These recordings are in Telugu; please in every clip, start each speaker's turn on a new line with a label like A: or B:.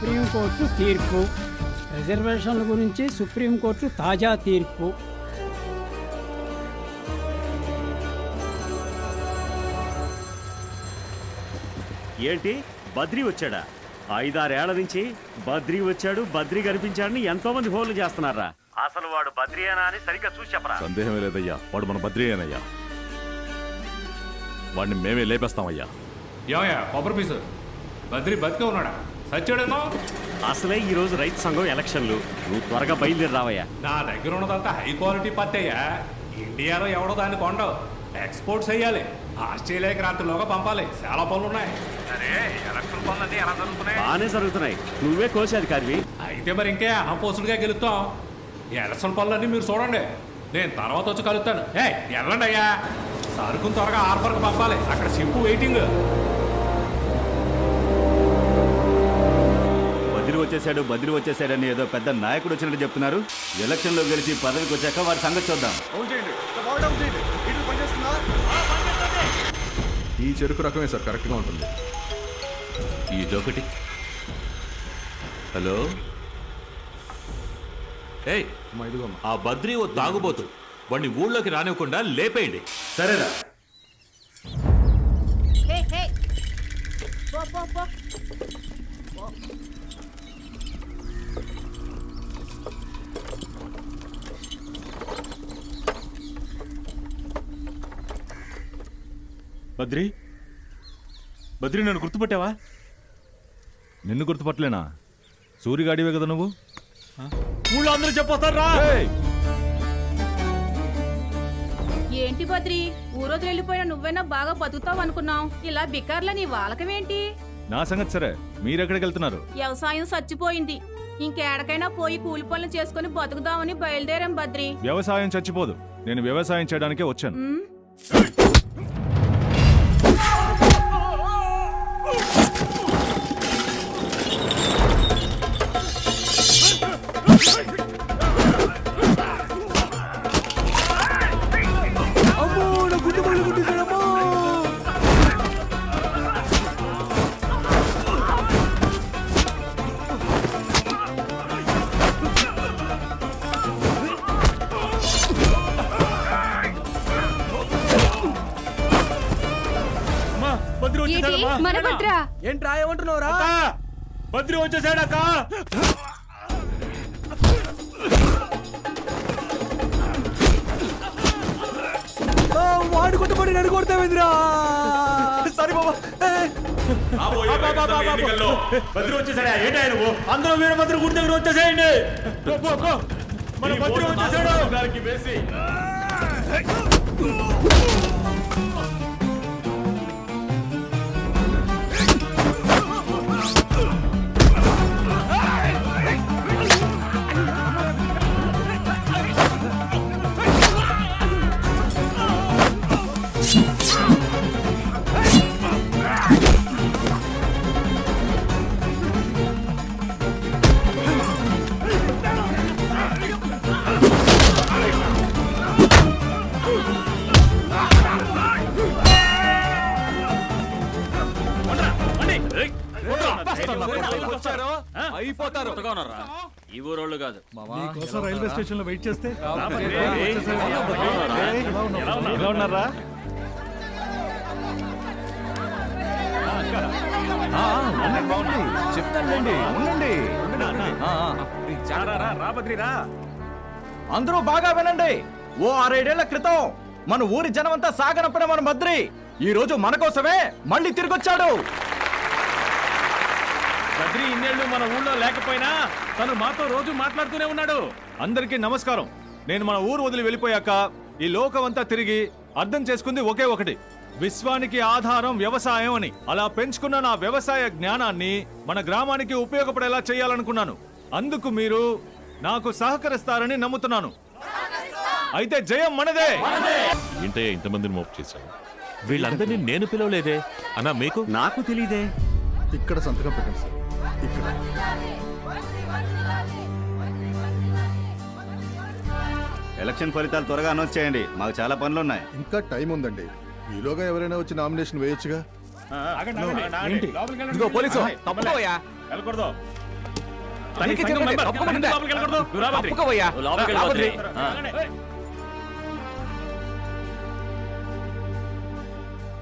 A: సుప్రీంకోర్టు తీర్పు. రిజర్వేషన్ల గురించి సుప్రీంకోర్టు తాజా తీర్పు.
B: ఏంటి బద్రీ వచ్చాడా? 5-6 ఏళ్ల నుంచి బద్రీ వచ్చాడు, బద్రీ కనిపించాడని ఎంతో మంది ఫోన్లు చేస్తున్నారా? అసలు వాడు బద్రీయేనా అని సరిగ్గా చూసి చెప్పరా.
C: సందేహమే లేదయ్యా, వాడు మన బద్రీయేనయ్యా. వాడిని మేమే లేపేస్తామయ్యా.
D: ఏమయ్యా కొబ్బరి పీసు, బద్రీ బతికే ఉన్నాడా సచ్చాడేమో?
B: అసలే ఈ రోజు రైతు సంఘం ఎలక్షన్లు, నువ్వు త్వరగా బయలుదేరి రావయ్యా.
D: నా దగ్గర ఉన్నదంతా హై క్వాలిటీ పత్తి అయ్యా. ఇండియాలో ఎవడో దాన్ని కొండవు, ఎక్స్పోర్ట్స్ అయ్యాలి, ఆస్ట్రేలియా క్రాంతిలోగా పంపాలి. చాలా పనులు ఉన్నాయి. సరే ఎలక్షన్ పనులన్నీ ఎలా జరుగుతున్నాయి?
B: బాగానే జరుగుతున్నాయి. నువ్వే కోసి అధికారివి.
D: అయితే మరి ఇంకే అహంపోసుడుగా గెలుస్తాం. ఎలక్షన్ పనులన్నీ మీరు చూడండి, నేను తర్వాత వచ్చి కలుస్తాను. వెళ్ళండి అయ్యా, సరుకును త్వరగా హార్బర్కి పంపాలి, అక్కడ షిప్ వెయిటింగ్.
B: బద్రీ వచ్చేసాడని ఏదో పెద్ద నాయకుడు వచ్చినట్టు చెప్తున్నారు. ఎలక్షన్ లో గెలిచి పదవికి వచ్చాక వారి సంగతి చూద్దాం.
E: ఈ చెరుకు రకమే సార్, కరెక్ట్గా ఉంటుంది.
C: ఇదొకటి. హలో, ఏయ్ ఆ బద్రీ ఓ తాగుబోతు, వాడిని ఊళ్ళోకి రానివ్వకుండా లేపేయండి.
B: సరేనా?
C: బద్రీ, బద్రీ నన్ను గుర్తుపట్టావా? నిన్ను గుర్తుపట్టలేనా? సూరిగాడివే కదా నువ్వు. ఊళ్ళో అందరూ చెప్పొస్తారా?
F: ఏంటి బద్రి, ఊరోజు వెళ్ళిపోయిన నువ్వైనా బాగా బతుకుతావు అనుకున్నాం, ఇలా బికార్ల నీ వాళ్ళకమేంటి?
C: నా సంగతి సరే, మీరెక్కడికి వెళ్తున్నారు?
F: వ్యవసాయం చచ్చిపోయింది, ఇంకేడకైనా పోయి కూలి పనులు చేసుకుని బతుకుదామని బయలుదేరాం బద్రి.
C: వ్యవసాయం చచ్చిపోదు, నేను వ్యవసాయం చేయడానికే వచ్చాను.
G: ఏంట్రా ఏమంటున్నావురా?
C: బద్రీ వచ్చేసాడక్క.
G: వాడు కొట్టుబడి నన్ను కొడతావేంద్రా?
C: సరే బాబా, బద్రీ వచ్చేసాడా? ఏంటా నువ్వు? అందరూ వీరభద్ర గుడి దగ్గర వచ్చేసేయండి. మన బద్రీ వచ్చేసాడు. గారికి వేసి అయిపోతారు.
B: ఈ ఊరోళ్ళు కాదు,
C: రైల్వే స్టేషన్ లో వెయిట్ చేస్తే ఎలా ఉన్నారా? చెప్తానండి, ఉండండి.
G: అందరూ బాగా వినండి. ఓ 6-7 ఏళ్ల క్రితం మన ఊరి జనమంతా సాగనంపిన మన బద్రి ఈ రోజు మన కోసమే మళ్ళీ తిరిగొచ్చాడు.
C: బద్రీ ఇన్నేళ్లు మన ఊళ్ళో లేకపోయినా తను మాతో రోజు మాట్లాడుతూనే ఉన్నాడు. అందరికీ నమస్కారం. నేను మన ఊరు వదిలి వెళ్ళిపోయాక ఈ లోకమంతా తిరిగి అర్థం చేసుకుంది ఒకే ఒకటి, విశ్వానికి ఆధారం వ్యవసాయం అని. అలా పెంచుకున్న నా వ్యవసాయ జ్ఞానాన్ని మన గ్రామానికి ఉపయోగపడేలా చేయాలనుకున్నాను. అందుకు మీరు నాకు సహకరిస్తారని నమ్ముతున్నాను. అయితే జయం మనదే.
H: ఏంటయ్యా ఇంతమందిని మోపు చేశాను? వీళ్ళందరినీ నేను పిలవలేదే అన్నా. మీకు?
B: నాకు తెలీదే.
E: ఇక్కడ సంతకం పెట్టండి సార్. ఇక్కడ
B: ఎలక్షన్ ఫలితాలు త్వరగా అనౌన్స్ చేయండి, మాకు చాలా పనులు ఉన్నాయి.
E: ఇంకా టైం ఉందండి. ఈలోగా ఎవరైనా వచ్చి నామినేషన్ వేయొచ్చుగా.
G: ఇదిగో పోలీసు, తప్పుకోయా.
C: వెళ్ళకూడదు. తనకి సంఘం మెంబర్.
G: తప్పకుండా.
C: లోపలికి వెళ్ళకూడదు. నువ్వు రా బద్రి.
G: తప్పుకోవయ్యా. రా బద్రి.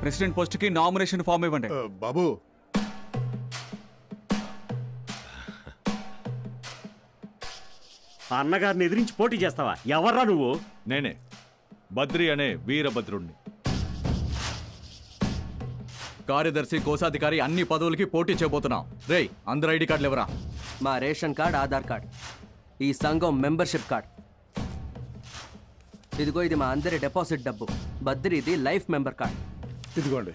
G: ప్రెసిడెంట్ పోస్ట్ కి నామినేషన్ ఫామ్ ఇవ్వండి.
E: బాబు
B: ఆ అన్నగారిని ఎదిరించి పోటీ చేస్తావా? ఎవర్రా నువ్వు?
C: నేనే బద్రి అనే వీరభద్రుణ్ణి.
G: కార్యదర్శి కోశాధికారి అన్ని పదవులకి పోటీ చేయబోతున్నాం. రేయ్ అందరు ఐడి కార్డులు ఎవరా?
I: మా రేషన్ కార్డ్, ఆధార్ కార్డ్, ఈ సంఘం మెంబర్షిప్ కార్డ్. ఇదిగో ఇది మా అందరి డిపాజిట్ డబ్బు. బద్రీది లైఫ్ మెంబర్ కార్డ్.
E: ఇదిగోండి.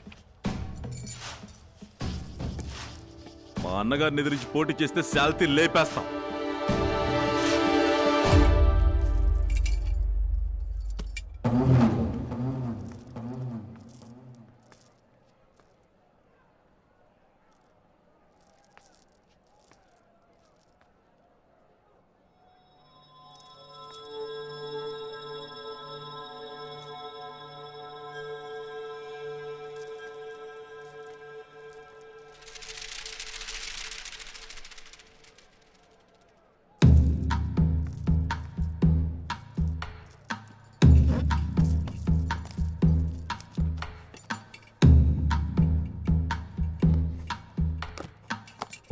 H: మా అన్నగారిని ఎదిరించి పోటీ చేస్తే శాల్తీ లేపేస్తాం.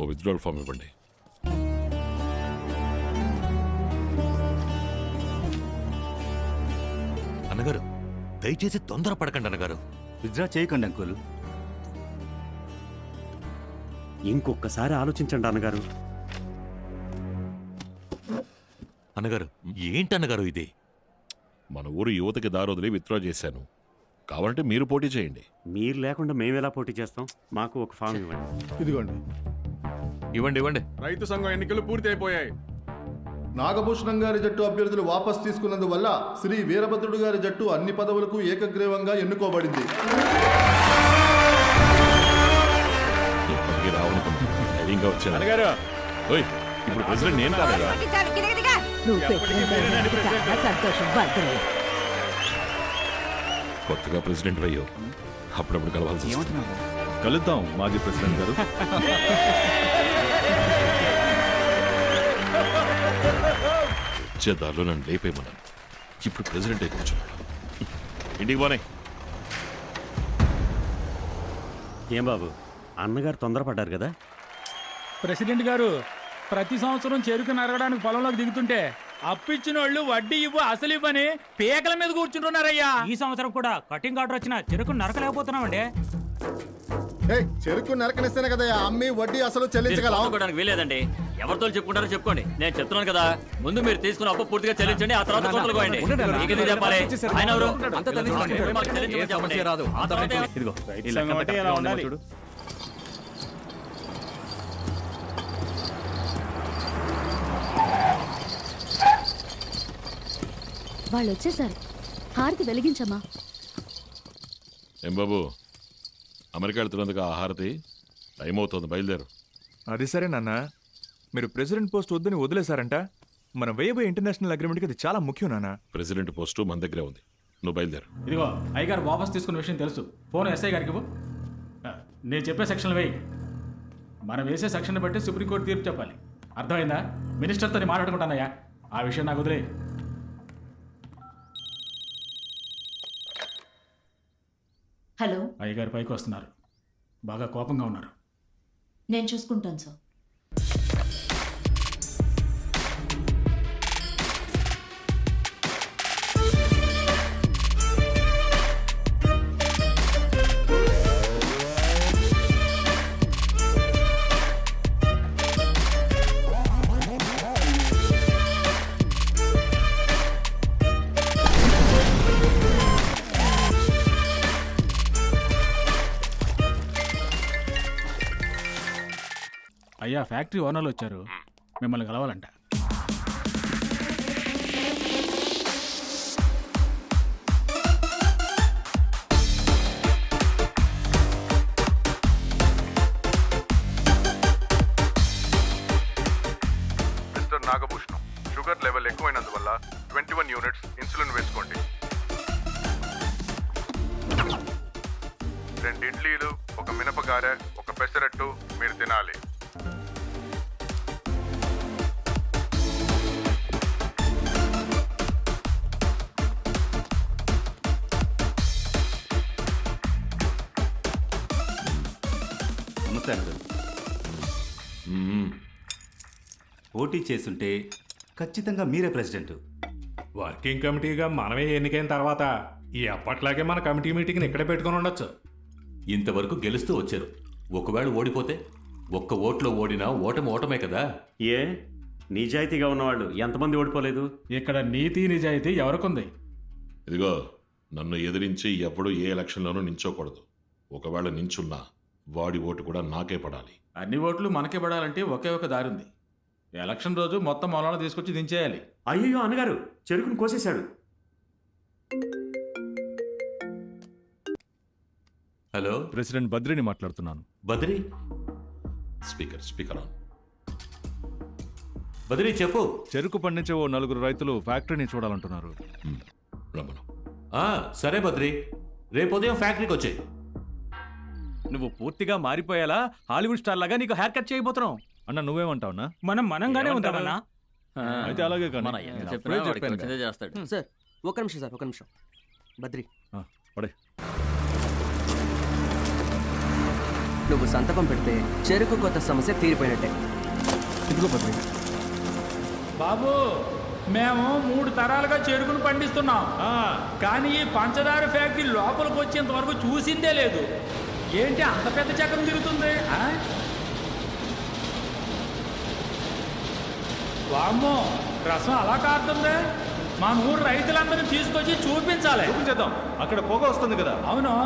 H: ఓ విత్డ్రాల్ ఫామ్ ఇవ్వండి.
J: అన్నగారు దయచేసి తొందర పడకండి అన్నగారు.
G: విత్డ్రా చేయకండి అంకుల్.
B: ఇంకొకసారి ఆలోచించండి అన్నగారు.
J: అన్నగారు ఏంటన్నగారు ఇది?
H: మన ఊరు యువతకి దారొదిలి విత్డ్రా చేశాను. కావాలంటే మీరు పోటీ చేయండి.
B: మీరు లేకుండా మేమెలా పోటీ చేస్తాం? మాకు ఒక ఫామ్ ఇవ్వండి.
E: ఇదిగోండి.
J: ఇవ్వండి ఇవ్వండి.
C: రైతు సంఘం ఎన్నికలు పూర్తి అయిపోయాయి.
E: నాగభూషణం గారి జట్టు అభ్యర్థులు వాపస్ తీసుకున్నందువల్ల శ్రీ వీరభద్రుడు గారి జట్టు అన్ని పదవులకు ఏకగ్రీవంగా ఎన్నుకోబడింది.
H: ఎప్పటికీ రావనుకున్నాను. ధైర్యంగా వచ్చాను.
C: అన్నగారు
H: ఓయ్, ఇప్పుడు ప్రెసిడెంట్ నేను కాదయ్యా. కొత్తగా ప్రెసిడెంట్ అయ్యో, అప్పుడప్పుడు కలవాల్సి వస్తుంది.
C: కలుద్దాం మాజీ ప్రెసిడెంట్ గారు.
H: వచ్చే దారిలో నన్ను లేపేయమన్నాను. ఇప్పుడు ప్రెసిడెంట్ అయి కూర్చున్నాడు. ఇంటికి పోనే.
B: ఏం బాబు, అన్నగారు తొందరపడ్డారు కదా?
A: ప్రెసిడెంట్ గారు, ప్రతి సంవత్సరం చెరుకు నరగడానికి పొలంలోకి దిగుతుంటే అప్పిచ్చిన వాళ్ళు వడ్డీ ఇవ్వు అసలు ఇవ్వని పీకల మీద కూర్చుంటున్నారయ్యా.
K: ఈ సంవత్సరం కూడా కటింగ్ ఆర్డర్ వచ్చిన చెరుకు నరకలేకపోతున్నామండి.
E: చెరుకు నరకనిస్తేనే కదా అమ్మి వడ్డీ అసలు చెల్లించగలం.
G: వీలేదండి. ఎవరితో చెప్పుకుంటారో చెప్పుకోండి. నేను చెప్తున్నాను కదా, ముందు మీరు తీసుకున్న అప్పు పూర్తిగా చెల్లించండి, ఆ తర్వాత సొంతలు పోయండి. చెప్పాలి ఆయన ఎవరు? రాదు. ఇదిగో చూడు.
F: వాళ్ళు వచ్చేసారు. హారతి వెలిగించమ్మా.
H: ఏం బాబు, అమెరికా వెళ్తున్నందుకు ఆ హారతి? టైం అవుతుంది, బయలుదేరు.
C: అది సరే నాన్న, మీరు ప్రెసిడెంట్ పోస్ట్ వద్దని వదిలేశారంట. మన వేయబోయే ఇంటర్నేషనల్ అగ్రిమెంట్కి అది చాలా ముఖ్యం నాన్న.
H: ప్రెసిడెంట్ పోస్టు మన దగ్గరే ఉంది, నువ్వు బయలుదేరు.
K: ఇదిగో అయ్యగారు వాపస్ తీసుకున్న విషయం తెలుసు. ఫోన్ ఎస్ఐ గారికి ఇవ్వు. నేను చెప్పే సెక్షన్లు వేయి. మనం వేసే సెక్షన్ బట్టి సుప్రీంకోర్టు తీర్పు చెప్పాలి. అర్థమైందా? మినిస్టర్తో మాట్లాడుకుంటానయ్యా, ఆ విషయం నాకు వదిలే.
F: హలో,
K: అయ్యగారు పైకి వస్తున్నారు. బాగా కోపంగా ఉన్నారు.
F: నేను చూసుకుంటాను సార్.
K: అయ్యా, ఫ్యాక్టరీ ఓనర్లు వచ్చారు, మిమ్మల్ని కలవాలంట.
E: మిస్టర్ నాగభూషణం, షుగర్ లెవెల్ ఎక్కువైనందువల్ల 21 యూనిట్స్ ఇన్సులిన్ వేసుకోండి. 2 ఇడ్లీలు, ఒక మినపగారె, ఒక పెసరట్టు మీరు తినాలి.
L: నమస్తే అంకుల్. పోటీ చేసుంటే ఖచ్చితంగా మీరే ప్రెసిడెంట్.
D: వర్కింగ్ కమిటీగా మనమే ఎన్నికైన తర్వాత ఈ అప్పట్లాగే మన కమిటీ మీటింగ్ని ఇక్కడే పెట్టుకుని ఉండొచ్చు.
J: ఇంతవరకు గెలుస్తూ వచ్చారు. ఒకవేళ ఓడిపోతే ఒక్క ఓట్లో ఓడినా ఓటమే కదా.
B: ఏ నిజాయితీగా ఉన్నవాళ్ళు ఎంతమంది ఓడిపోలేదు?
K: ఇక్కడ నీతి నిజాయితీ ఎవరికుంది?
H: ఇదిగో, నన్ను ఎదిరించి ఎప్పుడూ ఏ ఎలక్షన్లోనూ నించోకూడదు. ఒకవేళ నించున్నా వాడి ఓటు కూడా నాకే పడాలి.
K: అన్ని ఓట్లు మనకే పడాలంటే ఒకే ఒక దారి ఉంది. ఎలక్షన్ రోజు మొత్తం మొలాలను తీసుకొచ్చి దించేయాలి.
B: అయ్యో అన్నగారు, చెరుకును కోసేశాడు.
J: హలో,
C: ప్రెసిడెంట్ బద్రిని మాట్లాడుతున్నాను.
J: Badri,
H: speaker on.
J: బద్రి చెప్పు.
C: చెరుకు పండించే ఓ 4 రైతులు ఫ్యాక్టరీని చూడాలంటున్నారు.
H: రమ్మను.
J: సరే బద్రి, రేపు ఉదయం ఫ్యాక్టరీకి వచ్చే.
G: నువ్వు పూర్తిగా మారిపోయేలా హాలీవుడ్ స్టార్ లాగా నీకు హెయిర్ కట్ చేయబోతున్నాం.
C: అన్న నువ్వేమంటావునా?
K: మనంగానే ఉంటామన్నా.
C: అయితే అలాగే కానీ.
I: చేస్తాడు. సార్ ఒక నిమిషం సార్, ఒక నిమిషం. బద్రి
C: పడే.
I: నువ్వు సంతకం పెడితే చెరుకు కొత్త సమస్య తీరిపోయినట్టే.
C: ఇదిగో బద్రి.
A: బాబు, మేము 3 తరాలుగా చెరుకును పండిస్తున్నాం. కానీ ఈ పంచదార ఫ్యాక్టరీ లోపలికి వచ్చేంత వరకు చూసిందే లేదు. ఏంటి అంత పెద్ద చక్రం తిరుగుతుంది? వామ్మో, రసం అలా కారుతుంది. మా ఊరు రైతులందరినీ తీసుకొచ్చి చూపించాలి.
C: చూపించేద్దాం. అక్కడ పొగ వస్తుంది కదా.
A: అవును.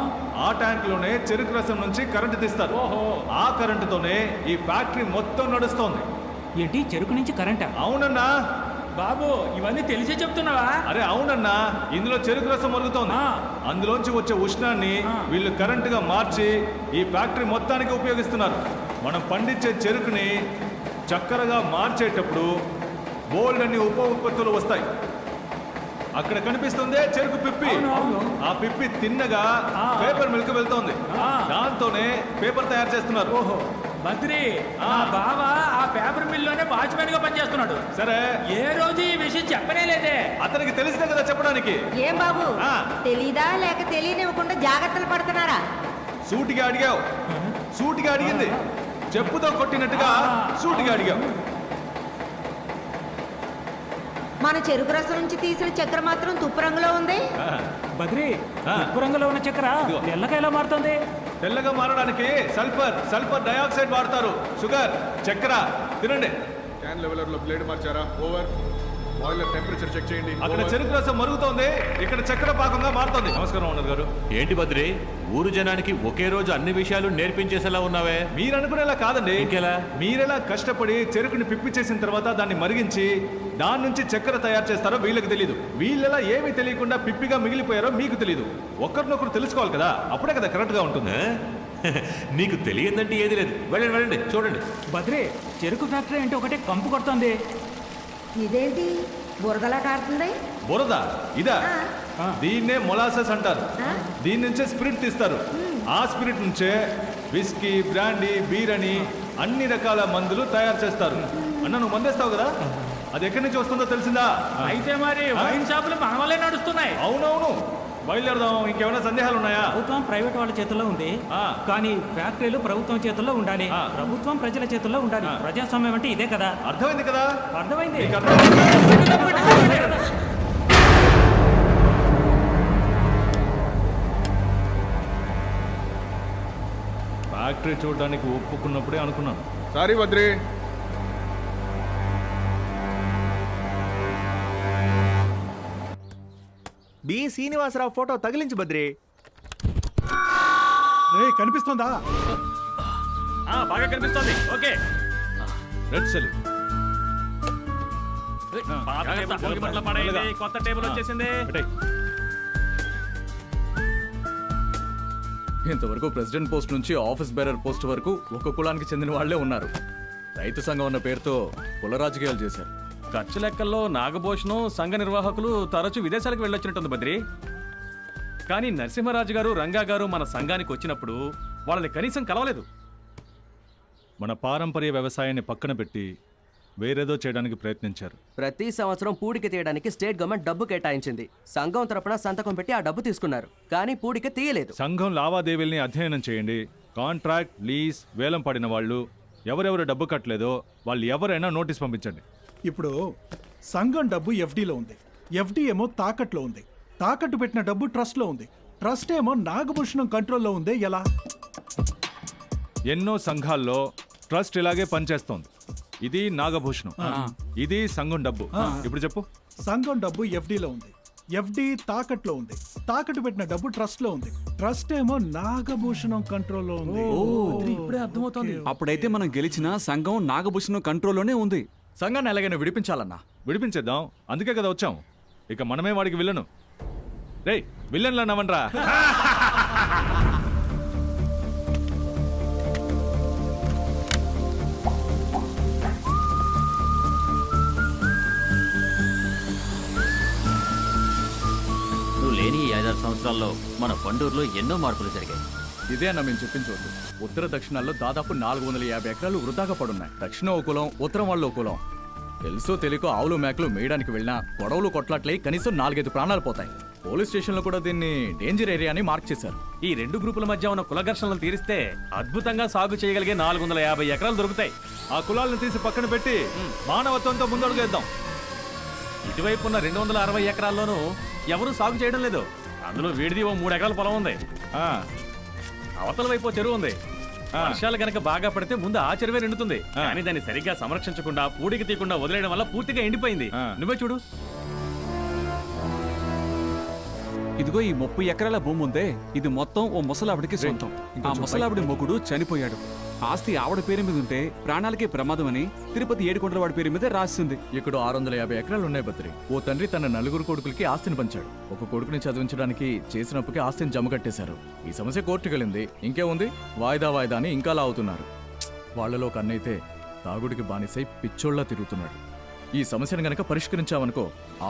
C: ఆ ట్యాంక్ లోనే చెరుకు రసం నుంచి కరెంటు తీస్తారు. ఆ కరెంటుతోనే ఈ ఫ్యాక్టరీ మొత్తం నడుస్తోంది.
K: ఏంటి, చెరుకు నుంచి కరెంటా?
C: అవునన్నా.
A: బాబు, ఇవన్నీ తెలిసే చెప్తున్నావా?
C: అరే అవునన్నా, ఇందులో చెరుకు రసం మరుగుతోంది. అందులోంచి వచ్చే ఉష్ణాన్ని వీళ్ళు కరెంటుగా మార్చి ఈ ఫ్యాక్టరీ మొత్తానికి ఉపయోగిస్తున్నారు. మనం పండించే చెరుకుని చక్కెరగా మార్చేటప్పుడు బోల్డ్ అన్ని ఉప ఉత్పత్తులు వస్తాయి. అక్కడ కనిపిస్తుంది చెరుకు పిప్పి. ఆ పిప్పి తిన్నగా పేపర్ మిల్క్ వెళ్తోంది. దాంతోనే పేపర్ తయారు చేస్తున్నారు.
A: ఓహో, బద్రి, బావ ఆ పేపర్ మిల్లోనే వాచ్మెన్ గా పనిచేస్తున్నాడు.
C: సరే,
A: ఏ రోజు ఈ విషయం చెప్పనే లేదే.
C: అతనికి తెలిస్తే కదా చెప్పడానికి.
M: ఏం బాబు, తెలీదా లేక తెలియనివ్వకుండా జాగ్రత్తలు పడుతున్నారా?
C: సూటిగా అడిగావు. సూటిగా అడిగింది. చెప్పుతో కొట్టినట్టుగా సూటిగా అడిగావు.
M: మన చెరుకు రసం నుంచి తీసిన చక్కెర మాత్రం తుప్పు రంగులో ఉంది.
K: బద్రి, ఉప్పు రంగులో ఉన్న చక్కెర తెల్లగా ఎలా మారుతుంది?
C: తెల్లగా మారడానికి సల్ఫర్ డయాక్సైడ్ వాడతారు. షుగర్, చక్కెర తినండి.
E: క్యాన్ లెవెలర్ లో బ్లేడ్ మార్చారా? ఓవర్. బాయిలర్ టెంపరేచర్ చెక్ చేయండి.
C: అక్కడ చెరుకు రసం మరుగుతోంది, ఇక్కడ చక్కెర పాకంగా మారుతోంది. నమస్కారం ఓనర్ గారు.
J: ఏంటి బద్రి, ఊరు జనానికి ఒకే రోజు అన్ని విషయాలు నేర్పించేసేలా ఉన్నావే?
C: మీరు అనుకునేలా కాదండి.
J: ఇంకెలా?
C: మీరెలా కష్టపడి చెరుకుని పిప్పి చేసిన తర్వాత దాన్ని మరిగించి దాని నుంచి చక్కెర తయారు చేస్తారో వీళ్ళకి తెలియదు. వీళ్ళెలా ఏమీ తెలియకుండా పిప్పిగా మిగిలిపోయారో మీకు తెలియదు. ఒకరినొకరు తెలుసుకోవాలి కదా, అప్పుడే కదా కరెక్ట్ గా ఉంటుంది.
J: నీకు తెలియదంటే ఏది లేదు. వెళ్ళండి వెళ్ళండి, చూడండి.
K: బద్రి, చెరుకు ఫ్యాక్టరీ అంటే ఒకటే కంపు కొడుతుంది.
M: ఇదేంటి బురదలా కారుతుంది?
C: బురద ఇదా? దీన్నే మొలాసెస్ అంటారు. దీని నుంచే స్పిరిట్ తీస్తారు. ఆ స్పిరిట్ నుంచే విస్కీ, బ్రాండీ, బీర్ అని అన్ని రకాల మందులు తయారు చేస్తారు. అన్న, నువ్వు మందేస్తావు కదా, అది ఎక్కడి నుంచి వస్తుందో తెలిసిందా?
A: అయితే మరి వైన్ షాపులు మన వల్లే నడుస్తున్నాయి.
C: అవునవును, బయలుదేరదాం. ఇంకేమైనా సందేహాలు ఉన్నాయా?
K: ప్రభుత్వం ప్రైవేట్ వాళ్ళ చేతుల్లో ఉంది, కానీ ఫ్యాక్టరీలు ప్రభుత్వం చేతుల్లో ఉండాలి. ప్రభుత్వం ప్రజల చేతుల్లో ఉండాలి. ప్రజాస్వామ్యం అంటే ఇదే కదా.
C: అర్థమైంది కదా?
K: అర్థమైంది.
C: ఫ్యాక్టరీ చూడడానికి ఒప్పుకున్నప్పుడే అనుకున్నాను.
E: Sorry Badri.
G: B Srinivasarao photo తగిలించు బద్రి.
C: కనిపిస్తోందా?
G: బాగా కనిపిస్తోంది. Okay,
C: red salute.
G: కొత్త టేబుల్ వచ్చేసింది. ఇంతవరకు ప్రెసిడెంట్ పోస్ట్ నుంచి ఆఫీస్ బేరర్ పోస్ట్ వరకు ఒక కులానికి చెందిన వాళ్లే ఉన్నారు. రైతు సంఘం అన్న పేరుతో కుల రాజకీయాలు చేశారు. ఖర్చు లెక్కల్లో నాగభూషణం, సంఘ నిర్వాహకులు తరచూ విదేశాలకు వెళ్ళొచ్చినట్టుంది బద్రి. కానీ నరసింహరాజు గారు, రంగా గారు మన సంఘానికి వచ్చినప్పుడు వాళ్ళని కనీసం కలవలేదు.
C: మన పారంపర్య వ్యవసాయాన్ని పక్కన పెట్టి వేరేదో చేయడానికి ప్రయత్నించారు.
I: ప్రతి సంవత్సరం పూడిక తీయడానికి స్టేట్ గవర్నమెంట్ డబ్బు కేటాయించింది. సంఘం తరపున సంతకం పెట్టి ఆ డబ్బు తీసుకున్నారు, కానీ పూడిక తీయలేదు.
C: సంఘం లావాదేవీల్ని అధ్యయనం చేయండి, కాంట్రాక్ట్ లీజ్ వేలం పడిన వాళ్ళు ఎవరెవరు డబ్బు కట్టలేదో వాళ్ళు ఎవరైనా నోటీస్ పంపించండి.
N: ఇప్పుడు సంఘం డబ్బు ఎఫ్డీలో ఉంది, ఎఫ్డీ ఏమో తాకట్లో ఉంది, తాకట్టు పెట్టిన డబ్బు ట్రస్ట్లో ఉంది, ట్రస్ట్ ఏమో నాగభూషణం కంట్రోల్లో ఉంది. ఎలా?
C: ఎన్నో సంఘాల్లో ట్రస్ట్ ఇలాగే పనిచేస్తోంది. ఇది నాగభూషణం, ఇది సంఘం డబ్బు. ఇప్పుడు చెప్పు.
N: సంఘం డబ్బు ఎఫ్డీలో ఉంది, ఎఫ్డీ తాకట్లో ఉంది, తాకట్టు పెట్టిన డబ్బు ట్రస్ట్ లో ఉంది, ట్రస్ట్ ఏమో నాగభూషణం కంట్రోల్లో ఉంది.
K: ఇప్పుడే అర్థమవుతోంది.
G: అప్పుడైతే మనం గెలిచిన సంఘం నాగభూషణం కంట్రోల్లోనే ఉంది. సంఘాన్ని ఎలాగైనా విడిపించాలన్నా.
C: విడిపించేద్దాం, అందుకే కదా వచ్చాం. ఇక మనమే వాడికి విలను. రే విల్లన్లు అన్నావనరా?
O: నువ్వు లేని ఈ 5-6 సంవత్సరాల్లో మన పండూరులో ఎన్నో మార్పులు జరిగాయి.
G: ఇదే అన్న మేము చెప్పించవద్దు. ఉత్తర దక్షిణాల్లో దాదాపు 450 ఎకరాలు వృధాగా పడున్నాయి. దక్షిణం ఓ కులం, ఉత్తరం వాళ్ళు ఓ కులం. తెలుసో తెలియకో ఆవులు మేకలు మేయడానికి వెళ్ళినా గొడవలు కొట్లాట్లయి కనీసం 4-5 ప్రాణాలు పోతాయి. పోలీస్ స్టేషన్లో కూడా దీన్ని డేంజర్ ఏరియా అని మార్క్ చేశారు.
B: ఈ రెండు గ్రూపుల మధ్య ఉన్న కుల ఘర్షణలను తీరిస్తే అద్భుతంగా సాగు చేయగలిగే 450 ఎకరాలు దొరుకుతాయి.
C: ఆ కులాలను తీసి పక్కన పెట్టి మానవత్వంతో ముందడుగేద్దాం.
B: ఇటువైపు ఉన్న 260 ఎకరాల్లోనూ ఎవరూ సాగు చేయడం లేదు. అందులో వీడిది ఓ 3 ఎకరాల పొలం ఉంది. అవతల వైపు ఓ చెరువు ఉంది. వర్షాలు గనక బాగా పడితే ముందు ఆ చెరువే నిండుతుంది. కానీ దాన్ని సరిగ్గా సంరక్షించకుండా పూడికి తీయకుండా వదిలేయడం వల్ల పూర్తిగా ఎండిపోయింది. నువ్వే చూడు.
G: ఇదిగో ఈ 30 ఎకరాల భూమి ఉందే, ఇది మొత్తం ఓ ముసలావిడికి సొంతం. ఆ ముసలావిడి మొగుడు చనిపోయాడు. ఆస్తి ఆవిడ పేరు మీద ఉంటే ప్రాణాలకే ప్రమాదం అని తిరుపతి ఏడుకొండల వాడి పేరు మీద రాసింది. ఇక్కడ 650 ఎకరాలు ఉన్నాయి బద్రి. ఓ తండ్రి తన 4 కొడుకులకి ఆస్తిని పంచాడు. ఒక కొడుకుని చదివించడానికి చేసినప్పుకే ఆస్తిని జమ కట్టేశారు. ఈ సమస్య కోర్టుకెళ్ళింది. ఇంకేముంది, వాయిదా వాయిదా అని ఇంకా లాగుతున్నారు. వాళ్లలో కన్నైతే తాగుడికి బానిసై పిచ్చోళ్లా తిరుగుతున్నాడు. ఈ సమస్యను గనక పరిష్కరించామనుకో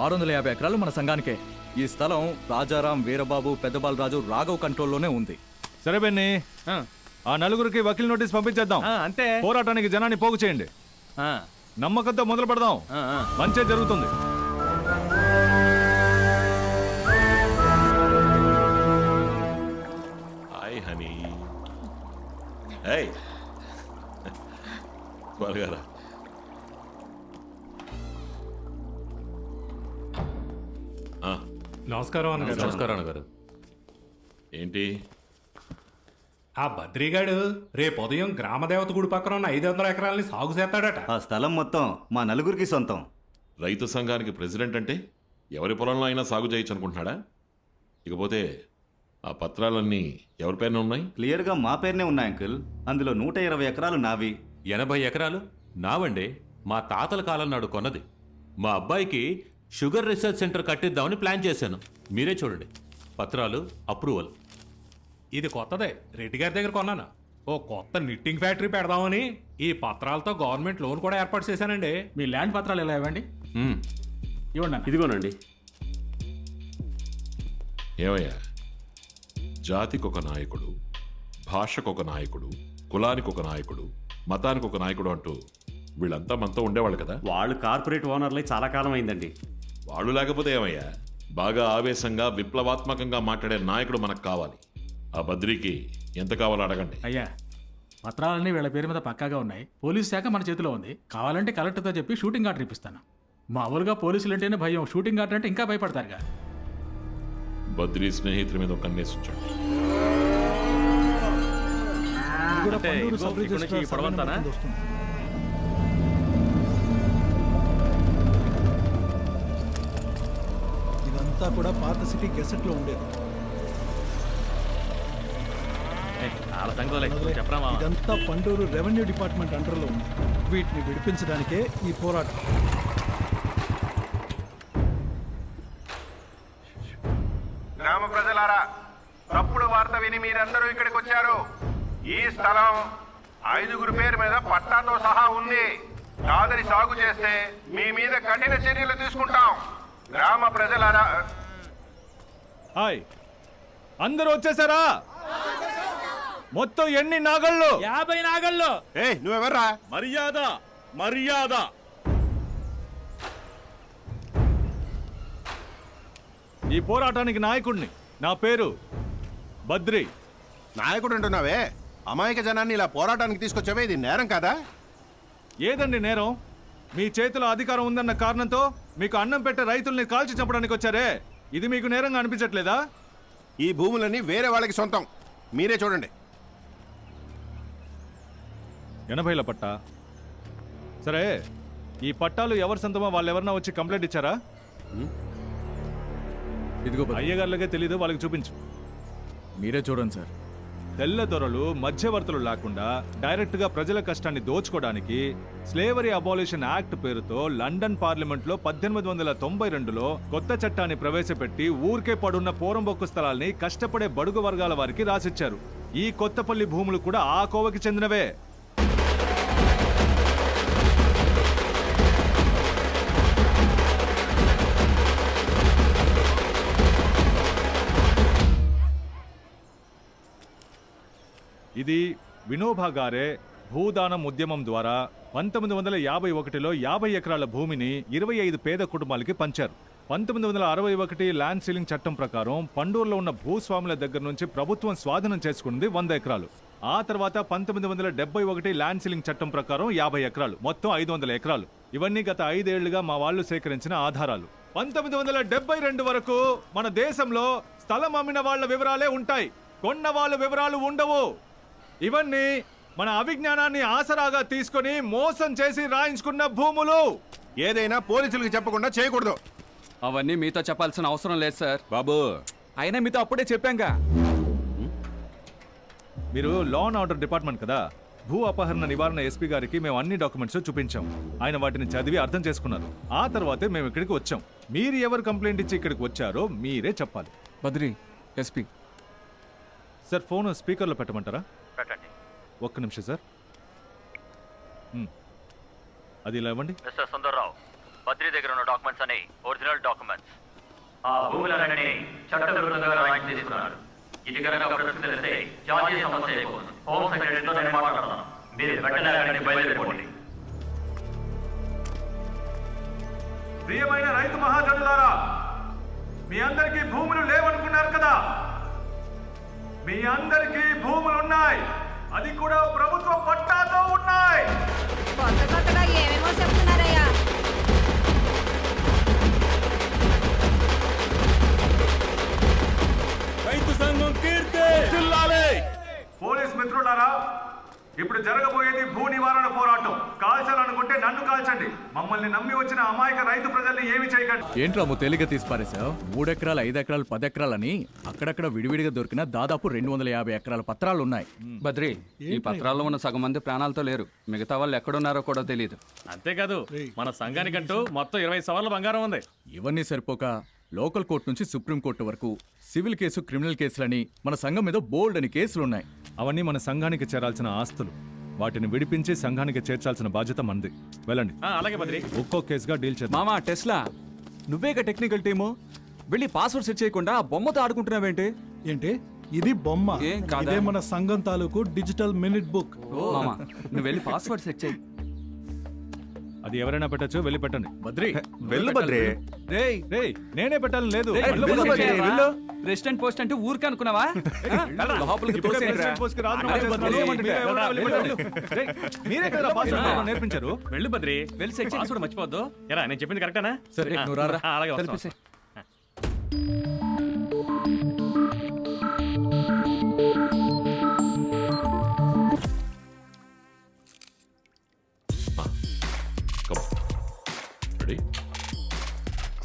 G: 650 ఎకరాలు మన సంఘానికే. ఈ స్థలం రాజారాం, వీరబాబు, పెద్దబాలరాజు, రాఘవ్ కంట్రోల్లోనే ఉంది.
C: సరే బెన్ని, ఆ 4గురికి వకీల్ నోటీస్ పంపించేద్దాం.
B: అంతే.
C: పోరాటానికి జనాన్ని పోగు చేయండి. నమ్మకంతో మొదలు పెడదాం. మంచే జరుగుతుంది.
H: Hi honey. ఏయ్ త్వరగా
D: నమస్కారం అన్నగారు.
J: నమస్కారం అన్నగారు.
H: ఏంటి
D: ఆ బద్రీగాడు రేపు ఉదయం గ్రామదేవత గుడి పక్కన ఉన్న 500 ఎకరాలని సాగు చేస్తాడట.
L: ఆ స్థలం మొత్తం మా నలుగురికి సొంతం.
H: రైతు సంఘానికి ప్రెసిడెంట్ అంటే ఎవరి పొలంలో అయినా సాగు చేయొచ్చు అనుకుంటున్నాడా? ఇకపోతే ఆ పత్రాలన్నీ ఎవరి పేరున ఉన్నాయి?
L: క్లియర్గా మా పేరునే ఉన్నాయి అంకుల్. అందులో 120 ఎకరాలు నావి.
J: 80 ఎకరాలు నావండి. మా తాతల కాలం నాడు కొన్నది. మా అబ్బాయికి షుగర్ రీసెర్చ్ సెంటర్ కట్టిద్దామని ప్లాన్ చేశాను. మీరే చూడండి, పత్రాలు అప్రూవల్.
D: ఇది కొత్తదే, రెడ్డి గారి దగ్గర కొన్నాను. ఓ కొత్త నిట్టింగ్ ఫ్యాక్టరీ పెడదామని ఈ పత్రాలతో గవర్నమెంట్ లోన్ కూడా ఏర్పాటు చేశానండి.
K: మీ ల్యాండ్ పత్రాలు ఎలా ఇవ్వండి? ఇవ్వండి.
B: ఇదిగోనండి.
H: ఏమయ్యా, జాతికి ఒక నాయకుడు, భాషకు ఒక నాయకుడు, కులానికి ఒక నాయకుడు, మతానికి ఒక నాయకుడు అంటూ వీళ్ళంతా మనతో ఉండేవాళ్ళు కదా.
B: వాళ్ళు కార్పొరేట్ ఓనర్లై చాలా కాలం అయిందండి.
H: వాళ్ళు లేకపోతే ఏమయ్యా, బాగా ఆవేశంగా విప్లవాత్మకంగా మాట్లాడే నాయకుడు మనకు కావాలి. ఆ బద్రికి ఎంత కావాలో అడగండి.
K: అయ్యా, పత్రాలన్నీ వీళ్ళ పేరు మీద పక్కాగా ఉన్నాయి. పోలీసు శాఖ మన చేతిలో ఉంది. కావాలంటే కలెక్టర్తో చెప్పి షూటింగ్ ఆర్డర్ ఇప్పిస్తాను. మామూలుగా పోలీసులు అంటేనే భయం, షూటింగ్ ఆర్డర్ అంటే ఇంకా భయపడతారుగా.
H: బద్రి స్నేహితుల మీద ఒక కన్నేసి ఉంచాడు.
N: ఇదంతా కూడా పాత సిటీ గెసెట్ లో ఉండేది. ఇదంతా పండూరు రెవెన్యూ డిపార్ట్మెంట్ అండర్లో ఉంది. వీటిని విడిపించడానికే ఈ పోరాటం.
P: గ్రామ ప్రజలారా, తప్పుడు వార్త విని మీరందరూ ఇక్కడికి వచ్చారు. ఈ స్థలం 5గురి పేరు మీద పట్టాతో సహా ఉంది. కాదని సాగు చేస్తే మీ మీద కఠిన చర్యలు తీసుకుంటాం. గ్రామ ప్రజలారా.
C: హాయ్, అందరూ వచ్చేసారా? మొత్తం ఎన్ని నాగళ్ళు?
A: 50 నాగళ్ళు.
P: నువ్వెవర్రా?
C: మర్యాద, మర్యాద. ఈ పోరాటానికి నాయకుడిని. నా పేరు బద్రి.
P: నాయకుడు అంటున్నావే, అమాయక జనాన్ని ఇలా పోరాటానికి తీసుకొచ్చావే, ఇది నేరం కాదా?
C: ఏదండి నేరం? మీ చేతిలో అధికారం ఉందన్న కారణంతో మీకు అన్నం పెట్టే రైతుల్ని కాల్చి చంపడానికి వచ్చారే, ఇది మీకు నేరంగా అనిపించట్లేదా?
P: ఈ భూములన్నీ వేరే వాళ్ళకి సొంతం, మీరే చూడండి.
C: 80ల పట్టా. సరే, ఈ పట్టాలు ఎవరి సొంతమో వాళ్ళు ఎవరన్నా వచ్చి కంప్లైంట్ ఇచ్చారా?
G: ఇదిగో
C: అయ్యగారులకే తెలీదు, వాళ్ళకి చూపించు.
G: మీరే చూడండి సార్.
C: తెల్ల దొరలు మధ్యవర్తులు లేకుండా డైరెక్ట్ గా ప్రజల కష్టాన్ని దోచుకోవడానికి స్లేవరీ అబాలిషన్ యాక్ట్ పేరుతో లండన్ పార్లమెంట్లో 1892లో కొత్త చట్టాన్ని ప్రవేశపెట్టి ఊరికే పడున్న పోరంబొక్కు స్థలాల్ని కష్టపడే బడుగు వర్గాల వారికి రాసిచ్చారు. ఈ కొత్తపల్లి భూములు కూడా ఆ కోవకి చెందినవే. ఇది వినోబా గారే భూదానం ఉద్యమం ద్వారా 1951లో 50 ఎకరాల భూమిని 25 పేద కుటుంబాలకి పంచారు. 1961 ల్యాండ్ సీలింగ్ చట్టం ప్రకారం పండూరులో ఉన్న భూస్వాముల దగ్గర నుంచి ప్రభుత్వం స్వాధీనం చేసుకుంది 100 ఎకరాలు. ఆ తర్వాత 1971 ల్యాండ్ సీలింగ్ చట్టం ప్రకారం 50 ఎకరాలు, మొత్తం 500 ఎకరాలు. ఇవన్నీ గత 5 ఏళ్లుగా మా వాళ్ళు సేకరించిన ఆధారాలు. 1972 వరకు మన దేశంలో స్థలం అమ్మిన వాళ్ళ వివరాలే ఉంటాయి, కొన్న వాళ్ళ వివరాలు ఉండవు. ఇవన్నీ మన అవిజ్ఞానాన్ని ఆసరాగా తీసుకొని మోసం చేసి రాయించుకున్న భూములు.
P: ఏదైనా పోలీసులకు చెప్పకుండా చేయకూడదు.
Q: అవన్నీ మీతో చెప్పాల్సిన అవసరం లేదు సార్.
G: బాబు,
Q: అయినా మీతో అప్పుడే చెప్పాంగా.
C: మీరు లా అండ్ ఆర్డర్ డిపార్ట్మెంట్ కదా, భూ అపహరణ నివారణ ఎస్పీ గారికి మేము అన్ని డాక్యుమెంట్స్ చూపించాం. ఆయన వాటిని చదివి అర్థం చేసుకున్నారు. ఆ తర్వాతే మేము ఇక్కడికి వచ్చాం. మీరు ఎవరు కంప్లైంట్ ఇచ్చి ఇక్కడికి వచ్చారో మీరే చెప్పాలి.
Q: బద్రి, ఎస్పీ
C: సార్, ఫోన్ స్పీకర్లో పెట్టమంటారా?
O: పెట్టండి.
C: ఒక్క నిమిషం సార్. అది ఇలా ఇవ్వండి.
O: మిస్టర్ సుందర్రావు, బద్రి దగ్గర ఉన్న డాక్యుమెంట్స్ అని ఒరిజినల్ డాక్యుమెంట్స్. ఆ భూములన్నీ చట్టవిరుద్ధంగా రాయించి తీసుకున్నారు. ఇది కనుక ప్రజలకు తెలిస్తే జాతీయ సమస్య అయిపోతుంది. హోమ్ సెక్రటరీతో నేను మాట్లాడతాను. మీరు వెంటనే బయలుదేరిపోండి.
C: ప్రియమైన రైతు మహాజనులారా, మీ అందరికీ భూములు లేవనుకున్నారు కదా. మీ అందరికీ భూములు ఉన్నాయి, అది కూడా ప్రభుత్వ పట్టాతో ఉన్నాయి.
M: కొత్తగా ఏమేమో చెప్తున్నారయ్యా.
C: రైతు సంఘం కీర్తి జిల్లాలే. పోలీస్ మిత్రులారా, ఇప్పుడు జరగబోయేది భూ నివారణ పోరాటం. కాల్చాలనుకుంటే నన్ను కాల్చండి, మమ్మల్ని నమ్మి వచ్చిన అమాయక రైతు ప్రజల్ని ఏమి చేయకండి.
G: ఏంట్రా తేలిగా తీసి పారేశావు? 3 ఎకరాలు, 5 ఎకరాలు, 10 ఎకరాలని అక్కడక్కడ విడివిడిగా దొరికిన దాదాపు 250 ఎకరాల పత్రాలు ఉన్నాయి.
Q: బద్రి, ఈ పత్రాల్లో ఉన్న సగం మంది ప్రాణాలతో లేరు. మిగతా వాళ్ళు ఎక్కడున్నారో కూడా తెలియదు.
B: అంతేకాదు, మన సంఘానికంటూ మొత్తం 20 సవర్ల బంగారం ఉంది.
G: ఇవన్నీ సరిపోక లోకల్ కోర్టు నుంచి సుప్రీం కోర్టు వరకు సివిల్ కేసు, క్రిమినల్ కేసులని మన సంఘం మీద బోల్డ్ అని కేసులున్నాయి.
C: అవన్నీ మన సంఘానికి చేరాల్సిన ఆస్తులు. వాటిని విడిపించి సంఘానికి చేర్చాల్సిన బాధ్యత మనది. వెళ్ళండి.
B: అలాగే బద్రి.
C: ఒక్కో కేసుగా డీల్ చేద్దాం.
Q: మామా టెస్లా, నువ్వేగా టెక్నికల్ టీము. వెళ్ళి పాస్వర్డ్ సెట్ చేయకుండా బొమ్మతో ఆడుకుంటున్నావేంటి?
N: ఏంటి ఇది బొమ్మ?
Q: ఏం కాదా?
N: ఇదే మన సంఘం తాలూకు డిజిటల్ మినిట్ బుక్.
Q: మామా, నువ్వు వెళ్ళి పాస్వర్డ్ సెట్ చేయి.
C: అది ఎవరైనా పెట్టచ్చు, వెళ్ళి పెట్టండి.
G: బద్రి,
C: వెళ్ళు బద్రి. నేనే పెట్టాలని లేదు.
Q: రెసిడెంట్ పోస్ట్ అంటే ఊరికే అనుకున్నావా? లోపలికి
C: మీరే కదా పాస్వర్డ్ నేర్పించారు.
B: వెళ్ళు బద్రి, వెళ్ళి సెక్షన్ పాస్వర్డ్ మర్చిపోద్దు. ఎరా, నేను చెప్పింది కరెక్టేనా?
G: సరే, నువ్వు రారా.
B: అలాగే వస్తాను.
H: రెడీ?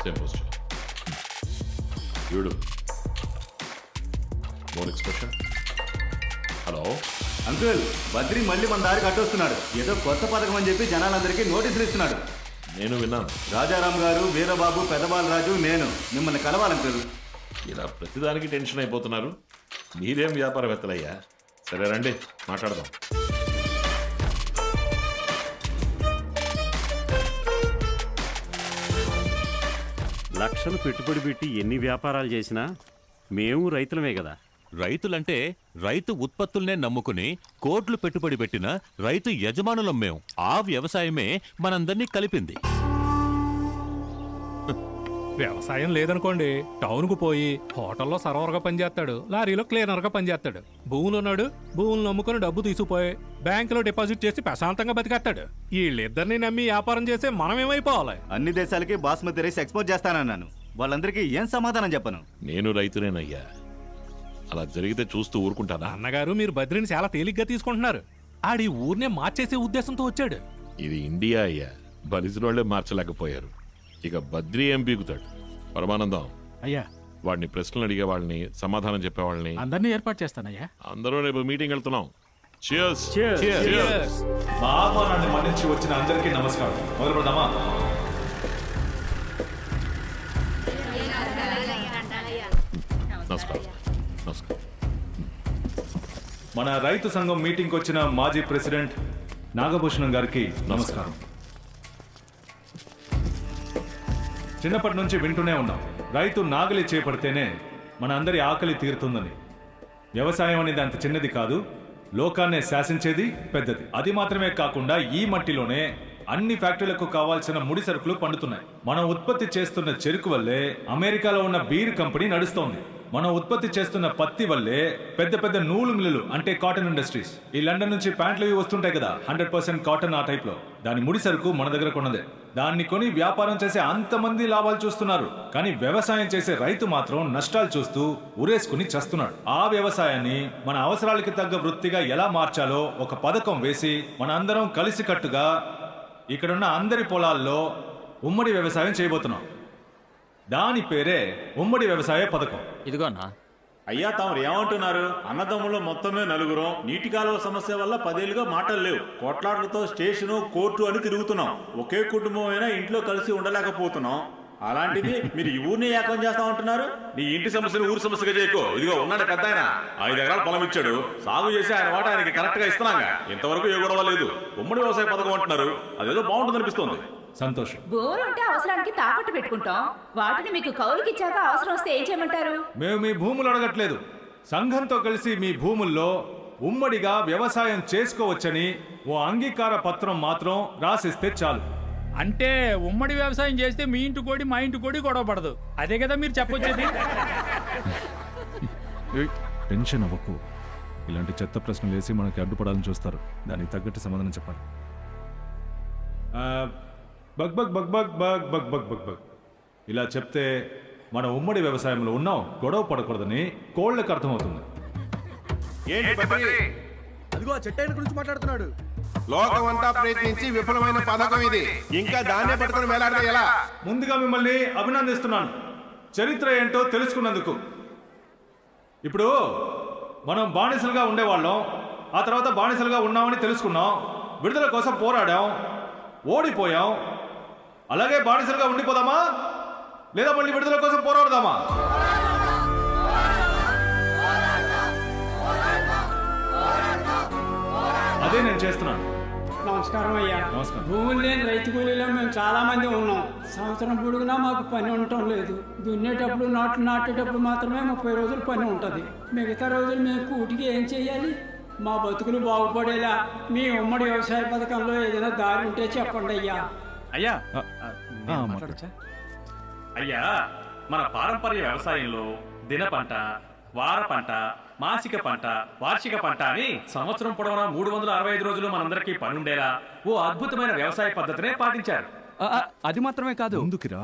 H: Same posture. చూడు, more expression. Hello
L: uncle, Badri మళ్ళీ మన దారి కట్టొస్తున్నాడు. ఏదో కొత్త పథకం అని చెప్పి జనాలందరికీ నోటీసులు ఇస్తున్నాడు.
H: నేను విన్నాను.
L: రాజారాం గారు, వీరబాబు, పెదబాలరాజు, నేను మిమ్మల్ని కలవాలంకుల్.
H: ఇలా ప్రతిదానికి టెన్షన్ అయిపోతున్నారు. మీరేం వ్యాపారవేత్తలయ్యా. సరే రండి, మాట్లాడదాం.
R: లక్షలు పెట్టుబడి పెట్టి ఎన్ని వ్యాపారాలు చేసినా మేము రైతులమే కదా.
J: రైతులంటే రైతు ఉత్పత్తుల్నే నమ్ముకుని కోట్లు పెట్టుబడి పెట్టిన రైతు యజమానులం మేం. ఆ వ్యవసాయమే మనందరినీ కలిపింది.
D: వ్యవసాయం లేదనుకోండి టౌన్కు పోయి హోటల్లో సర్వర్గా పనిచేస్తాడు, లారీలో క్లీనర్గా పనిచేస్తాడు. భూములు ఉన్నాడు, భూములు నమ్ముకుని డబ్బు తీసుకుపోయి బ్యాంకులో డిపాజిట్ చేసి ప్రశాంతంగా బతికేస్తాడు. వీళ్ళిద్దరిని నమ్మి వ్యాపారం చేస్తే మనం ఏమైపోవాలి?
L: అన్ని దేశాలకి బాస్మతి రైస్ ఎక్స్పోర్ట్ చేస్తానన్నాను. వాళ్ళందరికీ ఏం సమాధానం చెప్పను?
H: నేను రైతునేనయ్యా, అలా జరిగితే చూస్తూ ఊరుకుంటానా?
D: అన్నగారు మీరు బద్రిని చాలా తేలిగ్గా తీసుకుంటున్నారు. ఆడి ఊరినే మార్చేసే ఉద్దేశంతో వచ్చాడు.
H: ఇది ఇండియా అయ్యా, బలిసిన వాళ్ళే మార్చలేకపోయారు. ఇక బద్రి ఏం పీకుతాడు? పరమానందం
K: అయ్యా,
H: వాడిని ప్రశ్నలు అడిగే వాళ్ళని, సమాధానం చెప్పే వాళ్ళని
K: అందరినీ ఏర్పాటు చేస్తానయ్యా.
H: అందరూ రేపు మీటింగ్ వెళ్తున్నాం. Cheers.
C: మా ఆహ్వానాన్ని మన్నించి వచ్చిన అందరికీ నమస్కారం. మొదలు పెడదామా?
H: నమస్కారం. నమస్కారం.
C: మన రైతు సంఘం మీటింగ్కి వచ్చిన మాజీ ప్రెసిడెంట్ నాగభూషణం గారికి నమస్కారం. చిన్నప్పటి నుంచి వింటూనే ఉన్నాం, రైతు నాగలి చేపడితేనే మన అందరి ఆకలి తీరుతుందని. వ్యవసాయం అనేది అంత చిన్నది కాదు, లోకాన్నే శాసించేది పెద్దది. అది మాత్రమే కాకుండా ఈ మట్టిలోనే అన్ని ఫ్యాక్టరీలకు కావాల్సిన ముడి సరుకులు పండుతున్నాయి. మనం ఉత్పత్తి చేస్తున్న చెరుకు వల్లే అమెరికాలో ఉన్న బీర్ కంపెనీ నడుస్తోంది. మనం ఉత్పత్తి చేస్తున్న పత్తి వల్లే పెద్ద పెద్ద నూలు మిల్లులు అంటే కాటన్ ఇండస్ట్రీస్. ఈ లండన్ నుంచి ప్యాంట్లు వస్తుంటాయి కదా, 100% కాటన్ ఆ టైప్ లో. దాని ముడి సరుకు మన దగ్గర కొన్నదే. దాన్ని కొని వ్యాపారం చేసే అంతమంది లాభాలు చూస్తున్నారు, కానీ వ్యవసాయం చేసే రైతు మాత్రం నష్టాలు చూస్తూ ఉరేసుకుని చస్తున్నాడు. ఆ వ్యవసాయాన్ని మన అవసరాలకి తగ్గ వృత్తిగా ఎలా మార్చాలో ఒక పథకం వేసి మన అందరం కలిసికట్టుగా ఇక్కడున్న అందరి పొలాల్లో ఉమ్మడి వ్యవసాయం చేయబోతున్నాం. దాని పేరే ఉమ్మడి వ్యవసాయ పథకం.
B: ఇదిగో అన్నా.
S: అయ్యా, తమరు ఏమంటున్నారు? అన్నదమ్ములు మొత్తమే నలుగురం, నీటి కాలువ సమస్య వల్ల 10 ఏళ్లుగా మాటలు లేవు. కొట్లాటలతో స్టేషను, కోర్టు అని తిరుగుతున్నాం. ఒకే కుటుంబం అయినా ఇంట్లో కలిసి ఉండలేకపోతున్నాం. అలాంటిది మీరు ఈ ఊరిని ఏకం చేస్తా ఉంటున్నారు.
C: నీ ఇంటి సమస్యను ఊరు సమస్యగా చేయకో. ఇదిగో ఉన్నాడు పెద్ద ఆయన, 5 ఎకరాల పొలం ఇచ్చాడు, సాగు చేసి ఆయన వాట ఆయనకి కరెక్ట్ గా ఇస్తున్నాగా. ఇంతవరకు ఏ గొడవ లేదు. ఉమ్మడి వ్యవసాయ పథకం అంటున్నారు, అదేదో బాగుంటుంది అనిపిస్తుంది. సంతోషం.
T: భూములు ఉంటే అవసరానికి తాకట్టు పెట్టుకుంటాం, వాటిని మీకు కౌలుకి ఇచ్చాక అవసరం వస్తే ఏం చేయమంటారు?
C: మేము మీ భూములు అడగట్లేదు. సంఘంతో కలిసి మీ భూముల్లో ఉమ్మడిగా వ్యవసాయం చేసుకోవచ్చని ఓ అంగీకార పత్రం మాత్రం రాసిస్తే చాలు.
A: అంటే ఉమ్మడి వ్యవసాయం చేస్తే మీ ఇంటి కోడి మా ఇంటి కోడి గొడవ పడదు, అదే కదా మీరు చెప్పొచ్చేది?
C: టెన్షన్ అవ్వకు. ఇలాంటి చెత్త ప్రశ్నలు వేసి మనకి అడ్డుపడాలని చూస్తారు. దానికి తగ్గట్టు సమాధానం చెప్పాలి. Bug bug bug bug bug bug bug bug bug ఇలా చెప్తే మనం ఉమ్మడి వ్యవసాయంలో ఉన్నాం, గొడవ పడకూడదని కోళ్ళకి అర్థమవుతుంది.
L: అదిగో ఆ చెట్టు గురించి మాట్లాడుతున్నాడు.
P: లోకమంతా ప్రయత్నించి విఫలమైన పథకం ఇది. ఇంకా దాన్నే పట్టుకుని వేలాడితే ఎలా?
C: ముందుగా మిమ్మల్ని అభినందిస్తున్నాను, చరిత్ర ఏంటో తెలుసుకున్నందుకు. ఇప్పుడు మనం బానిసలుగా ఉండేవాళ్ళం, ఆ తర్వాత బానిసలుగా ఉన్నామని తెలుసుకున్నాం, విడుదల కోసం పోరాడాం, ఓడిపోయాం. అలాగే బానిసలుగా ఉండిపోదామా లేదా మళ్ళీ విడుదల కోసం పోరాడదామా? అదే నేను చేస్తున్నాను.
U: నమస్కారం అయ్యా.
C: నమస్కారం.
U: భూములు లేని రైతు కూలీలో మేము చాలా మంది ఉన్నాం. సంవత్సరం పొడుగునా మాకు పని ఉండటం లేదు. దున్నేటప్పుడు నాట్లు నాటేటప్పుడు మాత్రమే 30 రోజులు పని ఉంటుంది. మిగతా రోజులు మేము కూటికి ఏం చేయాలి? మా బతుకులు బాగుపడేలా మీ ఉమ్మడి వ్యవసాయ పథకంలో ఏదైనా దారి ఉంటే చెప్పండి అయ్యా.
B: అయ్యా అయ్యా, మన పారంపర్య వ్యవసాయంలో దిన పంట, వార పంట, మాసిక పంట, వార్షిక పంట అని సంవత్సరం పొడవునా 365 రోజులు మనందరికీ పని ఉండేలా ఓ అద్భుతమైన వ్యవసాయ పద్ధతినే పాటించారు.
I: అది మాత్రమే కాదు,
C: ముందుకిరా.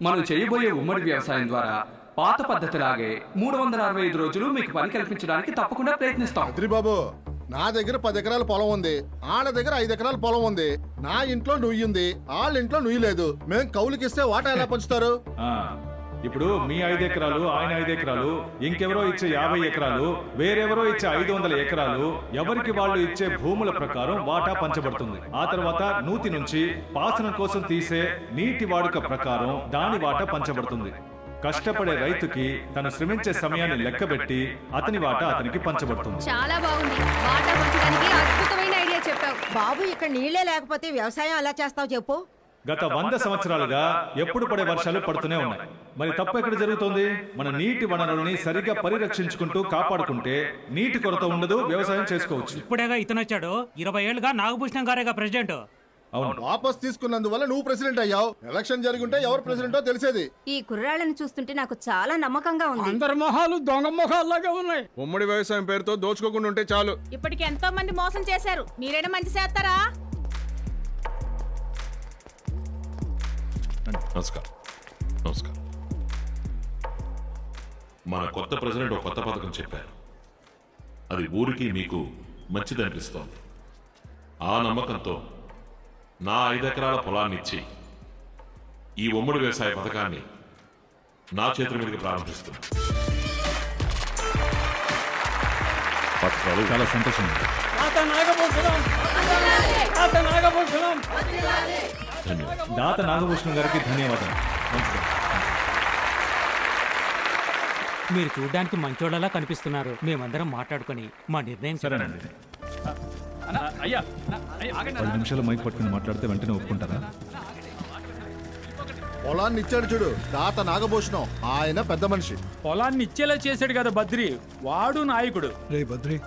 I: మనం చేయబోయే ఉమ్మడి వ్యవసాయం ద్వారా పాత పద్ధతిలాగే 365 రోజులు మీకు పని కల్పించడానికి తప్పకుండా ప్రయత్నిస్తాం.
E: బాబు, నా దగ్గర 10 ఎకరాల పొలం ఉంది, ఆళ్ళ దగ్గర 5 ఎకరాల పొలం ఉంది. నా ఇంట్లో నుయ్యి ఉంది, వాళ్ళ ఇంట్లో నుయ్యి లేదు. మేం కౌలుకిస్తే వాటా ఎలా పంచుతారు?
C: ఇప్పుడు మీ 5 ఎకరాలు, ఆయన 5 ఎకరాలు, ఇంకెవరో ఇచ్చే 50 ఎకరాలు, వేరెవరో ఇచ్చే 500 ఎకరాలు, ఎవరికి వాళ్ళు ఇచ్చే భూముల ప్రకారం వాటా పంచబడుతుంది. ఆ తర్వాత నూతి నుంచి పాసనం కోసం తీసే నీటి వాడుక ప్రకారం దాని వాటా పంచబడుతుంది. కష్టపడే రైతుకి తను శ్రమించే సమయాన్ని లెక్కబెట్టి అతని వాటా అతనికి పంచబడుతుంది.
F: చాలా బాగుంది. వాటా పంచడానికి అద్భుతమైన ఐడియా చెప్పావు
M: బాబు. ఇక్కడ నీళ్లే లేకపోతే వ్యవసాయం ఎలా చేస్తావు చెప్పు?
C: గత 100 సంవత్సరాలుగా ఎప్పుడు పడే వర్షాలు పడుతూనే ఉన్నాయి. మరి తప్పు ఎక్కడ జరుగుతోంది? మన నీటి వనరుల్ని సరిగ్గా పరిరక్షించుకుంటూ కాపాడుకుంటే నీటి కొరత ఉండదు, వ్యవసాయం చేసుకోవచ్చు.
V: ఇప్పుడేగా ఇతను వచ్చాడు. 20 ఏళ్ళుగా నాగభూషణం గారేగా ప్రెసిడెంట్.
E: వాపస్ తీసుకున్నందువల్ల నువ్వు ప్రెసిడెంట్ అయ్యావు. ఎలక్షన్ జరుగుంటే ఎవరు ప్రెసిడెంటో తెలిసేది.
M: ఈ కుర్రాళ్ళని చూస్తుంటే నాకు చాలా నమ్మకంగా ఉంది.
U: అందరి మొహాలు దొంగ మొహాల్లాగా ఉన్నాయి.
C: ఉమ్మడి వ్యవసాయం పేరుతో దోచుకోకుండా ఉంటే చాలు.
F: ఇప్పటికి ఎంతో మంది మోసం చేశారు, మీరైనా మంచి చేస్తారా?
H: నమస్కారం. నమస్కారం. మన కొత్త ప్రెసిడెంట్ ఒక కొత్త పథకం చెప్పారు. అది ఊరికి మీకు మంచిదనిపిస్తోంది. ఆ నమ్మకంతో నా 5 ఎకరాల పొలాన్ని ఇచ్చి ఈ ఉమ్మడి వ్యవసాయ పథకాన్ని నా చేతుల మీదకి ప్రారంభిస్తున్నాను. పత్రాలు
C: చాలా సంతోషంగా. దాత నాగభూషణం గారికి ధన్యవాదాలు.
O: మీరు చూడడానికి మంచోళ్ళలా కనిపిస్తున్నారు. మేమందరం మాట్లాడుకొని మా నిర్ణయం
C: సరేనండి.
B: అయ్యా
C: 10 నిమిషాలు మైక్ పట్టుకుని మాట్లాడితే వెంటనే ఒప్పుకుంటారా?
E: పొలాన్ని ఇచ్చాడు చూడు దాత నాగభూషణం, ఆయన పెద్ద మనిషి.
A: పొలాన్ని ఇచ్చేలా చేశాడు కదా బద్రి, వాడు నాయకుడు.
N: రే బద్రి,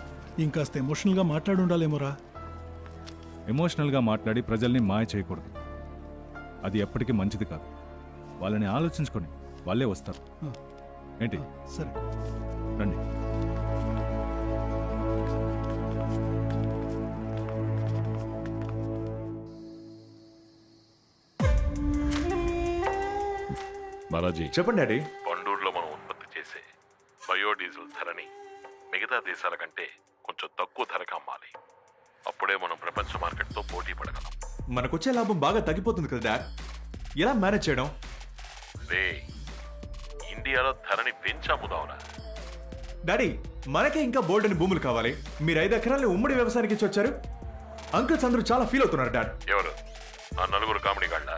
N: ఇంకాస్త ఎమోషనల్ గా మాట్లాడి ఉండాలేమోరా.
C: ఎమోషనల్గా మాట్లాడి ప్రజల్ని మాయ చేయకూడదు. అది ఎప్పటికీ మంచిది కాదు. వాళ్ళని ఆలోచించుకొని వాళ్ళే వస్తారు. ఏంటి?
N: సరే
C: రండి.
H: బాలాజీ
C: చెప్పండి డాడీ.
H: పండూరులో మనం ఉత్పత్తి చేసే బయోడీజిల్ ధరని మిగతా దేశాల కంటే కొంచెం తక్కువ ధరకు అమ్మాలి. అప్పుడే మనం ప్రపంచ మార్కెట్తో పోటీ పడగలం.
C: మనకొచ్చే లాభం బాగా తగ్గిపోతుంది కదా డాడ్. ఎలా మేనేజ్ చేయడం?
H: రే, ఇండియాలో ధరని పెంచి అమ్ముదావురా.
C: డాడీ, మనకే ఇంకా బోల్డ్ అని భూములు కావాలి. మీరు 5 ఎకరాలని ఉమ్మడి వ్యవసాయానికి ఇచ్చి వచ్చారు. అంకుల్స్ అందరూ చాలా ఫీల్ అవుతున్నారు డాడ్.
H: ఎవరు? ఆ 4 కామెడీ గాళ్ళ?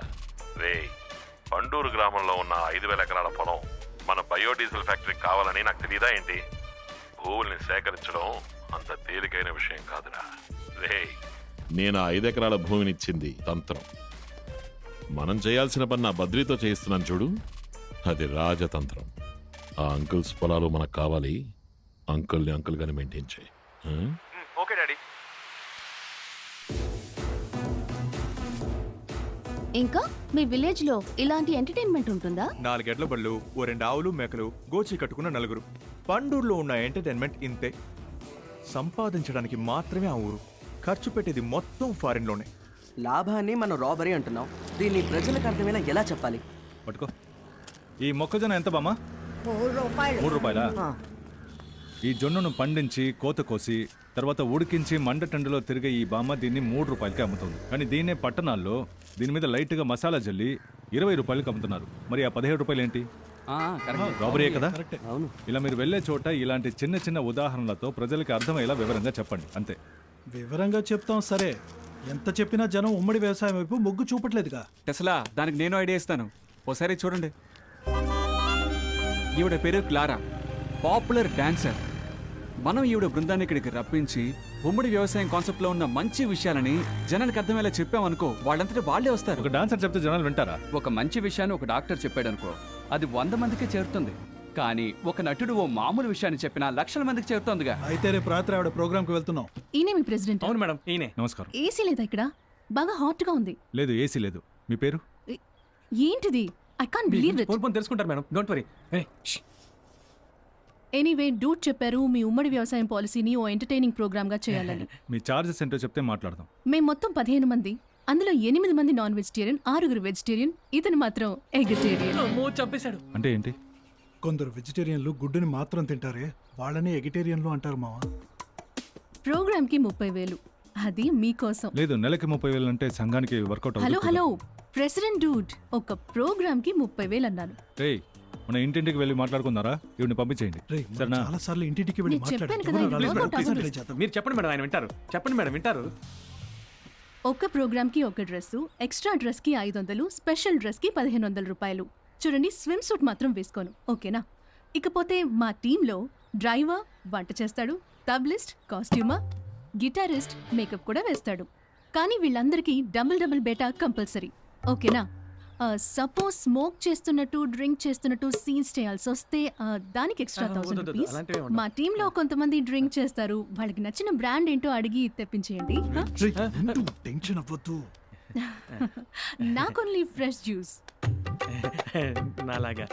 H: రే, పండూరు గ్రామంలో ఉన్న 5,000 ఎకరాల పొలం మన బయోడీజిల్ ఫ్యాక్టరీకి కావాలని నాకు తెలియదా ఏంటి? భూముల్ని సేకరించడం అంత తేలికైన విషయం కాదురా. రే, నేను 5 ఎకరాల భూమిని ఇచ్చింది తంత్రం. మనం చేయాల్సిన పని నా బద్రీతో చేయిస్తున్నాను చూడు, అది రాజతంత్రం. ఆ అంకుల్స్ పొలాలు మనకు కావాలి. అంకుల్ని అంకుల్గానే మెయింటైన్ చేయి.
C: Okay daddy.
V: ఇంకా మీ విలేజ్ లో ఇలాంటి ఎంటర్టైన్మెంట్ ఉంటుందా?
C: 4 ఎడ్ల బళ్ళు, ఓ 2 ఆవులు మేకలు, గోచి కట్టుకున్న 4. పండూరులో ఉన్న ఎంటర్టైన్మెంట్ ఇంతే. సంపాదించడానికి మాత్రమే ఆ ఊరు. ఖర్చు పెట్టేది మొత్తం ఫారిన్ లోనే.
W: లాభాన్ని మనం రాబరీ అంటున్నాం. దీన్ని ప్రజలకు అర్థమైనా ఎలా చెప్పాలి?
C: పట్టుకో. ఈ మొక్కజొన్న ఎంత బామా? 3 రూపాయలా? ఈ జొన్నను పండించి కోత కోసి తర్వాత ఉడికించి మండటండులో తిరిగే ఈ బామ్మ దీన్ని 3 రూపాయలకి అమ్ముతుంది. కానీ దీన్నే పట్టణాల్లో దీని మీద లైట్గా మసాలా జల్లి 20 రూపాయలకి అమ్ముతున్నారు. మరి ఆ 17 రూపాయలు ఏంటి? రాబరీయే కదా. ఇలా మీరు వెళ్లే చోట ఇలాంటి చిన్న చిన్న ఉదాహరణలతో ప్రజలకి అర్థమయ్యేలా వివరంగా చెప్పండి. అంతే.
N: వివరంగా చెప్తాం సరే, ఎంత చెప్పినా జనం ఉమ్మడి వ్యవసాయం వైపు మొగ్గు చూపట్లేదుగా.
Q: టెస్లా, దానికి నేను ఐడియా ఇస్తాను. ఓసారి చూడండి. ఈవిడ పేరు క్లారా, పాపులర్ డాన్సర్. మనం ఈవిడ బృందాన్ని ఇక్కడికి రప్పించి ఉమ్మడి వ్యవసాయం కాన్సెప్ట్లో ఉన్న మంచి విషయాలని జనానికి అర్థమయ్యేలా చెప్పామనుకో, వాళ్ళంతటా వాళ్ళే వస్తారు.
C: ఒక డాన్సర్ చెప్తే జనాలు వింటారా?
I: ఒక మంచి విషయాన్ని ఒక డాక్టర్ చెప్పాడనుకో, అది 100 మందికి చేరుతుంది. కానీ ఒక నటుడు ఓ మామూలు విషయాన్ని చెప్పినా లక్షల మందికి చేరుతోందిగా.
N: అయితే రేపు రాత్రి ఆవిడ ప్రోగ్రామ్ కి వెళ్తున్నాం.
V: ఈయనే మీ ప్రెసిడెంట్?
B: అవును మేడం, ఈయనే.
C: నమస్కారం.
V: ఏసీ లేదా ఇక్కడ? బాగా హాట్ గా ఉంది.
C: లేదు, ఏసీ లేదు. మీ పేరు
V: ఏంటిది? I can't believe it.
B: తెలుసుకుంటారు మేడం, డోంట్ వరీ.
V: ఎనీవే, డూట్ చెప్పారు మీ ఉమ్మడి వ్యవసాయం పాలసీని ఓ ఎంటర్టైనింగ్ ప్రోగ్రామ్ గా చేయాలని.
C: మీ చార్జెస్ ఏంటో చెప్తే మాట్లాడదాం.
V: మేం మొత్తం 15 మంది. అందులో 8 మంది నాన్ వెజిటేరియన్, 6 వెజిటేరియన్, ఇతను మాత్రం ఎగిటేరియన్.
B: చంపేశాడు.
C: అంటే ఏంటి?
N: కొందరు వెజిటేరియన్లు గుడ్డుని మాత్రం తింటారే, వాళ్ళని ఎగిటేరియన్లు అంటారు మావా.
V: ప్రోగ్రామ్ కి 30,000. అది మీకోసం.
C: లేదు, నెలకి 30,000 అంటే సంఘానికి work out
V: hello hello president dude, ఒక ప్రోగ్రామ్ కి 30,000 అన్నాను.
C: రేయ్, మన ఇంటింటికి వెళ్ళి మాట్లాడుకున్నారా? ఇవిని పంపించేయండి. సరేనా?
N: చాలా సార్లు ఇంటింటికి వెళ్ళి
V: నేను చెప్పాను కదా, ఇది workout అవ్వదు.
B: మీరు చెప్పండి మేడం, ఆయన వింటారు. చెప్పండి మేడం, వింటారు.
V: ఒక ప్రోగ్రామ్ కి ఒక డ్రెస్సు, ఎక్స్ట్రా డ్రెస్ కి 500, స్పెషల్ డ్రెస్ కి 1,500 రూపాయలు. చూడండి, స్విమ్ సూట్ మాత్రం వేసుకోను, ఓకేనా? ఇకపోతే మా టీంలో డ్రైవర్ వంట చేస్తాడు, తబ్లిస్ట్, కాస్ట్యూమర్, గిటారిస్ట్ మేకప్ కూడా వేస్తాడు. కానీ వీళ్ళందరికీ డబుల్ బేటా కంపల్సరీ, ఓకేనా? సపోజ్ స్మోక్ చేస్తున్నట్టు, డ్రింక్ చేస్తున్నట్టు సీన్స్ చేయాల్సి వస్తే దానికి ఎక్స్ట్రా 1,000 రూపీస్. మా టీంలో కొంతమంది డ్రింక్ చేస్తారు, వాళ్ళకి నచ్చిన బ్రాండ్ ఏంటో అడిగి తెప్పించేయండి.
N: టెన్షన్ అవ్వద్దు.
V: నాకు ఓన్లీ ఫ్రెష్ జ్యూస్.
B: నాలాగా.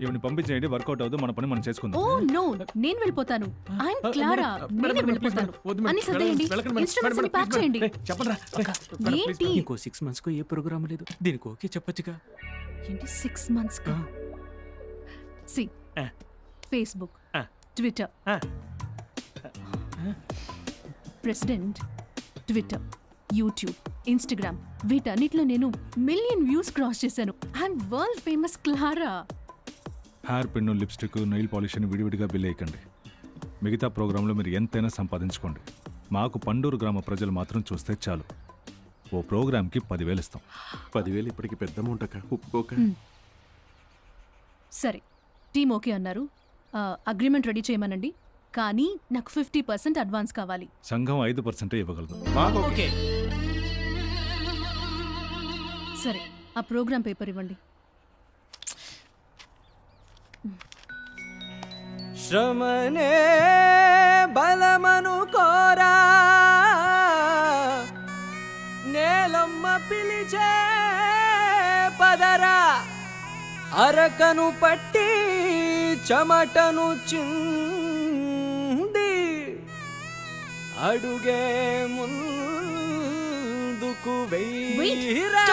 C: ఇవన్నీ పంపించేయండి, వర్కౌట్ అవుతుంది, మన పని మనం చేసుకుందాం.
V: ఓ నో, నేను వెళ్ళిపోతాను. ఐఎమ్ క్లారా, నేనే వెళ్ళిపోతాను. అన్ని సర్దేయండి, ఇన్స్ట్రుమెంట్స్ అన్ని ప్యాక్ చేయండి. ఏంటి
O: ఇంకో 6 months కు ఏ ప్రోగ్రామ్ లేదు, దీనికి ఓకే చెప్పొచ్చుగా.
V: ఏంటి 6 months కా? See Facebook, Twitter, president, Twitter, YouTube, Instagram, వీటన్నిటిలో నేను 1 million వ్యూస్ క్రాస్ చేశాను. I'm world famous Clara.
C: Hair pin, lipstick, nail polish అని విడివిడిగా బిల్ వేయకండి. మిగతా ప్రోగ్రాంలో మీరు ఎంతైనా సంపాదించుకోండి. మాకు పండూరు గ్రామ ప్రజలు మాత్రం చూస్తే చాలు. ఓ ప్రోగ్రామ్కి 10,000 ఇస్తాం.
H: 10,000 ఇప్పటికి పెద్ద అమౌంట్ అక్క, ఒప్పుకోక.
V: సరే, టీమ్ ఓకే అన్నారు. అగ్రిమెంట్ రెడీ చేయమనండి. కానీ నాకు 50% అడ్వాన్స్ కావాలి.
C: సంఘం 5% ఇవ్వగలదు.
V: సరే, ఆ ప్రోగ్రామ్ పేపర్ ఇవ్వండి.
G: శ్రమనే బలమను కోరా, నేలమ్మ పిలిచే పదరా, అరకను పట్టి చెమటను చింది అడుగే ముందుకు వెయ్యిరా.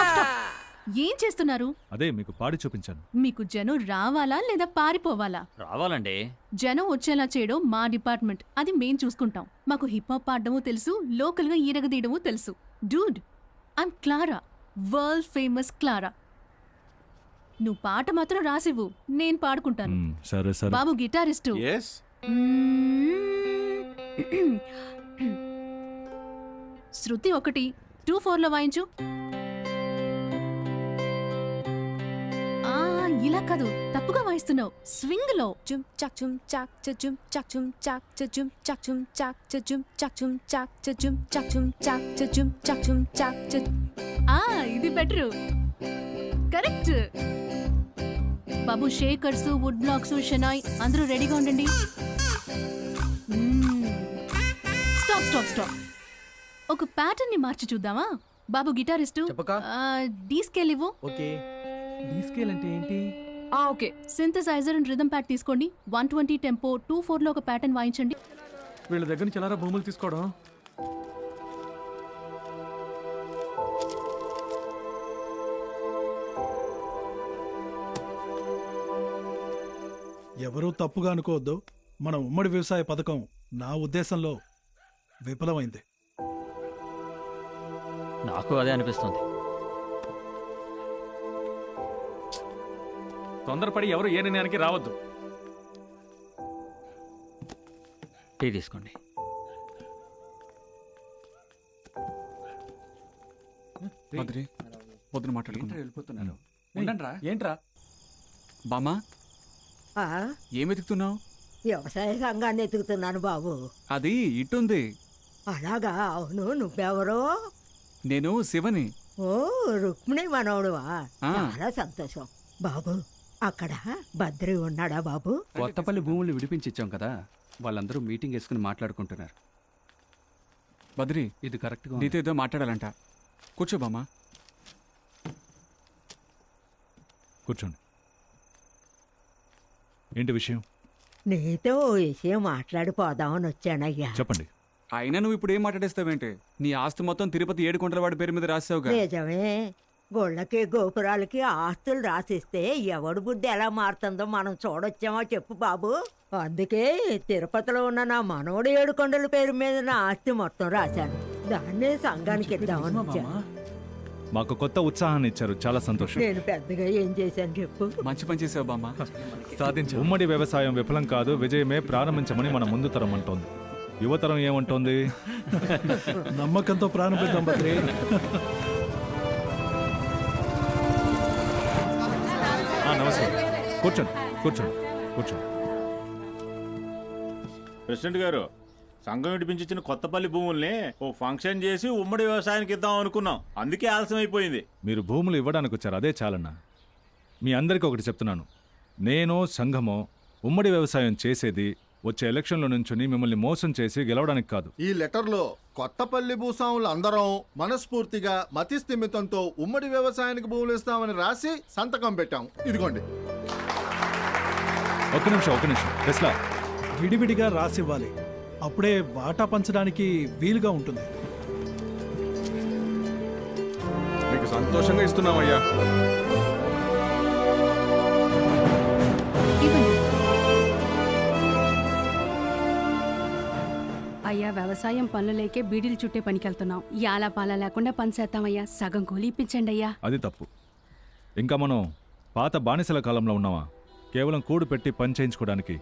V: ఏం చేస్తున్నారు?
C: అదే మీకు పాడి చూపించాను.
V: మీకు జనం రావాలా లేదా పారిపోవాలా?
B: రావాలండి.
V: జనం వచ్చేలా చేయడం మా డిపార్ట్మెంట్, అది మేం చూసుకుంటాం. మాకు హిప్ హాప్ పాడడము తెలుసు, లోకల్ గా ఈరగదీయడము తెలుసు. Dude, I'm Clara, world famous Clara. నువ్వు పాట మాత్రం రాసివ్వు, నేను పాడుకుంటాను.
C: సరే సరే.
V: బాబు గిటారిస్టు. శృతి 1, 2/4 వాయించు. ఇలా కాదు, తప్పుగా వాయిస్తున్నావు. స్వింగ్ లో. ఇది బెటర్. కరెక్ట్. బాబు షేకర్స్, వుడ్ బ్లాక్స్, షెనాయ్ అందరూ రెడీగా ఉండండి. Stop stop stop. ఒక ప్యాటర్న్ ని మార్చి చూద్దామా? బాబు గిటారిస్టు, డీ స్కేల్ ఇవ్వు.
Q: ఓకే. డీ స్కేల్ అంటే ఏంటి?
V: Okay. Synthesizer and rhythm pad తీసుకోండి. 120 టెంపో, 2/4 లో ఒక ప్యాటర్న్ వాయించండి.
B: వీళ్ళ దగ్గర నుంచి ఎలా భూములు తీసుకోవడం?
N: ఎవరూ తప్పుగా అనుకోవద్దు. మన ఉమ్మడి వ్యవసాయ పథకం నా ఉద్దేశంలో విఫలమైంది.
B: నాకు అదే అనిపిస్తుంది. తొందరపడి ఎవరు ఏ నిర్ణయానికి రావద్దు. టీ తీసుకోండి.
Q: పొద్దున మాట్లాడుకుంటూ
I: వెళ్ళిపోతున్నారు.
Q: ఏంట్రా బామ్మా, ఏం వెతుకుతున్నావు?
M: వ్యవసాయ సంఘాన్ని ఎతుకుతున్నాను బాబు.
Q: అది ఇటుంది.
M: అలాగా? అవును, నువ్వెవరో?
Q: నేను శివని.
M: ఓ, రుక్మిణి మనవడువా? చాలా సంతోషం బాబు. అక్కడ బద్రి ఉన్నాడా బాబు?
I: కొత్తపల్లి భూములు విడిపించాం కదా, వాళ్ళందరూ మీటింగ్ వేసుకుని మాట్లాడుకుంటున్నారు.
Q: బద్రి,
I: ఇది కరెక్ట్గా
Q: నీతో ఏదో మాట్లాడాలంట. కూర్చో బామ్మా.
C: కూర్చోండి. ఏంటి విషయం?
M: నీతో ఓ విషయం మాట్లాడిపోదామని వచ్చానయ్యా.
C: చెప్పండి.
Q: అయినా నువ్వు ఇప్పుడు ఏం మాట్లాడేస్తావేంటి? నీ ఆస్తి మొత్తం తిరుపతి 7 కుంటలవాడి పేరు మీద రాసావుగా.
M: నిజమే, గుళ్ళకి గోపురాలకి ఆస్తులు రాసిస్తే ఎవడు బుద్ధి ఎలా మారుతుందో మనం చూడొచ్చామో చెప్పు బాబు. అందుకే తిరుపతిలో ఉన్న నా మనోడు 7 కొండల పేరు మీద నా ఆస్తి మొత్తం రాశాను. దాన్నే సంఘానికి ఇద్దామని వచ్చాను.
C: మాకు కొత్త ఉత్సాహాన్ని ఇచ్చారు, చాలా సంతోషం.
M: నేను పెద్దగా ఏం చేశాను చెప్పు?
Q: మంచి పని చేసావు బామ్మ.
C: సాధించు. ఉమ్మడి వ్యవసాయం విఫలం కాదు, విజయమే ప్రారంభించమని మన ముందు తరం అంటోంది. యువతరం ఏమంటోంది?
N: నమ్మకంతో ప్రారంభిద్దాం బద్రి.
C: నమస్కారం. కూర్చోండి కూర్చోండి కూర్చోండి.
S: ప్రెసిడెంట్ గారు, సంఘం విడిపించిన కొత్తపల్లి భూముల్ని ఓ ఫంక్షన్ చేసి ఉమ్మడి వ్యవసాయానికి ఇద్దాం అనుకున్నాం, అందుకే ఆలస్యం అయిపోయింది.
C: మీరు భూములు ఇవ్వడానికి వచ్చారు, అదే చాలన్నా. మీ అందరికీ ఒకటి చెప్తున్నాను, నేను సంఘమో ఉమ్మడి వ్యవసాయం చేసేది వచ్చే ఎలక్షన్లో నుంచుని మిమ్మల్ని మోసం చేసి గెలవడానికి కాదు.
E: ఈ లెటర్లో కొత్తపల్లి భూస్వాములు అందరం మనస్ఫూర్తిగా మతి స్థిమితంతో ఉమ్మడి వ్యవసాయానికి భూములు ఇస్తామని రాసి సంతకం పెట్టాం. ఇదిగోండి.
C: ఒక్క నిమిషం టెస్లా.
N: విడివిడిగా రాసివ్వాలి, అప్పుడే వాటా పంచడానికి వీలుగా ఉంటుంది.
D: మీకు సంతోషంగా ఇస్తున్నామయ్యా.
J: అయ్యా వ్యవసాయం పనులేకే బీడీలు చుట్టే పనికెళ్తున్నాం. యాలా పాల లేకుండా పని చేస్తామయ్యా. సగం కూలి ఇప్పించండి అయ్యా.
C: అది తప్పు. ఇంకా మనం పాత బానిసల కాలంలో ఉన్నావా? కేవలం కూడు పెట్టి పని చేయించుకోవడానికి.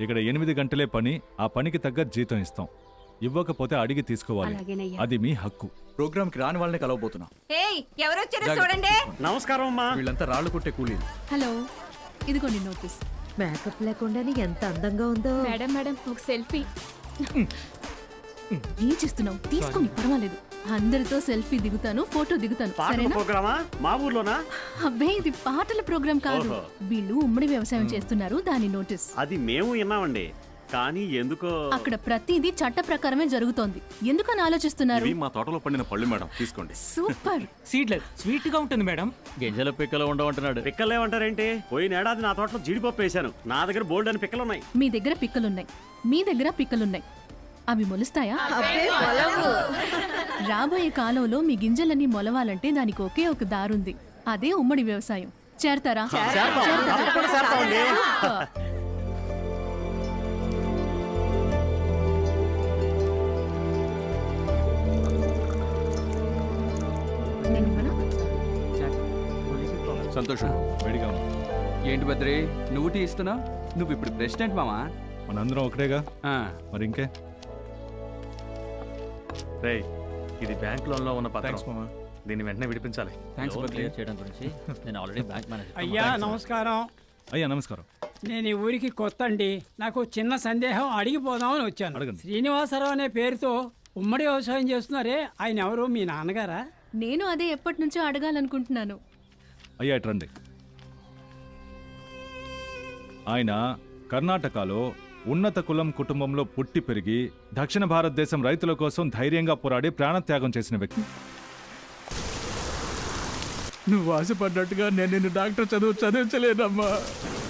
C: ఇక్కడ 8 గంటలే పని, ఆ పనికి తగ్గ జీతం ఇస్తాం. ఇవ్వకపోతే అడిగి తీసుకోవాలి.
J: అలాగేనయ్యా.
C: అది మీ హక్కు.
Q: ప్రోగ్రామ్ కి రాని వాళ్ళని కలవబోతున్నాం.
F: ఎవరొచ్చారో చూడండి.
Q: నమస్కారం అమ్మా. వీళ్ళంతా రాళ్ళు కొట్టే కూలీలు.
V: హలో, ఇదిగోండి నోటీస్.
M: మేకప్ లేకుండానే ఎంత అందంగా ఉందో.
V: మేడం ఒక సెల్ఫీ. ఏం చేస్తున్నావు? తీసుకొని పర్వాలేదు. అందరితో సెల్ఫీ దిగుతాను, ఫోటో దిగుతాను.
L: ప్రోగ్రామా మా ఊర్లోనా?
V: అబ్బే, ఇది పాటల ప్రోగ్రామ్ కాదు.
L: ఓహో.
V: వీళ్ళు ఉమ్మడి వ్యవసాయం చేస్తున్నారు, దాని నోటీస్.
L: అది మేము విన్నామండి, కానీ ఎందుకో
V: అక్కడ ప్రతిదీ చట్ట ప్రకారమే జరుగుతోంది. ఎందుకని ఆలోచిస్తున్నారు?
B: మా తోటలో పండిన పళ్ళు మేడం, తీసుకోండి.
V: సూపర్.
O: సీడ్లెస్ స్వీట్ గా ఉంటుంది మేడం.
B: గింజల పిక్కలు ఉండవంటున్నాడు.
L: పిక్కలేమంటారేంటి? పోయిన ఏడాది నా తోటలో జీడిపప్పు వేశాను. నా దగ్గర బోల్డ్ అని పిక్కలున్నాయి.
V: మీ దగ్గర పిక్కలున్నాయి, మీ దగ్గర పిక్కలున్నాయి. అవి మొలుస్తాయా? రాబోయే కాలంలో మీ గింజలన్నీ మొలవాలంటే దానికి ఒకే ఒక దారుంది. అదే ఉమ్మడి వ్యవసాయం. చేరతారా?
Q: సంతోషం.
C: వేడిగా
Q: ఏంటి బద్రి, నువ్వు టీ ఇస్తున్నా? నువ్వు ఇప్పుడు ప్రెసిడెంట్ మామా.
C: మనందరం ఒకటేగా, మరి ఇంకే.
B: రేయ్, ఇది బ్యాంక్ లోన్ లో ఉన్న పత్రం. దీన్ని వెంటనే విడిపించాలి.
R: చేయడం గురించి నేను ఆల్రెడీ బ్యాంక్ మేనేజర్.
U: అయ్యా నమస్కారం.
C: అయ్యా నమస్కారం.
U: నేను ఈ ఊరికి కొత్త అండి. నాకు చిన్న సందేహం అడిగిపోదామని వచ్చాను. శ్రీనివాసరావు అనే పేరుతో ఉమ్మడి వ్యవసాయం చేస్తున్నారే, ఆయన ఎవరు? మీ నాన్నగారా?
V: నేను అదే ఎప్పటి నుంచో అడగాలనుకుంటున్నాను.
C: అయ్యా ఇట్రండి. ఆయన కర్ణాటకలో ఉన్నత కులం కుటుంబంలో పుట్టి పెరిగి దక్షిణ భారతదేశం రైతుల కోసం ధైర్యంగా పోరాడి ప్రాణత్యాగం చేసిన వ్యక్తి.
N: నువ్వు ఆశపడ్డట్టుగా నేను నిన్ను డాక్టర్ చదివించలేదమ్మా.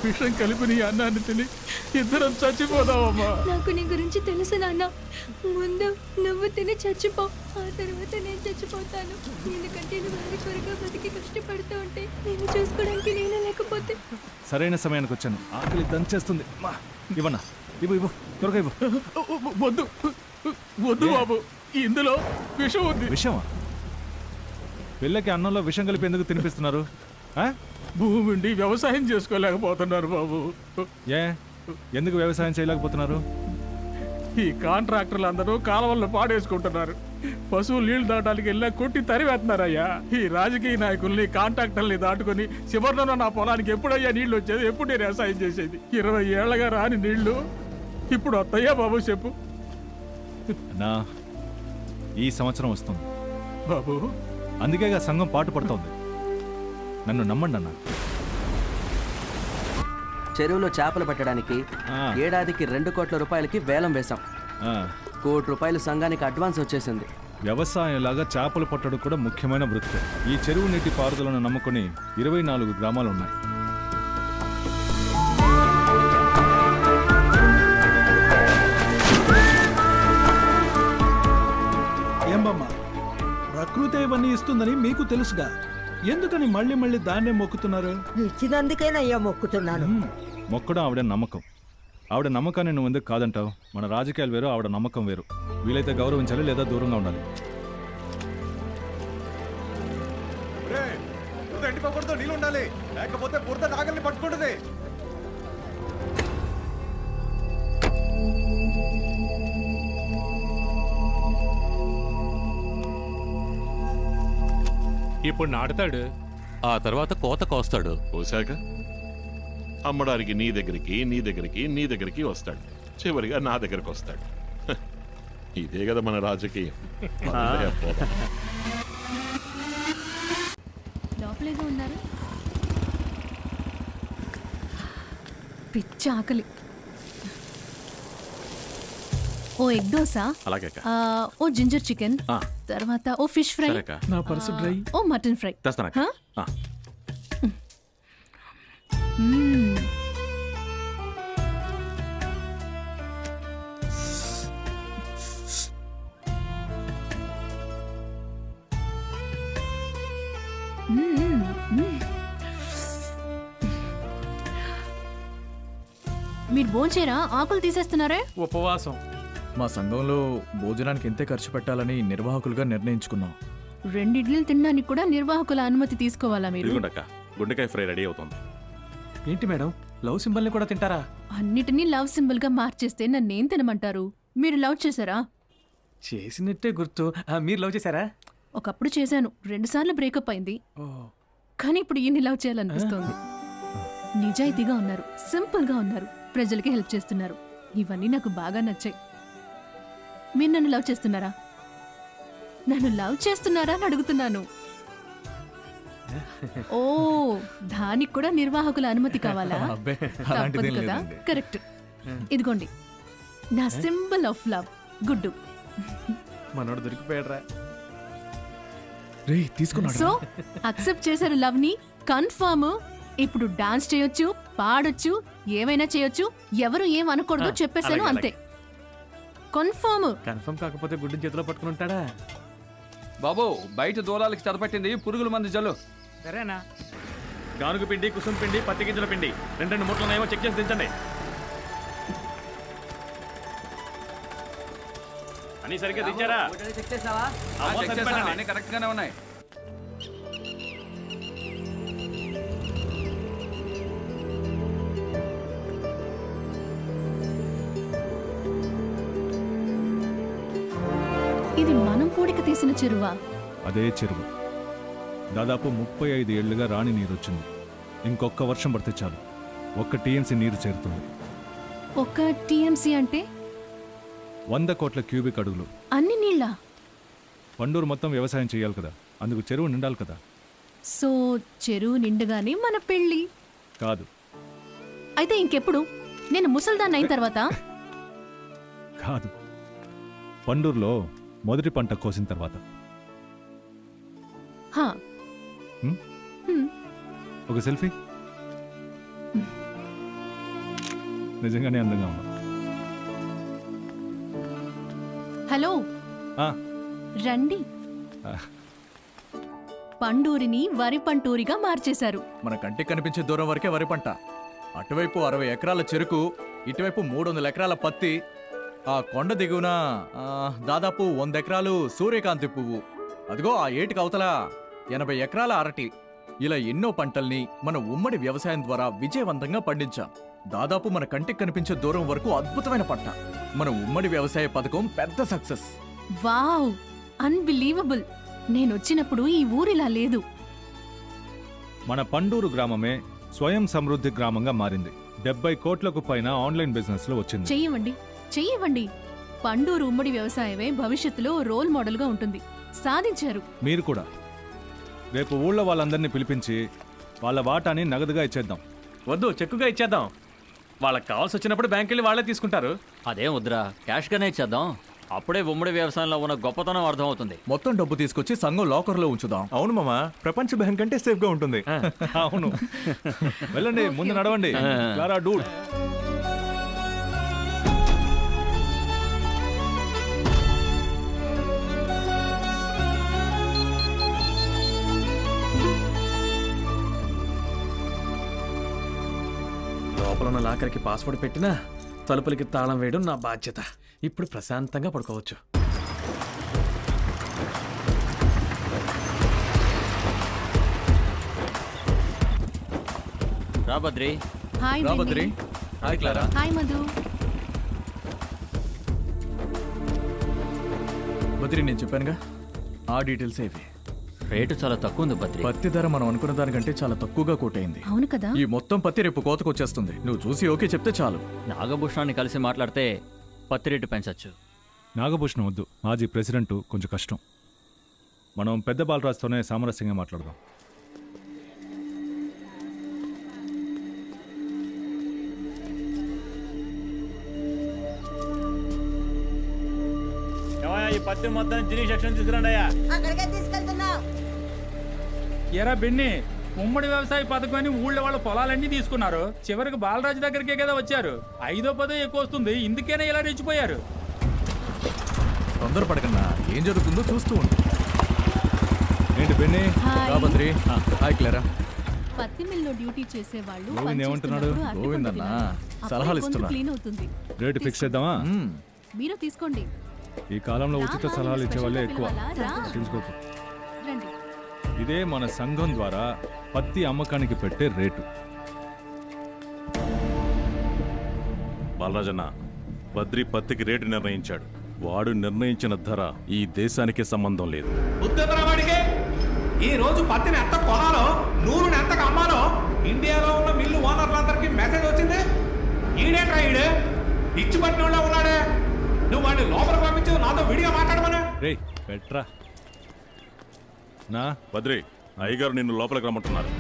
N: విషం కలిపి నీ అన్నాన్ని తిని ఇద్దరం చచ్చిపోదామమ్మా.
V: నాకు నీ గురించి తెలుసు నాన్న. ముందు నువ్వు తిని చచ్చిపో, ఆ తర్వాత నేను చచ్చిపోతాను. ఎందుకంటే నువ్వు అన్ని త్వరగా బతికి కష్టపడుతూ ఉంటే నేను చూసుకోవడానికి నేను లేకపోతే.
C: సరైన సమయానికి వచ్చాను. ఆకలి దంచేస్తుంది. ఇవ్వనా? ఇవ్వు త్వరగా ఇవ్వు.
N: వద్దు బాబు, ఇందులో విషం ఉంది.
C: విషమా? పిల్లకి అన్నంలో విషం కలిపి ఎందుకు తినిపిస్తున్నారు?
N: భూమి ఉండి వ్యవసాయం చేసుకోలేకపోతున్నారు బాబు.
C: ఎందుకు వ్యవసాయం చేయలేకపోతున్నారు?
N: ఈ కాంట్రాక్టర్లు అందరూ కాలువల్లో పాడేసుకుంటున్నారు. పశువులు నీళ్లు దాటానికి వెళ్ళా కొట్టి తరివేస్తున్నారయ్యా. ఈ రాజకీయ నాయకుల్ని కాంట్రాక్టర్ని దాటుకుని చివరిలో నా పొలానికి ఎప్పుడయ్యా నీళ్లు వచ్చేది? ఎప్పుడు నేను వ్యవసాయం చేసేది? 20 ఏళ్లగా రాని నీళ్లు ఇప్పుడు వస్తాయా బాబు చెప్పు.
C: నా ఈ సంవత్సరం వస్తుంది
N: బాబు.
C: అందుకేగా సంఘం పాటు పడుతోంది. నన్ను నమ్మండి అన్న.
W: చెరువులో చేపలు పట్టడానికి ఏడాదికి 2 కోట్ల రూపాయలకి వేలం వేశాం. 1 కోటి రూపాయలు సంఘానికి అడ్వాన్స్ వచ్చేసింది.
C: వ్యవసాయం లాగా చేపలు పట్టడం కూడా ముఖ్యమైన వృత్తి. ఈ చెరువు నీటి పారుదలను నమ్ముకుని 24 గ్రామాలు ఉన్నాయి.
N: ఏంబమ్మా, ప్రకృతి ఇవన్నీ ఇస్తుందని మీకు తెలుసుగా, ఎందుకని మళ్ళీ మళ్ళీ దాన్నే మొక్కుతున్నారు?
M: ఇచ్చినందుకేనయ్యా మొక్కుతున్నాను.
C: మొక్కడం ఆవిడ నమ్మకం. ఆవిడ నమ్మకాన్ని నువ్వు ఎందుకు కాదంటావు? మన రాజకీయాలు వేరు, ఆవిడ నమ్మకం వేరు. వీలైతే గౌరవించాలి, లేదా దూరంగా ఉండాలి.
D: ఎండిపోకూడదు, నీళ్ళు ఉండాలి, లేకపోతే బురద నాగల్ని పట్టుకుంటుంది.
H: ఇప్పుడు నాటుతాడు, ఆ తర్వాత కోత కోస్తాడు. కోసాక అమ్మడానికి నీ దగ్గరికి వస్తాడు. చివరిగా నా దగ్గరకు వస్తాడు. ఇదే కదా మన రాజకీయం.
V: లోపలేదో ఉన్నారు. పిచ్చి ఆకలి. ఓ ఎగ్ దోశ,
B: అలాగే అక్క.
V: ఓ జింజర్ చికెన్,
B: ఆ.
V: తర్వాత ఓ ఫిష్ ఫ్రై,
B: సరే అక్క.
N: నా పర్సు డ్రై.
V: ఓ మటన్ ఫ్రై.
B: తెస్తానక్క.
V: హా?
B: ఆ.
V: మ్మ్. మ్మ్. మ్మ్. మీరు భోంచేరా? ఆకులు తీసేస్తున్నారే?
N: ఉపవాసం. మా సంఘంలో భోజనానికి ఎంతే ఖర్చు పెట్టాలని నిర్వాహకులుగా నిర్ణయించుకున్నాం.
V: 2 ఇడ్లీలు తినడానికి కూడా నిర్వాహకుల అనుమతి తీసుకోవాలా మీరు?
B: ఇదిగోండక్క, గుండెకాయ ఫ్రై రెడీ అవుతుంది.
N: ఏంటి మేడం, లవ్ సింబల్ని కూడా తింటారా?
V: అన్నిటినీ లవ్ సింబల్ గా మార్చేస్తే నన్నేం తినమంటారు? మీరు లవ్ చేశారా?
N: చేసినట్టే గుర్తు. మీరు లవ్ చేశారా?
V: ఒకప్పుడు చేశాను, 2 సార్లు బ్రేకప్ అయింది. కానీ ఇప్పుడు ఈయన్ని లవ్ చేయాలనిపిస్తోంది. నిజాయితీగా ఉన్నారు, సింపుల్ గా ఉన్నారు, ప్రజలకి హెల్ప్ చేస్తున్నారు. ఇవన్నీ నాకు బాగా నచ్చాయి. మీరు నన్ను లవ్ చేస్తున్నారా? నన్ను లవ్ చేస్తున్నారా అని అడుగుతున్నాను. ఓ, దానికి కూడా నిర్వాహకుల అనుమతి కావాలా?
N: అబ్బే,
V: తప్పదు
N: అలాంటిదేం
V: కదా.
N: లేదండి.
V: కరెక్ట్. ఇదిగోండి నా సింబల్ ఆఫ్ లవ్, గుడ్డు.
N: మనోడు దొరికిపోయాడ్రా. రే తీసుకున్నాడు.
V: సో అక్సెప్ట్ చేశారు లవ్ ని, కన్ఫర్మ్. ఇప్పుడు డాన్స్ చేయొచ్చు, పాడొచ్చు, ఏమైనా చేయొచ్చు, ఎవరు ఏం అనకూడదు చెప్పేశాను, అంతే. కన్ఫర్మ్.
N: కన్ఫర్మ్ కాకపోతే గుడ్డు చేతిలో పట్టుకుని ఉంటాడా?
I: బాబు, బయట దూలాలకి చదపట్టింది, పురుగుల మందు జల్లు.
B: సరేనా? గానుగ పిండి, కుసుమ పిండి, పత్తి గింజల పిండి 2 మూటలున్నాయేమో చెక్ చేసి దించండి. అని సరిగ్గా దించారా?
I: చెక్ చేసావా? అన్ని కరెక్ట్ గానే ఉన్నాయి.
V: ఇది మనం పూడికి తీసిన చెరువా?
C: అదే చెరువు. దాదాపు 35 ఏళ్లుగా రాణి నీరు వచ్చింది. ఇంకొక వర్షం పడితే చాలు 1 టీఎంసీ నీరు చేరుతుంది.
V: 1 టీఎంసీ అంటే
C: 100 కోట్ల క్యూబిక్ అడుగులు.
V: అన్ని నీళ్ళ?
C: పండూరు మొత్తం వ్యవసాయం చేయాలి కదా, అందుకు చెరువు నిండాలి కదా.
V: సో చెరువు నిండుగానే మన పెళ్ళి
C: కాదు.
V: అయితే ఇంకెప్పుడు? నేను ముసల్దాన్ని అయిన తర్వాత?
C: కాదు, పండూరులో మొదటి పంట కోసిన తర్వాత.
V: హా.
C: ఒక సెల్ఫీ. నిజంగానే అందంగా ఉన్నా.
V: హలో, రండి. పండూరిని వరి పంటూరిగా మార్చేశారు.
N: మన కంటికి కనిపించే దూరం వరకే వరి పంట. అటువైపు 60 ఎకరాల చెరుకు, ఇటువైపు 300 ఎకరాల పత్తి, ఆ కొండ దిగువన దాదాపు 100 ఎకరాలు సూర్యకాంతి పువ్వు, అదిగో ఆ ఏటికి అవతల 80 ఎకరాల అరటి. ఇలా ఎన్నో పంటల్ని మన ఉమ్మడి వ్యవసాయం ద్వారా విజయవంతంగా పండించాం. దాదాపు మన కంటికి కనిపించే దూరం వరకు అద్భుతమైన పంట. మన ఉమ్మడి వ్యవసాయ పథకం పెద్ద సక్సెస్.
V: Wow, unbelievable. నేను వచ్చినప్పుడు ఈ ఊరిలా లేదు.
C: మన పండూరు గ్రామమే స్వయం సమృద్ధి గ్రామంగా మారింది. 70 కోట్లకు పైన ఆన్లైన్ బిజినెస్ లో వచ్చింది.
V: చెయ్యవండి. పండూరు ఉమ్మడి వ్యవసాయమే భవిష్యత్తులో రోల్ మోడల్ గా ఉంటుంది. సాధించారు.
C: మీరు కూడా. రేపు ఊళ్ళో వాళ్ళందరినీ పిలిపించి వాళ్ళ వాటాని నగదుగా ఇచ్చేద్దాం.
B: వద్దు, చెక్కుగా ఇచ్చేద్దాం. వాళ్ళకి కావాల్సి వచ్చినప్పుడు బ్యాంక్ వెళ్ళి వాళ్ళే తీసుకుంటారు.
R: అదేం వద్దురా, క్యాష్ గానే ఇచ్చేద్దాం. అప్పుడే ఉమ్మడి వ్యవసాయంలో ఉన్న గొప్పతనం అర్థమవుతుంది.
N: మొత్తం డబ్బు తీసుకొచ్చి సంఘం లాకర్లో ఉంచుదాం.
C: అవును మామా, ప్రపంచ బ్యాంక్ అంటే సేఫ్ గా ఉంటుంది. అవును, వెళ్ళండి, ముందు నడవండి. Clara Dude.
B: లోపల ఉన్న లాకర్కి పాస్వర్డ్ పెట్టినా తలుపులకి తాళం వేయడం నా బాధ్యత. ఇప్పుడు ప్రశాంతంగా పడుకోవచ్చు.
R: రా Badri.
V: Hi
N: Badri. Hi Clara.
V: Hi Madhu.
N: Badri, నేను చెప్పానుగా, ఆ డీటెయిల్స్ ఇవి.
R: రేటు చాలా తక్కువ ఉంది బద్రి.
N: పత్తి ధర మనం అనుకున్న దానికంటే చాలా తక్కువగా కోటైంది.
V: అవును కదా.
N: ఈ మొత్తం పత్తి రేపు కోతకు వచ్చేస్తుంది. నువ్వు చూసి ఓకే చెప్తే చాలు.
R: నాగభూషణాన్ని కలిసి మాట్లాడితే పత్తి రేటు పెంచచ్చు.
C: నాగభూషణం వద్దు, మాజీ ప్రెసిడెంట్ కొంచెం కష్టం. మనం పెద్ద బాలరాజుతోనే సామరస్యంగా మాట్లాడదాం.
S: పత్తి మొత్తం జిని సెక్షన్ తీసుకురండి అయ్యా.
M: అక్కడికే తీసుకెళ్తున్నాం.
A: ఎరా బెన్ని, ఉమ్మడి వ్యవసాయ పథకం అని ఊళ్ళో వాళ్ళ పొలాలన్నీ తీసుకున్నారు. చివరికి బాలరాజు దగ్గరికే కదా వచ్చారు. 5వ 10వ ఎక్కువ వస్తుంది, ఇందుకేనే ఇలా రెచ్చిపోయారు.
C: తొందరపడకన్నా, ఏం జరుగుతుందో చూస్తూ ఉండు. ఏంటి బెన్ని? రాబద్రి. Hi Clara.
V: పత్తి మిల్లో డ్యూటీ చేసేవాళ్ళు
C: గోవింద్ ఏమంటున్నాడు? గోవింద్ అన్న సలహాలు ఇస్తున్నా.
V: క్లీన్ అవుతుంది.
C: రేటు ఫిక్స్ చేద్దామా?
V: మీరు తీసుకోండి.
C: ఈ కాలంలో ఉచిత సలహాలు ఇచ్చే వాళ్ళే ఎక్కువ. తెలుసుకోకు.
V: రండి.
C: ఇదే మన సంఘం ద్వారా పత్తి అమ్మకానికి పెట్టే రేటు.
H: బాలరాజన్న, బద్రి పత్తికి రేటు నిర్ణయించాడు. వాడు నిర్ణయించిన ధర ఈ దేశానికి సంబంధం లేదు.
K: ఉద్యోగరావాడికి ఈ రోజు పత్తిని ఎంత కొనాలో, నూనెని ఎంతకు అమ్మాలో ఇండియాలో ఉన్న మిల్లు ఓనర్లందరికీ మెసేజ్ వచ్చింది. ఈడేట్రా ఈడే ఇచ్చి పట్టిన వాళ్ళ ఉన్నాడే. నువ్వు వాడిని లోపల పంపించు, నాతో విడిగా మాట్లాడమను.
C: రే పెట్రా. నా
H: బద్రి, అయ్యగారు నిన్ను లోపలికి రమ్మంటున్నారు.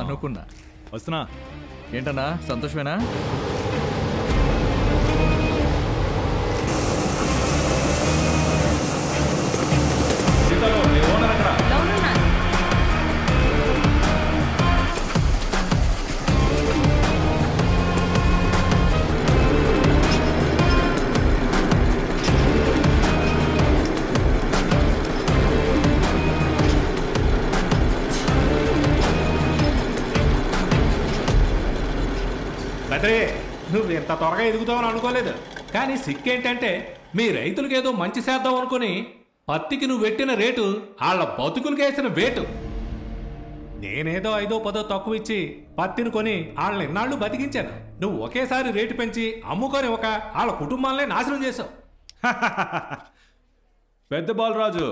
C: అనుకున్నా. వస్తున్నా. ఏంటన్నా, సంతోషమేనా?
K: బద్రి, నువ్వు ఎంత త్వరగా ఎదుగుతావని అనుకోలేదు. కానీ సిక్కేంటంటే మీ రైతులకు ఏదో మంచి చేద్దాం అనుకుని పత్తికి నువ్వు పెట్టిన రేటు వాళ్ళ బతుకులకి వేసిన వేటు. నేనేదో 5వ 10వ తక్కువ ఇచ్చి పత్తిని కొని వాళ్ళని ఇన్నాళ్ళు బతికించాను. నువ్వు ఒకేసారి రేటు పెంచి అమ్ముకొని వాళ్ళ కుటుంబాలనే నాశనం చేశావు.
C: పెద్ద బాలరాజు,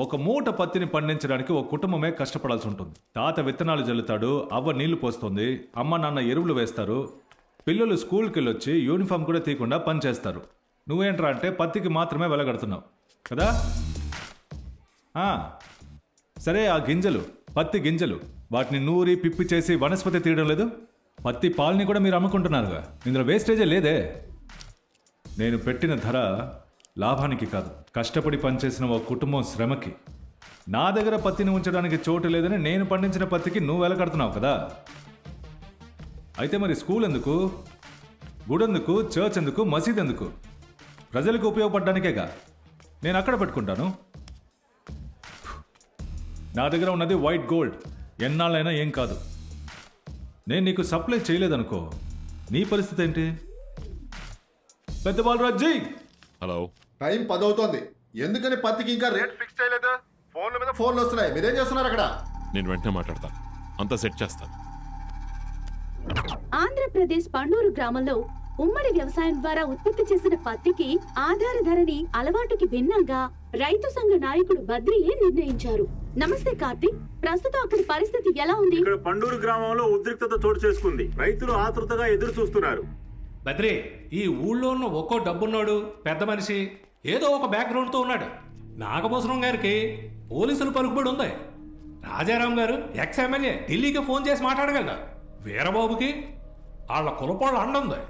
C: ఒక మూట పత్తిని పండించడానికి ఒక కుటుంబమే కష్టపడాల్సి ఉంటుంది. తాత విత్తనాలు జల్లుతాడు, అవ్వ నీళ్లు పోస్తుంది, అమ్మ నాన్న ఎరువులు వేస్తారు, పిల్లలు స్కూల్కి వెళ్ళొచ్చి యూనిఫామ్ కూడా తీయకుండా పనిచేస్తారు. నువ్వేంట్రా అంటే పత్తికి మాత్రమే వెలగడుతున్నావు కదా. సరే, ఆ గింజలు, పత్తి గింజలు, వాటిని నూరి పిప్పి చేసి వనస్పతి తీయడం లేదు. పత్తి పాలని కూడా మీరు అమ్ముకుంటున్నారుగా. ఇందులో వేస్టేజే లేదే. నేను పెట్టిన ధర లాభానికి కాదు, కష్టపడి పనిచేసిన ఒక కుటుంబం శ్రమకి. నా దగ్గర పత్తిని ఉంచడానికి చోటు లేదని నేను పండించిన పత్తికి నువ్వు వెలకడుతున్నావు కదా. అయితే మరి స్కూల్ ఎందుకు, గుడెందుకు, చర్చ్ ఎందుకు, మసీద్ ఎందుకు? ప్రజలకు ఉపయోగపడడానికేగా. నేను అక్కడ పెట్టుకుంటాను. నా దగ్గర ఉన్నది వైట్ గోల్డ్, ఎన్నాళ్ళైనా ఏం కాదు. నేను నీకు సప్లై చేయలేదనుకో, నీ పరిస్థితి ఏంటి? పెద్ద బాలరాజీ.
H: హలో,
E: టైం 10 అవుతోంది. ఎందుకని పత్తికి ఇంకా రేట్ ఫిక్స్ చేయలేదు? ఫోన్ల మీద ఫోన్లు వస్తున్నాయి. మీరేం చేస్తున్నారు అక్కడ?
H: నేను వెంటనే మాట్లాడతాను, అంతా సెట్ చేస్తాను.
V: ఆంధ్రప్రదేశ్ పండూరు గ్రామంలో ఉమ్మడి వ్యవసాయం ద్వారా ఉత్పత్తి చేసిన పత్తికి ఆధార ధరని అలవాటుకి భిన్నంగా రైతు సంఘ నాయకుడు బద్రియే నిర్ణయించారు. నమస్తే కార్తీక్, ప్రస్తుతం అక్కడి పరిస్థితి ఎలా ఉంది?
S: ఇక్కడ పండూరు గ్రామంలో ఉద్రిక్తత చోటు చేసుకుంది. రైతులు ఆతృతగా ఎదురు చూస్తున్నారు.
K: బద్రి, ఈ ఊళ్ళో ఉన్న ఒక్కో డబ్బున్నాడు పెద్ద మనిషి ఏదో ఒక బ్యాక్గ్రౌండ్ తో ఉన్నాడు. నాగభూషణం గారికి పోలీసులు పలుకుబడి ఉంది. రాజారాం గారు ఎక్స్ ఎమ్మెల్యే, ఢిల్లీకి ఫోన్ చేసి మాట్లాడగలరు. వీరబాబుకి వాళ్ళ కులపోళ్ళ అండ ఉంది.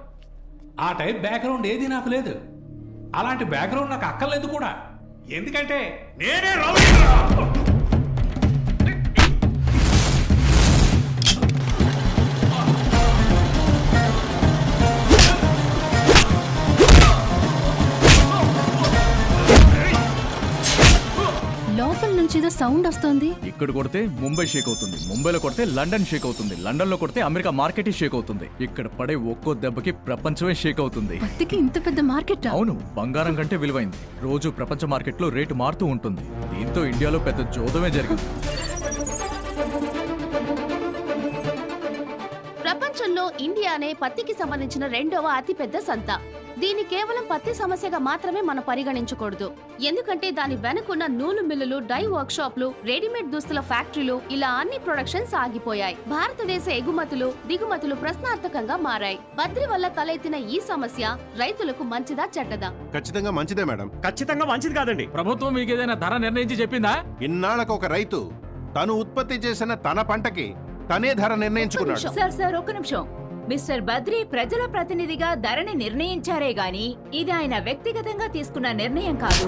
K: ఆ టైప్ బ్యాక్గ్రౌండ్ ఏది నాకు లేదు. అలాంటి బ్యాక్గ్రౌండ్ నాకు అక్కర్లేదు కూడా. ఎందుకంటే నేనే రౌడీ.
V: లోపల నుంచి ఏదో సౌండ్ వస్తుంది.
Q: ఇక్కడ కొడితే ముంబై షేక్ అవుతుంది, ముంబైలో కొడితే లండన్ షేక్ అవుతుంది, లండన్ లో కొడితే అమెరికా మార్కెట్ షేక్ అవుతుంది. ఇక్కడ పడే ఒక్కో దెబ్బకి ప్రపంచమే షేక్ అవుతుంది.
V: పత్తికి ఇంత పెద్ద మార్కెట్?
Q: అవును, బంగారం కంటే విలువైంది. రోజు ప్రపంచ మార్కెట్ లో రేటు మారుతూ ఉంటుంది. దీంతో ఇండియాలో పెద్ద జోదమే జరిగింది.
P: ప్రపంచంలో ఇండియానే పత్తికి సంబంధించిన 2వ అతిపెద్ద సంత. దీన్ని కేవలం పత్తి సమస్యగా మాత్రమే మనం పరిగణించకూడదు. ఎందుకంటే దాని వెనుకున్న నూలు మిల్లులు, డై వర్క్ షాప్లు, రెడీమేడ్ దుస్తుల ఫ్యాక్టరీలు, ఇలా అన్ని ప్రొడక్షన్స్ ఆగిపోయాయి. భారతదేశ ఎగుమతులు, దిగుమతులు ప్రశ్నార్థకంగా మారాయి. బద్రి వల్ల తలెత్తిన ఈ సమస్య రైతులకు మంచిదా చెడ్డదా?
D: ఖచ్చితంగా మంచిదే మేడం.
N: ఖచ్చితంగా మంచిది కాదండి. ప్రభుత్వం మీకు ఏదైనా ధర నిర్ణయించి చెప్పిందా?
D: ఇన్నాళ్ళకు ఒక రైతు తను ఉత్పత్తి చేసిన తన పంటకి తనే ధర నిర్ణయించుకున్నాడు.
V: సార్ ఒక్క నిమిషం.
G: మిస్టర్ బద్రి ప్రజల ప్రతినిధిగా ధరని నిర్ణయించారే గాని ఇది ఆయన వ్యక్తిగతంగా తీసుకున్న నిర్ణయం కాదు.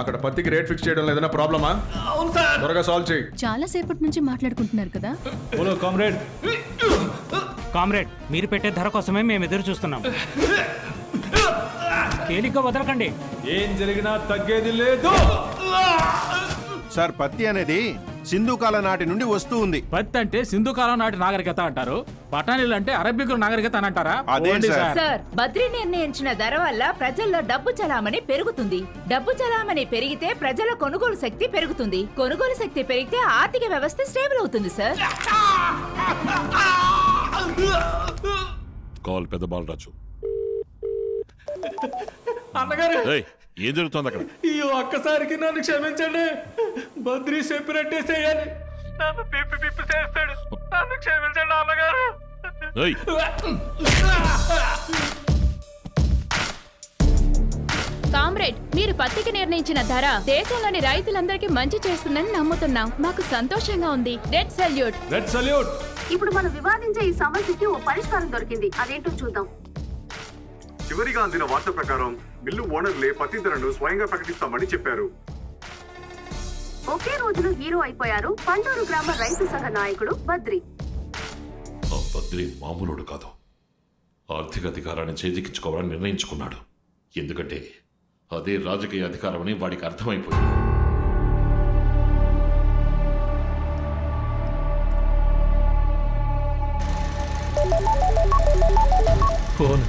D: అక్కడ పత్తికి రేట్ ఫిక్స్ చేయడం ఏదైనా ప్రాబ్లమా?
V: అవును సార్.
D: త్వరగా సాల్వ్ చేయి.
V: చాలా సేపటి నుంచి మాట్లాడుకుంటున్నారు కదా.
C: బోలో కామ్రేడ్.
O: కామ్రేడ్, మీరు పెట్టే ధర కోసమే మేము ఎదురు చూస్తున్నాం. తేలిగ్గా వదలకండి.
C: ఏం జరిగినా తగ్గేది లేదు.
J: సార్, పత్తి అనేది సింధు కాలం నాటి నుండి వస్తూ ఉంది.
N: పత్తి అంటే సింధు కాలం నాటి నాగరికత అంటారు, బఠానీలు అంటే అరబిక్ నాగరికత అని అంటారా?
G: సార్, బద్రి నిర్ణయించిన ధర వల్ల ప్రజల్లో డబ్బు చలామణి పెరుగుతుంది. డబ్బు చలామణి పెరిగితే ప్రజల కొనుగోలు శక్తి పెరుగుతుంది. కొనుగోలు శక్తి పెరిగితే ఆర్థిక వ్యవస్థ స్టేబుల్ అవుతుంది సార్.
H: కాల్ పెద్ద బాలరాజు.
A: అన్నగారు,
H: ఏం జరుగుతుంది అక్కడ?
A: ఈ ఒక్కసారికి నన్ను క్షమించండి. బద్రి చెప్పినట్టే చేయాలి. నన్ను పిప్పి పిప్పి చేస్తాడు. నన్ను క్షమించండి అన్నగారు.
P: కామ్రేడ్, మీరు పత్తికి నిర్ణయించిన ధర దేశంలోని రైతులందరికీ మంచి చేస్తుందని నమ్ముతున్నాం. మాకు సంతోషంగా ఉంది. Red salute.
C: Red salute.
P: ఇప్పుడు మనం వివాదించే ఈ సమస్యకి ఓ పరిష్కారం దొరికింది. అదేంటో చూద్దాం.
D: చివరిగా అందిన వార్త ప్రకారం మిల్లు ఓనర్లే పత్తి ధరను స్వయంగా ప్రకటిస్తామని చెప్పారు.
P: ఒకే రోజులో హీరో అయిపోయారు పండూరు గ్రామ రైతు సంఘ నాయకుడు బద్రి.
H: ఆ బద్రి మామూలుడు కాదు. ఆర్థిక అధికారాన్ని చేజిక్కించుకోవాలని నిర్ణయించుకున్నాడు. ఎందుకంటే అదే రాజకీయ అధికారం అని వాడికి అర్థమైపోయింది.
C: ఫోన్.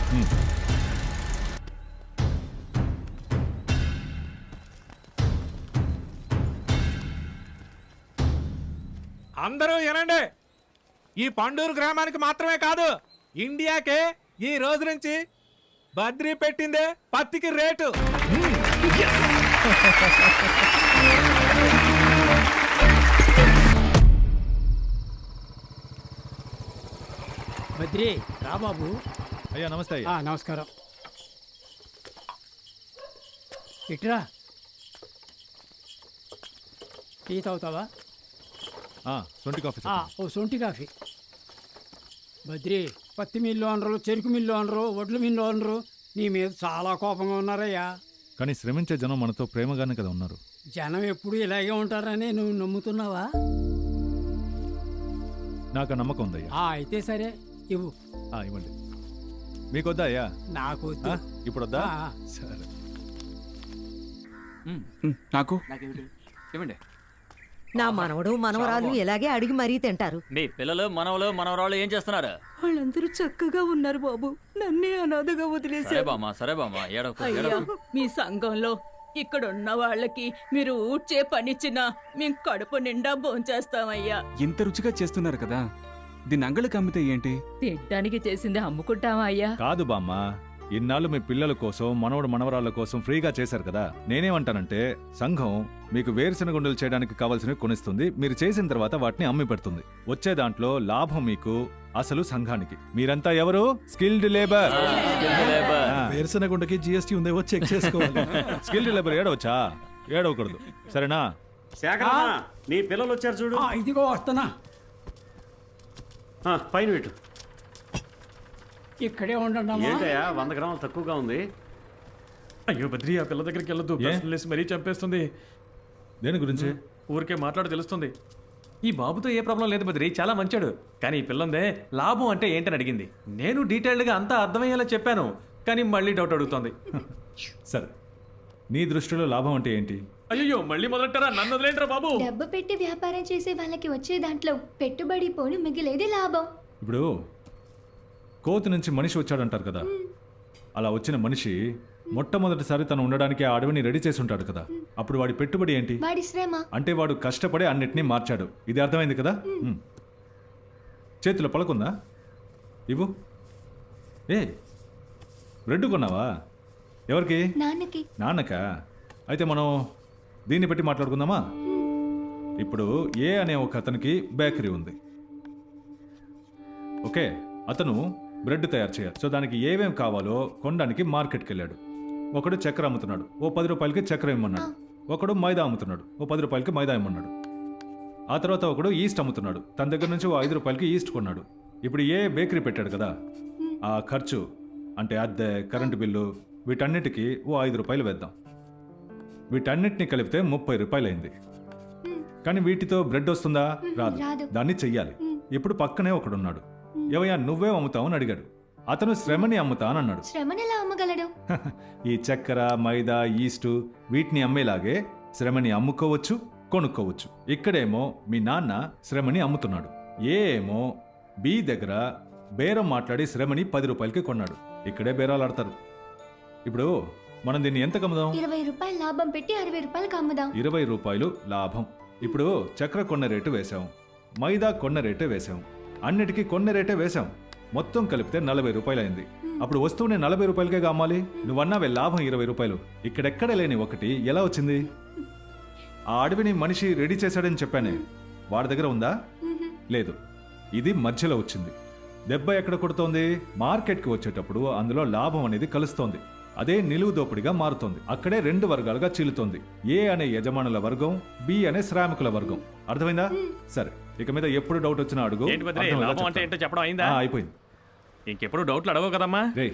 K: అందరూ వినండి. ఈ పండూరు గ్రామానికి మాత్రమే కాదు, ఇండియాకే ఈ రోజు నుంచి బద్రి పెట్టిందే పత్తికి రేటు.
U: బద్రి రా బాబు.
C: అయ్యా నమస్తే అయ్యా.
U: నమస్కారం. ఇట్రా, టీ తాగుతావా?
C: సొంటి కాఫీ.
U: ఓ సొంటి కాఫీ. బద్రి, పత్తి మిల్లు అనరు, చెరుకు మిల్లు అనరు, వడ్లు మిల్లు అనరు, నీ మీద చాలా కోపంగా ఉన్నారయ్యా.
C: కానీ శ్రమించే జనం మనతో ప్రేమగానే కదా ఉన్నారు.
U: జనం ఎప్పుడు ఇలాగే ఉంటారని నువ్వు నమ్ముతున్నావా?
C: నాకు నమ్మకం ఉందయ్యా.
U: అయితే సరే, ఇవ్వు.
C: ఇవ్వండి. మీకొద్దా అయ్యా?
U: నాకు
C: ఇప్పుడు వద్దా? సరే.
Q: నాకు ఇవ్వండి.
M: నా మనవడు మనవరాలు ఇలాగే అడిగి మరీ తింటారు.
R: మీ పిల్లలు మనవలు మనవరాళ్ళు ఏం చేస్తున్నారు?
M: వాళ్ళందరూ చక్కగా ఉన్నారు బాబు. నన్నే అనాథగా వదిలేశారు.
R: సరే బామ్మ, ఏడవకు.
F: మీ సంఘంలో ఇక్కడున్న వాళ్ళకి మీరు ఊడ్చే పనిచ్చినా మేము కడుపు నిండా భోంచేస్తామయ్యా.
Q: ఇంత రుచిగా చేస్తున్నారు కదా, దీన్ని అంగళ్ళకి అమ్మితే ఏంటి?
F: తినడానికి చేసింది అమ్ముకుంటామా అయ్యా?
C: కాదు బామ్మ, ఇన్నాళ్ళు మీ పిల్లల కోసం మనవడు మనవరాళ్ళ కోసం ఫ్రీగా చేశారు కదా. నేనేమంటానంటే సంఘం మీకు వేరుశెనగ గుండెలు చేయడానికి కావాల్సినవి కొనిస్తుంది. మీరు చేసిన తర్వాత వాటిని అమ్మి పెడుతుంది. వచ్చే దాంట్లో లాభం మీకు, అసలు సంఘానికి. మీరంతా ఎవరు? Skilled labour. వేరుశెనగ గుండెకి జిఎస్టీ ఉందేవో చెక్ చేసుకోవాలి. స్కిల్డ్ లేబర్ ఏడవచ్చా? ఏడవకూడదు, సరేనా?
L: నీ పిల్లలు వచ్చారు చూడు.
U: ఇదిగో వస్తున్నా.
L: పైన పెట్టు.
U: ఇక్కడే ఉండండి.
L: 100 గ్రాములు తక్కువగా ఉంది.
B: అయ్యో బద్రి, ఆ పిల్ల దగ్గరికి వెళ్ళొద్దు. మరీ చంపేస్తుంది.
C: దేని గురించి?
B: ఊరికే మాట్లాడు తెలుస్తుంది. ఈ బాబుతో ఏ ప్రాబ్లం లేదు బద్రి, చాలా మంచాడు. కానీ ఈ పిల్లందే లాభం అంటే ఏంటని అడిగింది. నేను డీటెయిల్డ్గా అంతా అర్థమయ్యేలా చెప్పాను, కానీ మళ్ళీ డౌట్ అడుగుతోంది.
C: సరే, నీ దృష్టిలో లాభం అంటే ఏంటి?
B: అయ్యో మళ్ళీ మొదలెట్టారా? నన్ను వదిలేంట్రా బాబు.
T: డబ్బు పెట్టి వ్యాపారం చేసే వాళ్ళకి వచ్చే దాంట్లో పెట్టుబడి పోను మిగిలేది లాభం.
C: ఇప్పుడు కోతి నుంచి మనిషి వచ్చాడంటారు కదా, అలా వచ్చిన మనిషి మొట్టమొదటిసారి తను ఉండడానికి ఆ అడవిని రెడీ చేసి ఉంటాడు కదా. అప్పుడు వాడి పెట్టుబడి ఏంటి?
T: వాడి శ్రమ.
C: అంటే వాడు కష్టపడి అన్నిటినీ మార్చాడు. ఇది అర్థమైంది కదా? చేతిలో పలకుందా? ఇవ్వు. బ్రెడ్ కొన్నావా? ఎవరికి?
T: నాన్నకి.
C: నాన్నకా? అయితే మనం దీన్ని పెట్టి మాట్లాడుకుందామా? ఇప్పుడు ఏ అనే ఒక అతనికి బేకరీ ఉంది. ఓకే, అతను బ్రెడ్ తయారు చేయాలి. సో దానికి ఏమేమి కావాలో కొనడానికి మార్కెట్కి వెళ్ళాడు. ఒకడు చక్కెర అమ్ముతున్నాడు, ఓ 10 రూపాయలకి చక్కెర ఇమ్మన్నాడు. ఒకడు మైదా అమ్ముతున్నాడు, ఓ 10 రూపాయలకి మైదా ఇమ్మన్నాడు. ఆ తర్వాత ఒకడు ఈస్ట్ అమ్ముతున్నాడు. తన దగ్గర నుంచి ఓ 5 రూపాయలకి ఈస్ట్ కొన్నాడు. ఇప్పుడు ఏ బేకరీ పెట్టాడు కదా, ఆ ఖర్చు అంటే అద్దె, కరెంటు బిల్లు వీటన్నిటికీ ఓ 5 రూపాయలు వేద్దాం. వీటన్నిటిని కలిపితే 30 రూపాయలు అయింది. కానీ వీటితో బ్రెడ్ వస్తుందా? రాదు. దాన్ని చెయ్యాలి. ఇప్పుడు పక్కనే ఒకడున్నాడు. ఏవయ్యా నువ్వే అమ్ముతావు అని అడిగాడు. అతను శ్రమని అమ్ముతా అని అన్నాడు.
T: శ్రమని ఎలా అమ్మగలడు?
C: ఈ చక్కెర, మైదా, ఈస్టు వీటిని అమ్మేలాగే శ్రమని అమ్ముకోవచ్చు, కొనుక్కోవచ్చు. ఇక్కడేమో మీ నాన్న శ్రమని అమ్ముతున్నాడు. ఏమో బి దగ్గర బేరం మాట్లాడి శ్రమని 10 రూపాయలకి కొన్నాడు. ఇక్కడే బేరాలు ఆడతారు. ఇప్పుడు మనం దీన్ని ఎంత కమ్ముదాం?
T: 20 రూపాయలు లాభం పెట్టి 60 రూపాయలకు అమ్ముదాం.
C: 20 రూపాయలు లాభం. ఇప్పుడు చక్కెర కొన్న రేటు వేశాం, మైదా కొన్న రేటే వేశాం, అన్నిటికీ కొన్న రేటే వేశాం. మొత్తం కలిపితే 40 రూపాయలు అయింది. అప్పుడు వస్తువుని 40 రూపాయలకే అమ్మాలి. నువ్వన్నావే లాభం 20 రూపాయలు. ఇక్కడెక్కడ లేని ఒకటి ఎలా వచ్చింది? ఆ అడవిని మనిషి రెడీ చేశాడని చెప్పానే, వాడి దగ్గర ఉందా? లేదు. ఇది మధ్యలో వచ్చింది. దెబ్బ ఎక్కడ కొడుతోంది? మార్కెట్కి వచ్చేటప్పుడు అందులో లాభం అనేది కలుస్తోంది. అదే నిలువు దోపిడిగా మారుతోంది. అక్కడే 2 వర్గాలుగా చీలుతోంది. ఏ అనే యజమానుల వర్గం, బి అనే శ్రామికుల వర్గం. అర్థమైందా? సరే, ఇక మీద ఎప్పుడు డౌట్ వచ్చినా అడుగు.
B: లాభం అంటే ఏంటో చెప్పడం అయిందా?
C: అయిపోయింది.
B: ఇంకెప్పుడు డౌట్లు అడగవు కదమ్మా.
C: రే,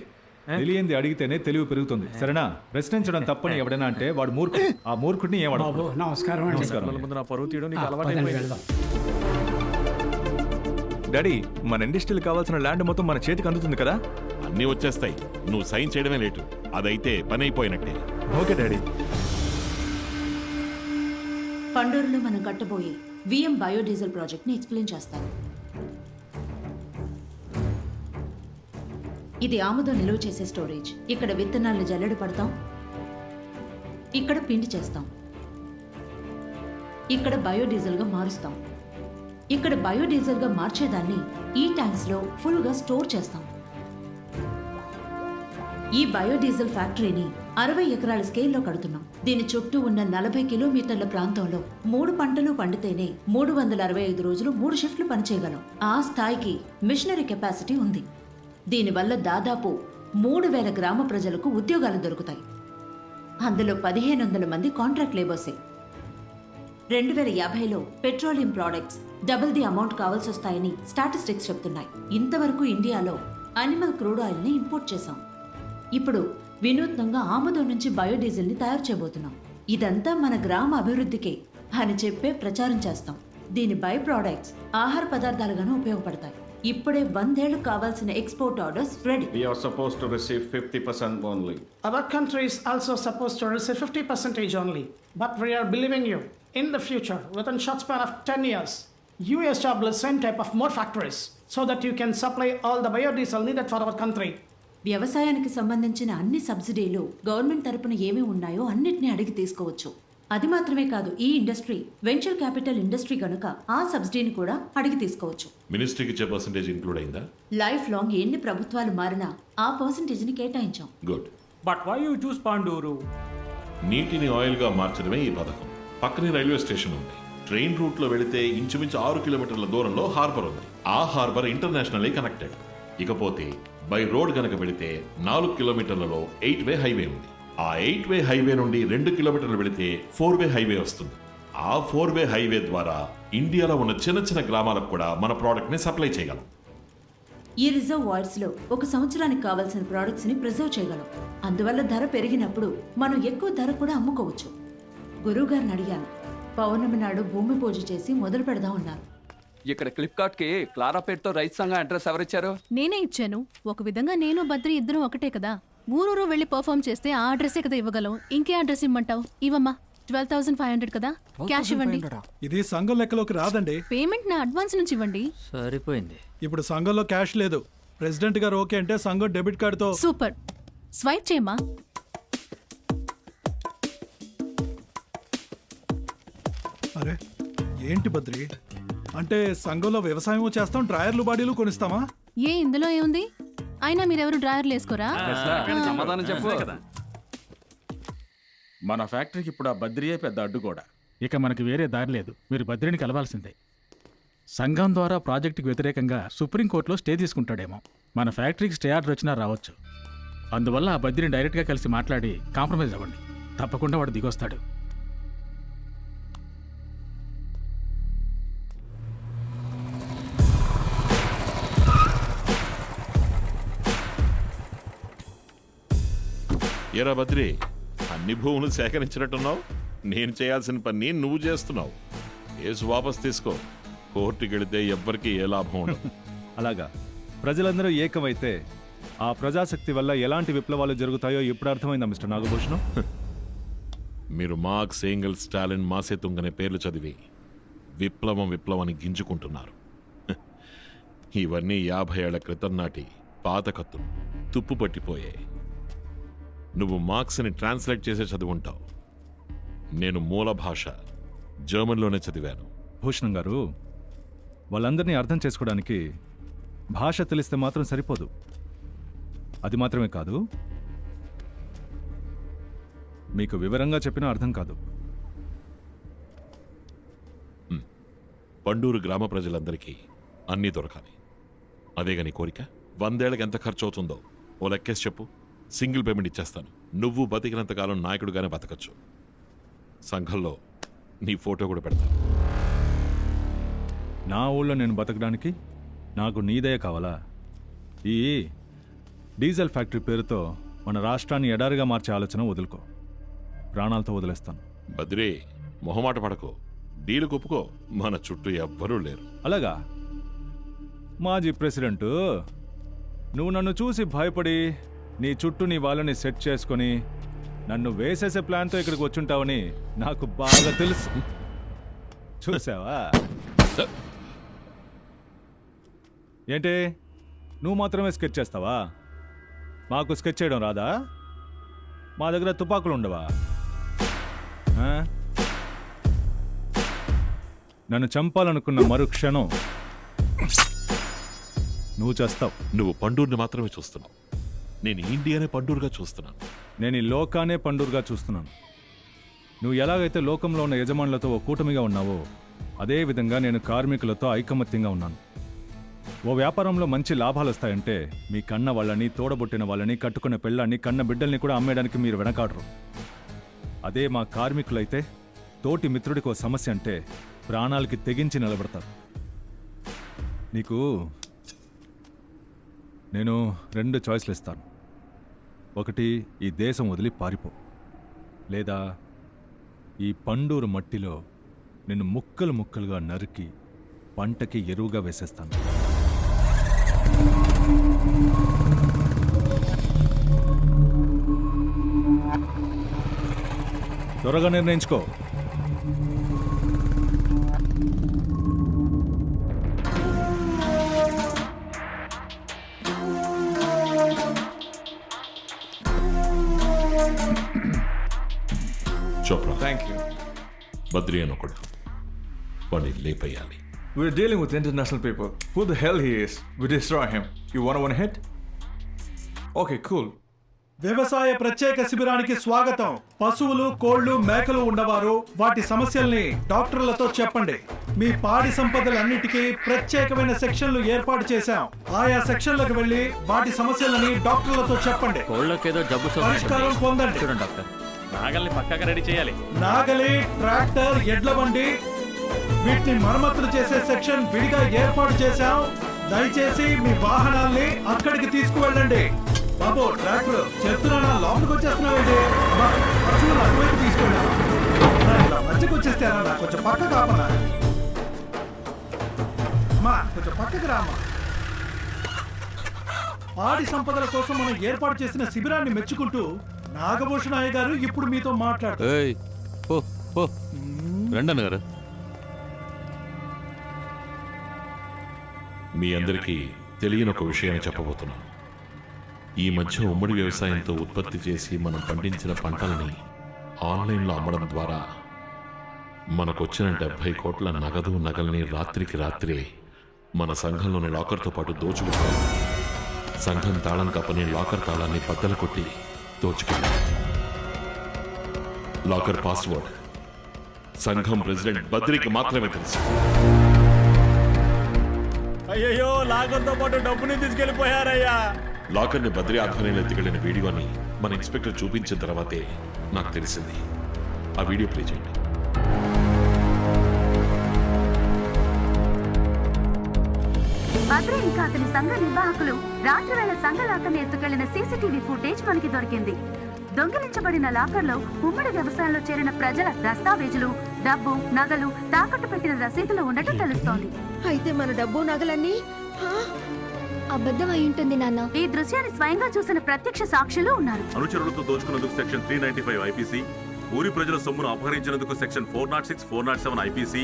C: తెలియంది అడిగితేనే తెలివి పెరుగుతుంది. సరేనా? ప్రశ్నించడం తప్పని ఎవడైనా అంటే వాడు మూర్ఖుడు. ఆ మూర్ఖుడిని ఏమడవు.
K: నమస్కారం.
B: ముందు నా పరువు తీయడం నీకు అలవాటు.
C: డాడీ, మన ఇండస్ట్రీకి కావాల్సిన ల్యాండ్ మొత్తం మన చేతికి అందుతుంది కదా?
H: అన్నీ వచ్చేస్తాయి. నువ్వు సైన్ చేయడమే లేటు. అదైతే పని అయిపోయినట్టే.
C: Okay daddy.
E: పండూరులో మనం కట్టబోయే విఎం బయోడీజిల్ ప్రాజెక్ట్ని ఎక్స్ప్లెయిన్ చేస్తాను. ఇది ఆముదం నిలువ చేసే స్టోరేజ్. ఇక్కడ విత్తనాలను జల్లెడ పడతాం, ఇక్కడ పిండి చేస్తాం, ఇక్కడ బయోడీజిల్గా మారుస్తాం, ఇక్కడ బయోడీజిల్గా మార్చేదాన్ని ఈ ట్యాంక్స్లో ఫుల్గా స్టోర్ చేస్తాం. ఈ బయోడీజిల్ ఫ్యాక్టరీని 60 ఎకరాల స్కేల్లో కడుతున్నాం. దీని చుట్టూ ఉన్న 40 కిలోమీటర్ల ప్రాంతంలో 3 పంటలు పండితేనే 365 రోజులు 3 షిఫ్ట్లు పనిచేయగలం. ఆ స్థాయికి మిషనరీ కెపాసిటీ ఉంది. దీనివల్ల దాదాపు 3000 గ్రామ ప్రజలకు ఉద్యోగాలు దొరుకుతాయి. అందులో 1500 మంది కాంట్రాక్ట్ లేబర్సే. 2050లో petroleum products double the amount కావాల్సి వస్తాయని స్టాటిస్టిక్స్ చెప్తున్నాయి. ఇంతవరకు ఇండియాలో అనిమల్ క్రూడ్ ఆయిల్ని ఇంపోర్ట్ చేశాం. ఇప్పుడు వినూత్నంగా ఆముదం నుంచి బయోడీజిల్ని తయారు చేయబోతున్నాం. ఇదంతా మన గ్రామ అభివృద్ధికే అని చెప్పే ప్రచారం చేస్తాం. దీని బై ప్రోడక్ట్స్ ఆహార పదార్థాలుగాను ఉపయోగపడతాయి. ఇప్పుడే 100 ఏళ్లు కావాల్సిన export orders ready.
J: We are supposed to receive 50% only.
I: Our country is also supposed to receive 50% only. But we are believing you. In the future, within short span of 10 years, you establish same type of more factories so that you can supply all the biodiesel needed for our country.
E: వ్యవసాయానికి సంబంధించిన అన్ని సబ్సిడీలు గవర్నమెంట్ తరపున ఏమి ఉన్నాయో అన్నిటినీ అడిగి తీసుకోవచ్చు. అది మాత్రమే కాదు, ఈ ఇండస్ట్రీ వెంచర్ క్యాపిటల్ ఇండస్ట్రీ కనుక ఆ సబ్సిడీని కూడా అడిగి తీసుకోవచ్చు.
H: మినిస్ట్రీకి ఇచ్చే పర్సెంటేజ్ ఇంక్లూడ్ అయిందా?
E: లైఫ్ లాంగ్ ఎన్ని ప్రభుత్వాలు మారినా ఆ పర్సెంటేజ్ని కేటాయించాం.
H: Good.
A: But why you choose Panduru?
H: నీటిని ఆయిల్గా మార్చడమే ఈ పథకం. పక్కనే రైల్వే స్టేషన్ ఉంది. ట్రైన్ రూట్ లో వెళితే ఇంచుమించు 6 కిలోమీటర్ల దూరంలో హార్బర్ ఉంది. ఆ హార్బర్ ఇంటర్నేషనల్లీ కనెక్టెడ్. ఇకపోతే బై రోడ్ గనక వెళితే 4 కిలోమీటర్లలో 8-వే హైవే ఉంది. ఆ 8-వే హైవే నుండి 2 కిలోమీటర్లు వెళితే 4-వే హైవే వస్తుంది. ఆ 4-వే హైవే ద్వారా ఇండియాలో ఉన్న చిన్న చిన్న గ్రామాలకు కూడా మన ప్రోడక్ట్ ని సప్లై చేయగలం.
E: ఈ రిజర్వాయర్స్ లో 1 సంవత్సరానికి కావాల్సిన ప్రొడక్ట్స్ ని ప్రిజర్వ్ చేయగలం. అందువల్ల ధర పెరిగినప్పుడు మనం ఎక్కువ ధర కూడా అమ్ముకోవచ్చు. గురువు గారిని అడిగాను. పౌర్ణమి నాడు భూమి పూజ చేసి మొదలు పెడదాం ఉన్నారు.
Q: ఇక్కడ ఫ్లిప్కార్ట్ కి క్లారా పేరుతో రైతు సంఘం అడ్రస్ ఎవరిచ్చారు?
V: నేనే ఇచ్చాను. ఒక విధంగా నేను బద్రి ఇద్దరం ఒకటే కదా. ఊరూరు వెళ్ళి పర్ఫామ్ చేస్తే ఆ అడ్రస్సే కదా ఇవ్వగలం. ఇంకే అడ్రస్ ఇమ్మంటావు? ఇవమ్మా 12,500 కదా, క్యాష్ ఇవ్వండి.
N: ఇది సంఘం లెక్కలోకి రాదండి.
V: పేమెంట్ నా అడ్వాన్స్ నుంచి ఇవ్వండి.
R: సరిపోయింది.
N: ఇప్పుడు సంఘంలో క్యాష్ లేదు. ప్రెసిడెంట్ గారు ఓకే అంటే సంఘం డెబిట్ కార్డుతో.
V: సూపర్, స్వైప్ చేయమ్మా.
N: అరే ఏంటి బద్రి, అంటే సంఘంలో వ్యవసాయం చేస్తాం, డ్రాయర్లు బాడీలు కొనిస్తామా?
V: ఏ ఇందులో ఏముంది? అయినా మీరెవరు డ్రాయర్లు వేసుకోరా?
Q: సమాధానం చెప్పు.
N: మన ఫ్యాక్టరీకి ఇప్పుడు ఆ బద్రియే పెద్ద అడ్డు కూడా. ఇక మనకి వేరే దారి లేదు. మీరు బద్రిని కలవాల్సిందే. సంఘం ద్వారా ప్రాజెక్టుకి వ్యతిరేకంగా సుప్రీంకోర్టులో స్టే తీసుకుంటాడేమో. మన ఫ్యాక్టరీకి స్టే ఆర్డర్ వచ్చినా రావచ్చు. అందువల్ల ఆ బద్రిని డైరెక్ట్గా కలిసి మాట్లాడి కాంప్రమైజ్ అవ్వండి. తప్పకుండా వాడు దిగొస్తాడు.
H: ఏరా బద్రి, అన్ని భూములు సేకరించినట్టున్నావు. నేను చేయాల్సిన పని నువ్వు చేస్తున్నావు. కేసు వాపస్ తీసుకో. కోర్టుకి వెళితే ఎవ్వరికి ఏ లాభం ఉండదు.
C: అలాగా ప్రజలందరూ ఏకమైతే ఆ ప్రజాశక్తి వల్ల ఎలాంటి విప్లవాలు జరుగుతాయో ఇప్పుడు అర్థమైందా మిస్టర్ నాగభూషణం?
H: మీరు మార్క్స్, ఏంగెల్స్, స్టాలిన్, మాసేతుంగ్ అనే పేర్లు చదివి విప్లవాన్ని గింజుకుంటున్నారు. ఇవన్నీ 50 ఏళ్ల క్రితం నాటి పాత కత్తులు, తుప్పు పట్టిపోయాయి. నువ్వు మార్క్స్ని ట్రాన్స్లేట్ చేసే చదువుంటావు. నేను మూల భాష జర్మన్లోనే చదివాను.
C: భూషణం గారు, వాళ్ళందరినీ అర్థం చేసుకోవడానికి భాష తెలిస్తే మాత్రం సరిపోదు. అది మాత్రమే కాదు, మీకు వివరంగా చెప్పినా అర్థం కాదు.
H: పండూరు గ్రామ ప్రజలందరికీ అన్నీ దొరకాలి. అదేగా నీ కోరిక? 100 ఏళ్ళకి ఎంత ఖర్చు అవుతుందో ఓ లెక్కేసి చెప్పు. సింగిల్ పేమెంట్ ఇచ్చేస్తాను. నువ్వు బతికినంతకాలం నాయకుడుగానే బతకచ్చు. సంఘంలో నీ ఫోటో కూడా పెడతాను.
C: నా ఊళ్ళో నేను బతకడానికి నాకు నీదయ కావాలా? ఈ డీజిల్ ఫ్యాక్టరీ పేరుతో మన రాష్ట్రాన్ని ఎడారిగా మార్చే ఆలోచన వదులుకో. ప్రాణాలతో వదిలేస్తాను.
H: బద్రి, మొహమాట పడకో. డీలు ఒప్పుకో. మన చుట్టూ ఎవ్వరూ లేరు.
C: అలాగా? మాజీ ప్రెసిడెంటు, నువ్వు నన్ను చూసి భయపడి నీ చుట్టూ నీ వాళ్ళని సెట్ చేసుకొని నన్ను వేసేసే ప్లాన్తో ఇక్కడికి వచ్చుంటావని నాకు బాగా తెలుసు. చూసావా? ఏంటి, నువ్వు మాత్రమే స్కెచ్ చేస్తావా? మాకు స్కెచ్ చేయడం రాదా? మా దగ్గర తుపాకులు ఉండవా? నన్ను చంపాలనుకున్న మరుక్షణం నువ్వు చేస్తావు.
H: నువ్వు పండూరుని మాత్రమే చూస్తున్నావు. నేను ఇండియానే పండూరుగా చూస్తున్నాను.
C: నేను ఈ లోకానే పండూరుగా చూస్తున్నాను. నువ్వు ఎలాగైతే లోకంలో ఉన్న యజమానులతో ఓ కూటమిగా ఉన్నావో అదే విధంగా నేను కార్మికులతో ఐకమత్యంగా ఉన్నాను. ఓ వ్యాపారంలో మంచి లాభాలు వస్తాయంటే మీ కన్న వాళ్ళని, తోడబుట్టిన వాళ్ళని, కట్టుకున్న పెళ్ళాన్ని, కన్న బిడ్డల్ని కూడా అమ్మేయడానికి మీరు వెనకాడరు. అదే మా కార్మికులైతే తోటి మిత్రుడికి ఓ సమస్య అంటే ప్రాణాలకి తెగించి నిలబడతారు. నీకు నేను 2 చాయిస్లు ఇస్తాను. ఒకటి, ఈ దేశం వదిలి పారిపో, లేదా ఈ పండూరు మట్టిలో నిన్ను ముక్కలు ముక్కలుగా నరికి పంటకి ఎరువుగా వేసేస్తాను. త్వరగా నిర్ణయించుకో.
H: Chopra,
O: thank you.
H: బద్రి అని ఒకడు, వాడిని లేపేయాలి.
O: We're dealing with international people. Who the hell he is? We destroy him. You wanna one hit? Okay, cool.
S: వ్యవసాయ ప్రత్యేక శిబిరానికి స్వాగతం. పశువులు, కోళ్లు, మేకలు ఉన్నవారు వాటి సమస్యల్ని డాక్టర్లతో చెప్పండి. మీ పాడి సంపదలన్నిటికీ ప్రత్యేకమైన సెక్షన్లు ఏర్పాటు చేశాం. ఆయా సెక్షన్లకు వెళ్లి వాటి సమస్యలని డాక్టర్లతో చెప్పండి.
R: కోళ్ళకేదో జబ్బు
S: పరిష్కారం పొందండి.
B: చూడండి డాక్టర్, నాగల్ని పక్కగా రెడీ చేయాలి.
S: నాగలి, ట్రాక్టర్, ఎడ్ల బండి వీటిని మరమ్మతులు చేసే సెక్షన్ విడిగా ఏర్పాటు చేశాం. దయచేసి మీ వాహనాల్ని అక్కడికి తీసుకువెళ్ళండి. బాబు, ట్రాక్టర్ చెప్తున్నా, లోపలికి వచ్చేస్తున్నావేంటి? పశువులు అటువైపు తీసుకున్నా మధ్యకి వచ్చేస్తారా? కొంచెం పక్క కాపనా అమ్మా, కొంచెం పక్కకి రామ్మా. పాడి సంపదల కోసం మనం ఏర్పాటు చేసిన శిబిరాన్ని మెచ్చుకుంటూ నాగభూషణయ్య గారు ఇప్పుడు మీతో మాట్లాడుతారు.
H: గారు, మీ అందరికీ తెలియని ఒక విషయాన్ని చెప్పబోతున్నాను. ఈ మధ్య ఉమ్మడి వ్యవసాయంతో ఉత్పత్తి చేసి మనం పండించిన పంటలని ఆన్లైన్లో అమ్మడం ద్వారా మనకొచ్చిన 70 కోట్ల నగదు నగల్ని రాత్రికి రాత్రే మన సంఘంలోని లాకర్తో పాటు దోచుకుంటాం. సంఘం తాళం కప్పని లాకర్ తాళాన్ని బద్దలు కొట్టి దోచుకెళ్ళాం. లాకర్ పాస్వర్డ్ సంఘం ప్రెసిడెంట్ బద్రికి మాత్రమే తెలుసు.
C: అయ్యో, లాకర్తో పాటు డబ్బుని తీసుకెళ్లిపోయారయ్యా.
H: లాకర్ని బద్రి ఆధ్వర్యంలో ఎత్తుకెళ్లిన వీడియోని మన ఇన్స్పెక్టర్ చూపించిన తర్వాతే నాకు తెలిసింది. ఆ వీడియో ప్లే చేయండి.
W: బద్రి ఇంకా అతని సంఘ నిర్వాహకులు రాత్రివేళ సంఘ లాకర్ని ఎత్తుకెళ్లిన సీసీటీవీ ఫుటేజ్ మనకి దొరికింది.
P: దొంగిలించబడిన లాకర్లో ఉమ్మడి వ్యవసాయంలో చేరిన ప్రజల దస్తావేజులు, డబ్బు, నగలు తాకట్టు పెట్టిన రసీదులు ఉండటం తెలుస్తోంది.
M: అయితే మన డబ్బు నగలన్నీ
T: అబద్ధం అయి ఉంటుంది నాన్న.
P: ఈ దృశ్యాన్ని స్వయంగా చూసిన ప్రత్యక్ష సాక్షులు ఉన్నారు.
H: అనుచరులతో దోచుకున్నందుకు సెక్షన్ 395 ఐపీసీ, ఊరి ప్రజల సొమ్మును అపహరించినందుకు సెక్షన్ 406, 407 ఐపీసీ,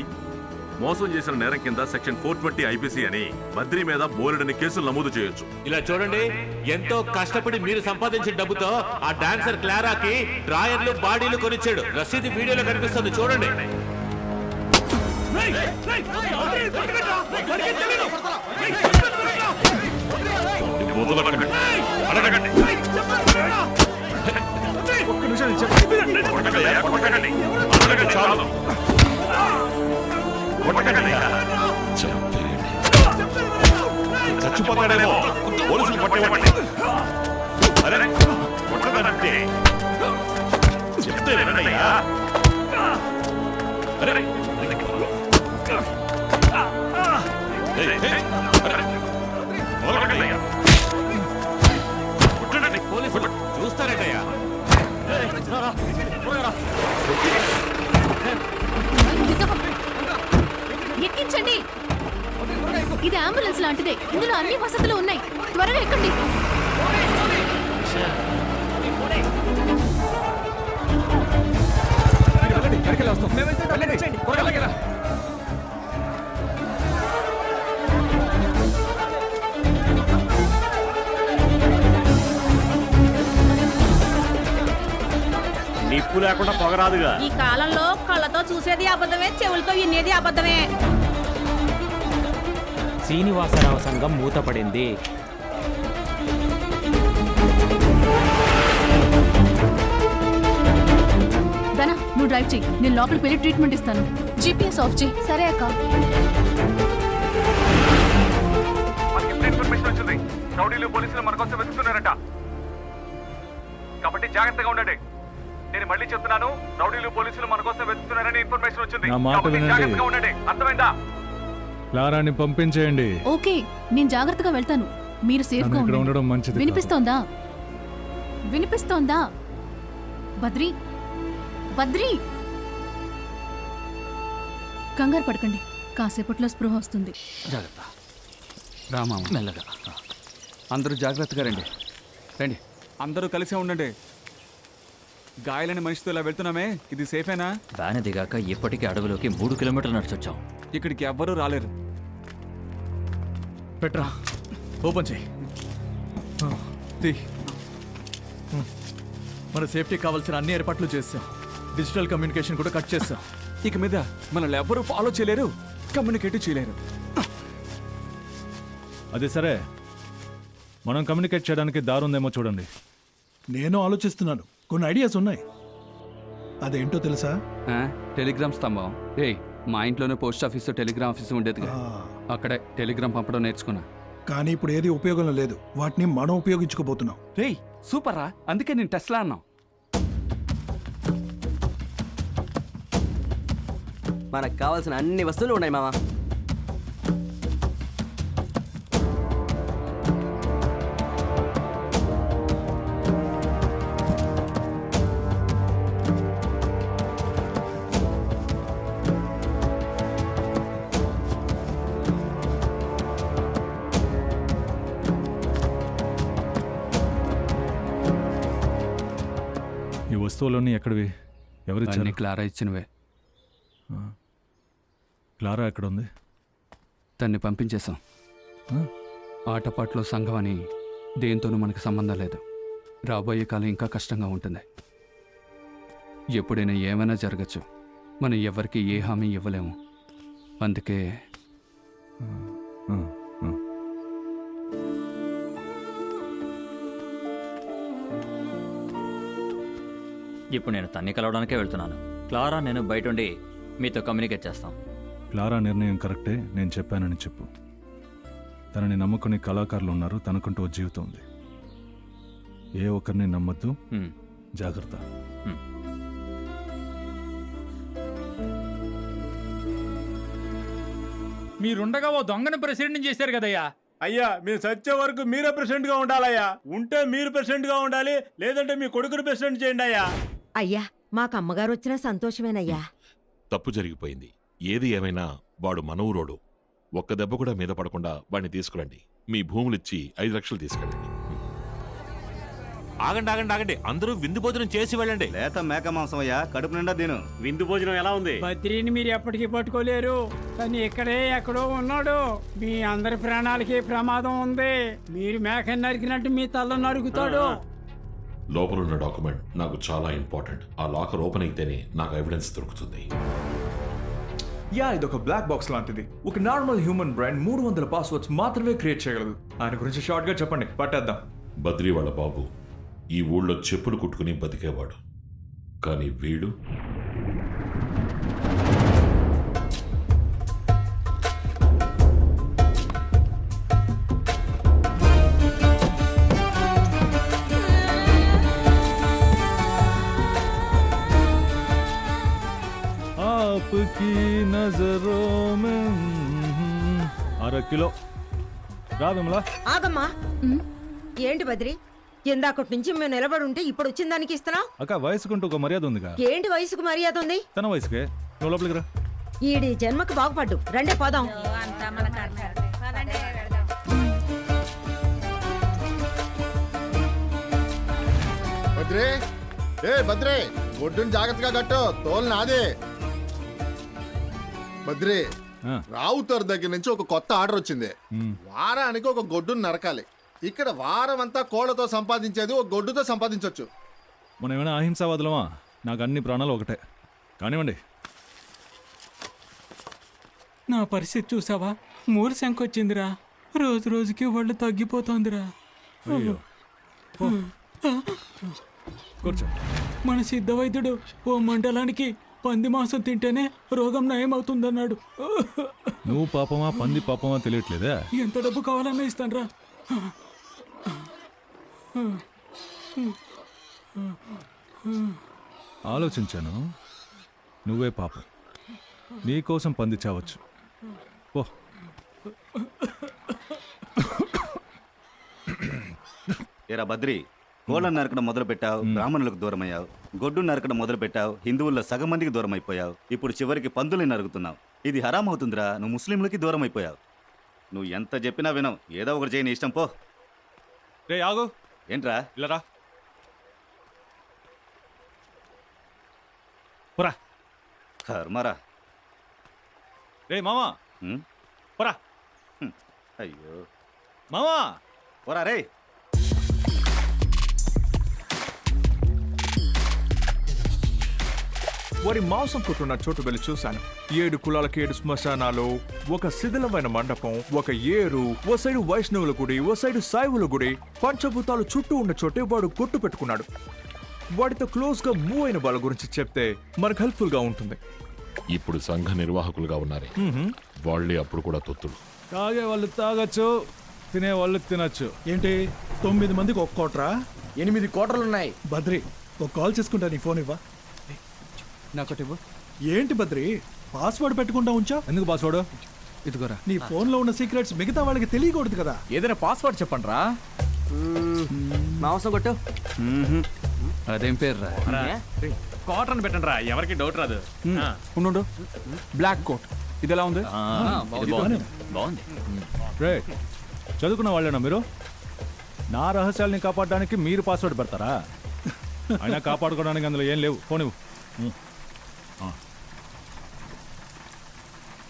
H: మోసం చేసిన నేరం కింద సెక్షన్ 420 ఐపీసీ అని బద్రి మీద బోలెడని కేసులు నమోదు చేయొచ్చు.
D: ఇలా చూడండి, ఎంతో కష్టపడి మీరు సంపాదించిన డబ్బుతో ఆ డాన్సర్ క్లారాకి డ్రాయర్లు, బాడీలు కొనిచ్చాడు. రసీదు వీడియోలో కనిపిస్తుంది, చూడండి.
H: చచ్చిపోతాడేమో, పోలీసులు పట్టేవాడి. అరే కొట్టదంటే చెప్తే వినయ్యా. అరే
D: పోలీసులు చూస్తారేటయ్యా.
V: ఎక్కించండి. ఇది అంబులెన్స్ లాంటిదే, ఇందులో అన్ని వసతులు ఉన్నాయి. త్వరగా ఎక్కండి.
D: నిప్పు లేకుండా పొగరాదుగా.
F: ఈ కాలంలో కళ్ళతో చూసేది అబద్ధమే, చెవులతో వినేది అబద్ధమే.
D: శ్రీనివాసరావు సంఘం మూతపడింది.
V: దనా, నువ్వు డ్రైవ్ చెయ్యి, నేను లోపలికి వెళ్ళి ట్రీట్మెంట్ ఇస్తాను. జీపీఎస్ ఆఫ్ చెయ్యి.
T: సరే అక్క.
C: ఇన్ఫర్మేషన్ వచ్చింది, రౌడీలు పోలీసులు మన కోసం వెతుకుతున్నారట. కాబట్టి జాగ్రత్తగా ఉండండి. నేను మళ్ళీ చెప్తున్నాను, రౌడీలు పోలీసులు మన కోసం వెతుకుతున్నారని ఇన్ఫర్మేషన్ వచ్చింది. నా మాట వినండి. జాగ్రత్తగా ఉండండి, అర్థమైందా?
N: క్లారాని పంపించేయండి.
V: ఓకే, నేను జాగ్రత్తగా వెళ్తాను. మీరు సేఫ్గా
N: ఇక్కడ ఉండడం మంచిది.
V: వినిపిస్తోందా? వినిపిస్తోందా? బద్రి, బద్రి, కంగారు పడకండి, కాసేపట్లో స్పృహ వస్తుంది.
Q: జాగ్రత్త రామా, మెల్లగా. అందరూ జాగ్రత్తగా రండి. రండి, అందరూ కలిసే ఉండండి. గాయాలని మనిషితో ఇలా వెళ్తున్నామే, ఇది సేఫేనా?
R: వ్యాన్ దిగాక ఇప్పటికీ అడవిలోకి 3 కిలోమీటర్లు నడిచొచ్చాం.
Q: ఇక్కడికి ఎవ్వరూ రాలేరు.
C: పెట్రా, ఓపెన్ చేయి. మన సేఫ్టీ కావాల్సిన అన్ని ఏర్పాట్లు చేస్తాం. డిజిటల్ కమ్యూనికేషన్ కూడా కట్ చేస్తాం.
Q: ఇక మీద మనల్ని ఎవ్వరూ ఫాలో చేయలేరు, కమ్యూనికేట్ చేయలేరు.
C: అదే సరే, మనం కమ్యూనికేట్ చేయడానికి దారుందేమో చూడండి.
S: నేను ఆలోచిస్తున్నాను, కొన్ని ఐడియాస్ ఉన్నాయి. అదేంటో తెలుసా?
Q: టెలిగ్రామ్ స్తంభం. రే, మా ఇంట్లోనే పోస్ట్ ఆఫీసు, టెలిగ్రామ్ ఆఫీసు ఉండేదిగా. అక్కడే టెలిగ్రామ్ పంపడం నేర్చుకున్నా.
S: కానీ ఇప్పుడు ఏది ఉపయోగంలో లేదు, వాటిని మనం ఉపయోగించుకోబోతున్నాం.
Q: రే సూపర్ రా, అందుకే నేను టెస్లా అన్నాం.
G: మనకు కావాల్సిన అన్ని వస్తువులు ఉన్నాయి మామ.
C: ఈ వస్తువులన్నీ ఎక్కడివి? ఎవరిచ్చారు?
Q: క్లారా ఇచ్చినవే.
C: క్లారా ఎక్కడ ఉంది?
Q: తన్ని పంపించేశాం. ఆటపాట్లో సంఘం అని దేంతోనూ మనకు సంబంధం లేదు. రాబోయే కాలం ఇంకా కష్టంగా ఉంటుంది. ఎప్పుడైనా ఏమైనా జరగచ్చు. మనం ఎవరికి ఏ హామీ ఇవ్వలేము. అందుకే
R: ఇప్పుడు నేను తన్ని కలవడానికే వెళ్తున్నాను. క్లారా నేను బయట ఉండి మీతో కమ్యూనికేట్ చేస్తాం.
C: క్లారా నిర్ణయం కరెక్టే, నేను చెప్పానని చెప్పు. తనని నమ్ముకునే కళాకారులు ఉన్నారు, తనకుంటూ ఓ జీవితం ఉంది. ఏ ఒక్కరిని నమ్మద్దు, జాగ్రత్త.
A: మీరుండగా ఓ దొంగని ప్రెసిడెంట్ చేశారు కదయ్యా,
C: అయ్యా మీరు చచ్చే వరకు మీరే ప్రెసిడెంట్ గా ఉండాలయ్యా. ఉంటే మీరు ప్రెసిడెంట్ గా ఉండాలి, లేదంటే మీ కొడుకుని ప్రెసిడెంట్ చేయండి అయ్యా.
M: అయ్యా మాకు అమ్మగారు వచ్చినా సంతోషమేనయ్యా.
H: తప్పు జరిగిపోయింది. ఏది ఏమైనా వాడు మనవురోడు. ఒక్క దెబ్బ కూడా మీద పడకుండా వాడిని తీసుకురండి. మీ భూములిచ్చి 5 లక్షలు తీసుకెళ్ళండి.
D: ఆగండి ఆగండి ఆగండి, అందరూ విందు భోజనం చేసి వెళ్ళండి.
L: లేత మేక మాంసం అయ్యా, కడుపు నిండా తిను.
C: విందు భోజనం ఎలా ఉంది?
U: బద్రీని మీరు ఎప్పటికీ పట్టుకోలేరు. కానీ ఇక్కడే ఎక్కడో ఉన్నాడు. మీ అందరి ప్రాణాలకి ప్రమాదం ఉంది. మీరు మేక నరికినట్టు మీ తల నరుకుతాడు.
H: లోపలున్న డాక్యుమెంట్ నాకు చాలా ఇంపార్టెంట్. ఆ లాకర్ ఓపెన్ అయితేనే నాకు ఎవిడెన్స్ దొరుకుతుంది.
O: యా, ఇది ఒక బ్లాక్ బాక్స్ లాంటిది. ఒక నార్మల్ హ్యూమన్ బ్రెయిన్ 300 పాస్వర్డ్స్ మాత్రమే క్రియేట్ చేయగలదు. ఆయన గురించి షార్ట్ గా చెప్పండి, పట్టేద్దాం.
H: బద్రీ వాళ్ళ బాబు ఈ ఊళ్ళో చెప్పులు కుట్టుకుని బతికేవాడు. కానీ వీడు
C: కిలో రాదమ్మలా.
M: ఆగమ్మా. ఏంటి బద్రి, ఇందాకటి నుంచి మేము నిలబడి ఉంటే ఇప్పుడు వచ్చిన దానికి ఇస్తున్నావు?
C: అక్క వయసుకుంటూ ఒక మర్యాద ఉందిగా.
M: ఏంటి వయసుకు మర్యాద ఉంది?
C: తన వయసుకే. నువ్వు లోపలికి రా.
M: ఈడి జన్మకు బాగుపడ్డు. రండే పోదాం.
W: బద్రే, బద్రే, ఒడ్డుని జాగ్రత్తగా కట్టు. తోలు నాదే. బద్రే, రావుతర్ దగ్గర నుంచి ఒక కొత్త ఆర్డర్ వచ్చింది. వారానికి ఒక గొడ్డును నరకాలి. ఇక్కడ వారం అంతా కోళ్లతో సంపాదించేది ఒక గొడ్డుతో సంపాదించవచ్చు.
C: మనం ఏమైనా అహింసావాదులమా? నాకు అన్ని ప్రాణాలు ఒకటే. కానివ్వండి.
U: నా పరిస్థితి చూసావా? మూడు శంకొచ్చిందిరా. రోజు రోజుకి ఒళ్ళు తగ్గిపోతోందిరా.
C: కూర్చో.
U: మన సిద్ధ వైద్యుడు ఓ మండలానికి పంది మాంసం తింటేనే రోగం నయం అవుతుందన్నాడు.
C: నువ్వు పాపమా పంది పాపమా తెలియట్లేదా?
U: ఎంత డబ్బు కావాలన్నా ఇస్తాను.
C: ఆలోచించాను. నువ్వే పాపం. నీకోసం పంది చావచ్చు. ఓ
L: ఏరా బద్రి, కోళ్ళను నరకడం మొదలు పెట్టావు, బ్రాహ్మణులకు దూరం అయ్యావు. గొడ్డు నరకడం మొదలు పెట్టావు, హిందువుల్లో సగం మందికి దూరం అయిపోయావు. ఇప్పుడు చివరికి పందుల్ని నరుకుతున్నావు. ఇది హరాం అవుతుందిరా. నువ్వు ముస్లింలకి దూరం అయిపోయావు. నువ్వు ఎంత చెప్పినా వినవు. ఏదో ఒకటి చేయని ఇష్టం పో.
C: రే ఆగు.
L: ఏంట్రా?
C: ఇలా రా.
L: కర్మరా.
C: రే మామా, పోరా.
L: అయ్యో
C: మామా,
L: పోరా రే.
O: వారి మాంసం కొట్టున్న చోటు వెళ్ళి చూశాను. 7 కులాలకి 7 శ్మశానాలు, ఒక శిథిలమైన మండపం, ఒక ఏరు, ఓ సైడు వైష్ణవుల గుడి, ఓ సైడు సాయివుల గుడి. పంచభూతాలు చుట్టూ ఉన్న చోటే వాడు కొట్టు పెట్టుకున్నాడు. వాడితో క్లోజ్ గా మూవ్ అయిన వాళ్ళ గురించి చెప్తే మనకు హెల్ప్ఫుల్ గా ఉంటుంది.
H: ఇప్పుడు సంఘ నిర్వాహకులుగా ఉన్నారే వాళ్ళే అప్పుడు కూడా తొత్తులు.
C: తాగే వాళ్ళు తాగొచ్చు, తినే వాళ్ళు తినచ్చు.
S: ఏంటి 9 మందికి ఒక కోటరా?
G: 8 కోటలున్నాయి.
S: బద్రి, ఒక కాల్ చేసుకుంటా. నీ ఫోన్ ఇవ్వ.
Q: నాకొటివ్వు.
S: ఏంటి బద్రి, పాస్వర్డ్ పెట్టుకుంటా ఉంచా?
C: ఎందుకు పాస్వర్డ్?
Q: ఇదిగోరా.
S: నీ ఫోన్ లో ఉన్న సీక్రెట్స్ మిగతా వాళ్ళకి తెలియకూడదు కదా.
Q: ఏదైనా పాస్వర్డ్ చెప్పండి రా.
G: మాంసం కొట్టు.
Q: అదేం పేరు రా?
B: కాటన్ పెట్టండి రా, ఎవరికి డౌట్ రాదు.
Q: ఉండు. Black coat. ఇది ఎలా ఉంది?
B: బాగుంది.
C: రే, చదువుకున్న వాళ్ళేనా మీరు? నా రహస్యాల్ని కాపాడడానికి మీరు పాస్వర్డ్ పెడతారా? అయినా కాపాడుకోవడానికి అందులో ఏం లేవు. ఫోన్ ఇవ్వు.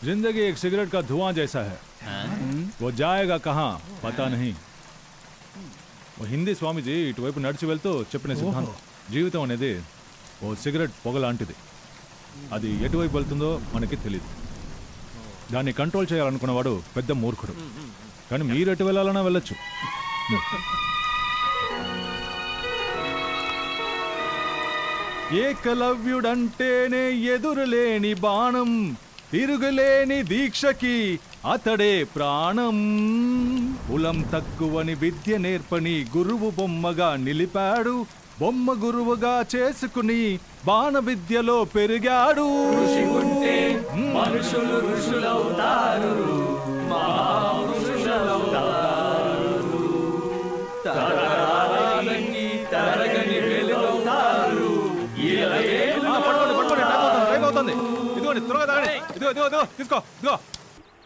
C: जिंदगी एक सिगरेट का धुआं जैसा है, वो जाएगा कहाँ पता नहीं. ఓ హిందీ స్వామీజీ ఇటువైపు నడిచి వెళ్తూ చెప్పిన సిద్ధాంతం. జీవితం అనేది ఓ సిగరెట్ పొగ లాంటిది. అది ఎటువైపు వెళ్తుందో మనకి తెలియదు. దాన్ని కంట్రోల్ చేయాలనుకున్నవాడు పెద్ద మూర్ఖుడు. కానీ మీరు ఎటు వెళ్ళాలన్నా వెళ్ళొచ్చు. ఏకలవ్యుడంటేనే ఎదురులేని బాణం, తిరుగులేని దీక్షకి అతడే ప్రాణం. కులం తక్కువని విద్య నేర్పని గురువు బొమ్మగా నిలిపాడు. బొమ్మ గురువుగా చేసుకుని బాణ విద్యలో పెరిగాడు.
A: మనుషులు ఋషులవుతారు, మహాపురుషులవుతారు.
C: ఇదిగో తీసుకో ఇదిగో.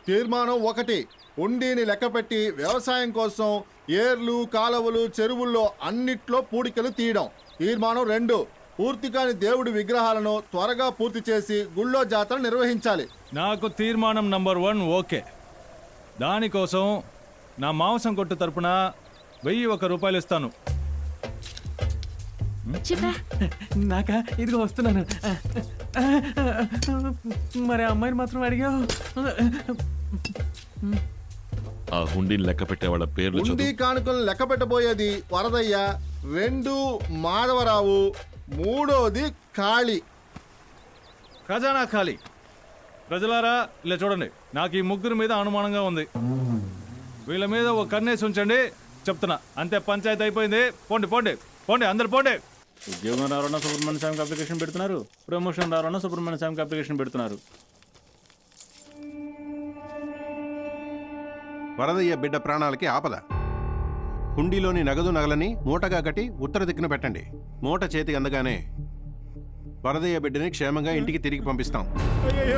W: తీర్మానం 1, హుండీని లెక్కపెట్టి వ్యవసాయం కోసం ఏర్లు కాలువలు చెరువుల్లో అన్నిట్లో పూడికలు తీయడం. తీర్మానం 2, పూర్తి కాని దేవుడి విగ్రహాలను త్వరగా పూర్తి చేసి గుళ్ళో జాతర నిర్వహించాలి.
C: నాకు తీర్మానం నంబర్ 1 ఓకే. దానికోసం నా మాంసం కొట్టు తరపున 1001 రూపాయలు ఇస్తాను.
B: నాకా ఇదిగో వస్తున్నాను. మరి ఆ అమ్మాయిని మాత్రం అడిగావు.
H: ఆ హుండీని లెక్క పెట్టే వాళ్ళ పేర్లు
W: హుండీ కానుకలను లెక్క పెట్టబోయేది వరదయ్య, 2 మాధవరావు, 3వది కాళీ.
C: ఖజానా ఖాళీ. ప్రజలారా ఇలా చూడండి, నాకు ఈ ముగ్గురు మీద అనుమానంగా ఉంది. వీళ్ళ మీద ఒక కన్నేసి ఉంచండి చెప్తున్నా. అంతే, పంచాయతీ అయిపోయింది. పోండి పోండి పోండి, అందరు పోండి.
B: ఉద్యోగం రావాలన్నా సుబ్రహ్మణ్య స్వామికి అప్లికేషన్ పెడుతున్నారు, ప్రమోషన్ రావాలన్నా సుబ్రహ్మణ్య స్వామికి అప్లికేషన్ పెడుతున్నారు.
I: వరదయ్య బిడ్డ ప్రాణాలకి ఆపద. హుండీలోని నగదు నగలని మూటగా కట్టి ఉత్తర దిక్కున పెట్టండి. మూట చేతికి అందగానే వరదయ్య బిడ్డని క్షేమంగా ఇంటికి తిరిగి పంపిస్తాం.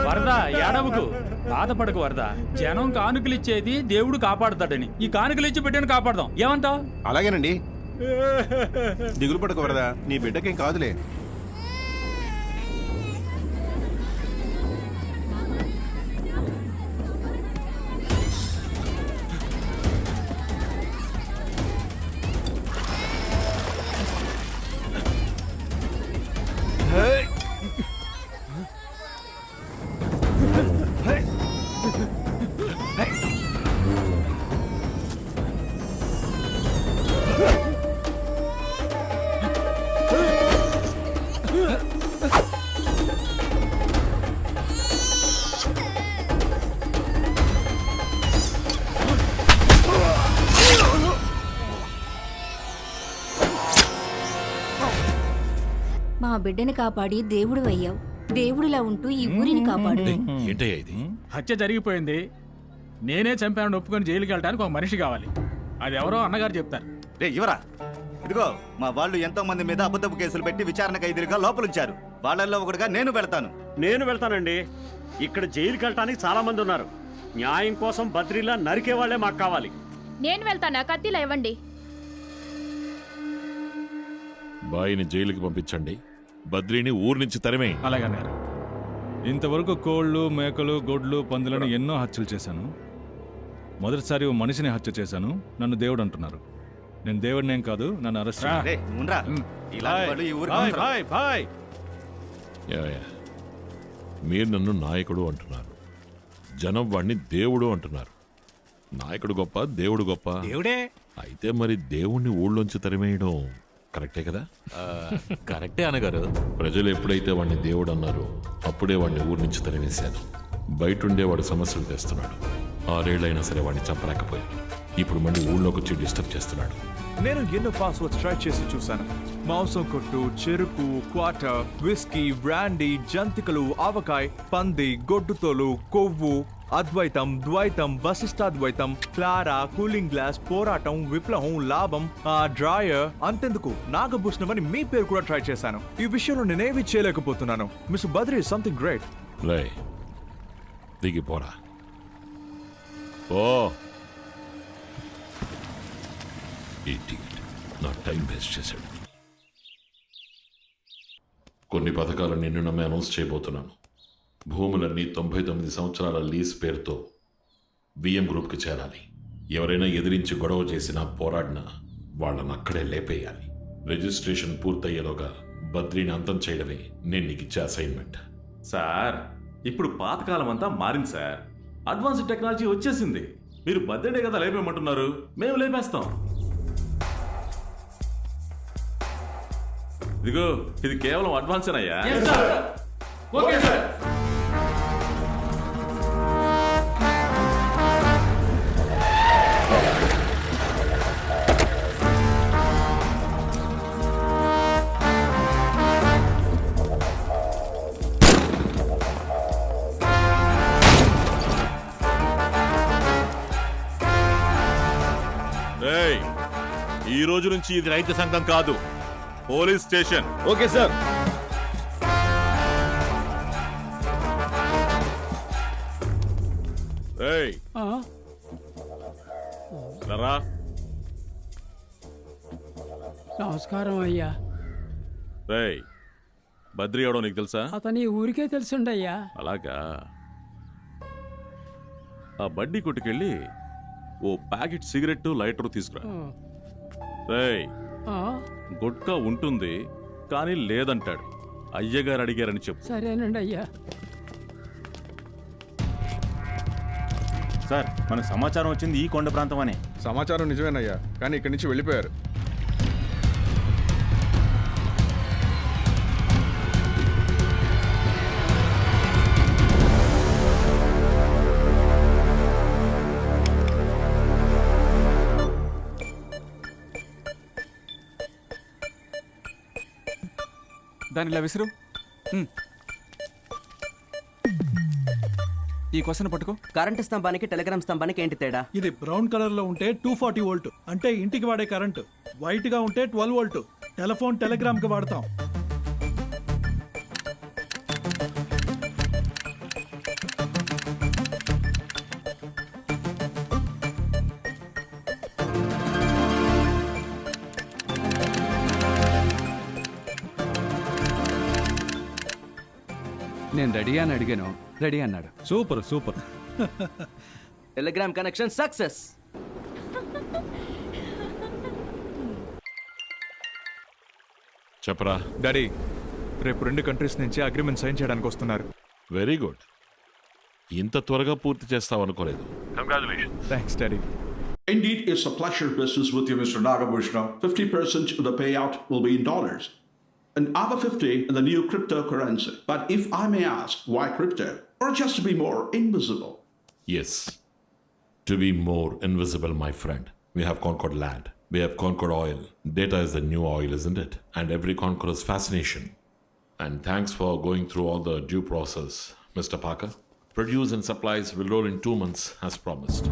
A: వరద ఏడవకు, బాధపడకు వరద. జనం కానుకలు ఇచ్చేది దేవుడు కాపాడుతాడని ఈ కానుకలు ఇచ్చి బిడ్డను కాపాడదాం. ఏమంటావు?
I: అలాగేనండి, దిగులు పడకు వరద, నీ బిడ్డకేం కాదులే.
J: మా బిడ్డని కాపాడి దేవుడు అయ్యావు. దేవుడిలా ఉంటూ ఈ ఊరిని కాపాడు.
H: ఏంటయ్యా ఇది?
N: హత్య జరిగిపోయింది, నేనే చంపానని ఒప్పుకొని జైలుకి వెళ్ళడానికి ఒక మనిషి కావాలి. అది ఎవరో అన్నగారు చెప్తారు.
L: రే ఇవరా, ఇదిగో మా వాళ్ళు ఎంతో మంది మీద అబద్ధపు కేసులు పెట్టి విచారణకు ఎదురుగా లోపలుంచారు. వాళ్ళల్లో ఒకటిగా నేను వెళ్తాను.
K: నేను వెళ్తానండి. ఇక్కడ జైలుకి వెళ్ళటానికి చాలా మంది ఉన్నారు. న్యాయం కోసం బద్రీలా నరికే వాళ్లే మాకు కావాలి.
P: నేను వెళ్తానా? కత్తిలా ఇవ్వండి.
H: బాయిని జైలుకి పంపించండి, బద్రీని ఊరు నుంచి తరిమే.
C: అలాగన్నారు. ఇంతవరకు కోళ్ళు మేకలు గొడ్లు పందులను ఎన్నో హత్యలు చేశాను. మొదటిసారి ఓ మనిషిని హత్య చేశాను. నన్ను దేవుడు అంటున్నారు. నేను దేవుడినేం కాదు, నన్ను అరెస్ట్
H: మీరు నన్ను నాయకుడు అంటున్నారు, జనం వాడిని దేవుడు అంటున్నారు. నాయకుడు గొప్ప, దేవుడు గొప్ప.
K: దేవుడే
H: అయితే మరి దేవుణ్ణి ఊళ్ళోంచి తరిమేయడం కరెక్టే కదా?
D: కరెక్టే అనగారు.
H: ప్రజలు ఎప్పుడైతే వాడిని దేవుడు అన్నారో అప్పుడే వాడిని ఊరి నుంచి తరివేశాను. బయటుండే వాడు సమస్యలు తెస్తున్నాడు. 6 ఏళ్ళైనా సరే వాడిని చంపలేకపోయాడు. ఇప్పుడు మళ్ళీ ఊళ్ళోకి వచ్చి డిస్టర్బ్ చేస్తున్నాడు.
O: నేను ఎన్నో పాస్వర్డ్స్ ట్రై చేసి చూశాను. మాంసం కొట్టు, చెరుకు, క్వార్టర్, విస్కీ, బ్రాండీ, జంతికలు, ఆవకాయ, పంది, గొడ్డుతోలు, కొవ్వు, అద్వైతం, ద్వైతం, వశిష్టాద్వైతం, క్లారా, కూలింగ్ గ్లాస్, పోరాటం, విప్లవం, లాభం, డ్రాయర్, అంతెందుకు నాగభూషణం అని మీ పేరు కూడా ట్రై చేశాను. ఈ విషయంలో నేనేవి చేయలేకపోతున్నాను. Mister Badri something great.
H: రే దిగిపోరా. ఓ నా టైం వేస్ట్ చేశాడు. కొన్ని పథకాలు నిన్ను నమ్మి అనౌన్స్ చేయబోతున్నాను. భూములన్నీ 99 సంవత్సరాల లీజ్ పేరుతో బిఎం గ్రూప్కి చేరాలి. ఎవరైనా ఎదిరించి గొడవ చేసినా పోరాడినా వాళ్ళని అక్కడే లేపేయాలి. రిజిస్ట్రేషన్ పూర్తయ్యేలోగా బద్రీని అంతం చేయడమే నేను నీకు ఇచ్చే అసైన్మెంట్.
B: సార్, ఇప్పుడు పాతకాలం అంతా మారింది సార్. అడ్వాన్స్డ్ టెక్నాలజీ వచ్చేసింది. మీరు బర్త్డే కదా లేపేయమంటున్నారు, మేము లేపేస్తాం. ఇదిగో ఇది కేవలం అడ్వాన్స్ అయ్యా.
A: Okay sir.
H: ఈ రోజు నుంచి ఇది రైతు సంఘం కాదు, పోలీస్ స్టేషన్.
C: Okay sir. రేయ్ రా.
U: నమస్కారం అయ్యా.
C: రేయ్ బద్రి ఎవడో నీకు తెలుసా?
U: అతని ఊరికే తెలుసుండయ్యా.
C: అలాగా. ఆ బడ్డీ కొట్టుకెళ్ళి ఓ ప్యాకెట్ సిగరెట్ లైటర్ తీసుకురా. రేయ్ గుట్కా ఉంటుంది కానీ లేదంటాడు. అయ్యగారు అడిగారని చెప్పు.
U: సరేనండి అయ్యా.
E: సార్ మనకు సమాచారం వచ్చింది ఈ కొండ ప్రాంతం అనే.
O: సమాచారం నిజమేనయ్యా, కానీ ఇక్కడి నుంచి వెళ్ళిపోయారు.
Q: దానిలా విసురు. ఈ క్వశ్చన్ పట్టుకో.
G: కరెంటు స్తంభానికి టెలిగ్రామ్ స్తంభానికి ఏంటి తేడా?
S: ఇది బ్రౌన్ కలర్ లో ఉంటే 240 వోల్ట్ అంటే ఇంటికి వాడే కరెంటు. వైట్ గా ఉంటే 12 వోల్ట్ టెలిఫోన్ టెలిగ్రామ్ కి వాడతాం.
Q: నేను రెడీ అని అడిగాను, రెడీ అన్నాడు.
C: Super super.
G: Telegram connection success.
C: చెప్పరా
O: డాడీ, రేపు 2 కంట్రీస్ నుంచి అగ్రిమెంట్ సైన్ చేయడానికి వస్తున్నారు.
H: Very good. ఇంత త్వరగా పూర్తి చేస్తావనుకోలేదు. Congratulations.
O: Thanks daddy.
F: Indeed, it's a pleasure business with you, Mr. Nagabhushna. 50% of the payout will be in dollars. And other 50 in the new cryptocurrency. But if I may ask, why crypto? Or just to be more invisible?
H: Yes. To be more invisible, my friend. We have conquered land. We have conquered oil. Data is the new oil, isn't it? And every conqueror's fascination. And thanks for going through all the due process, Mr. Parker. Produce and supplies will roll in 2 months as promised.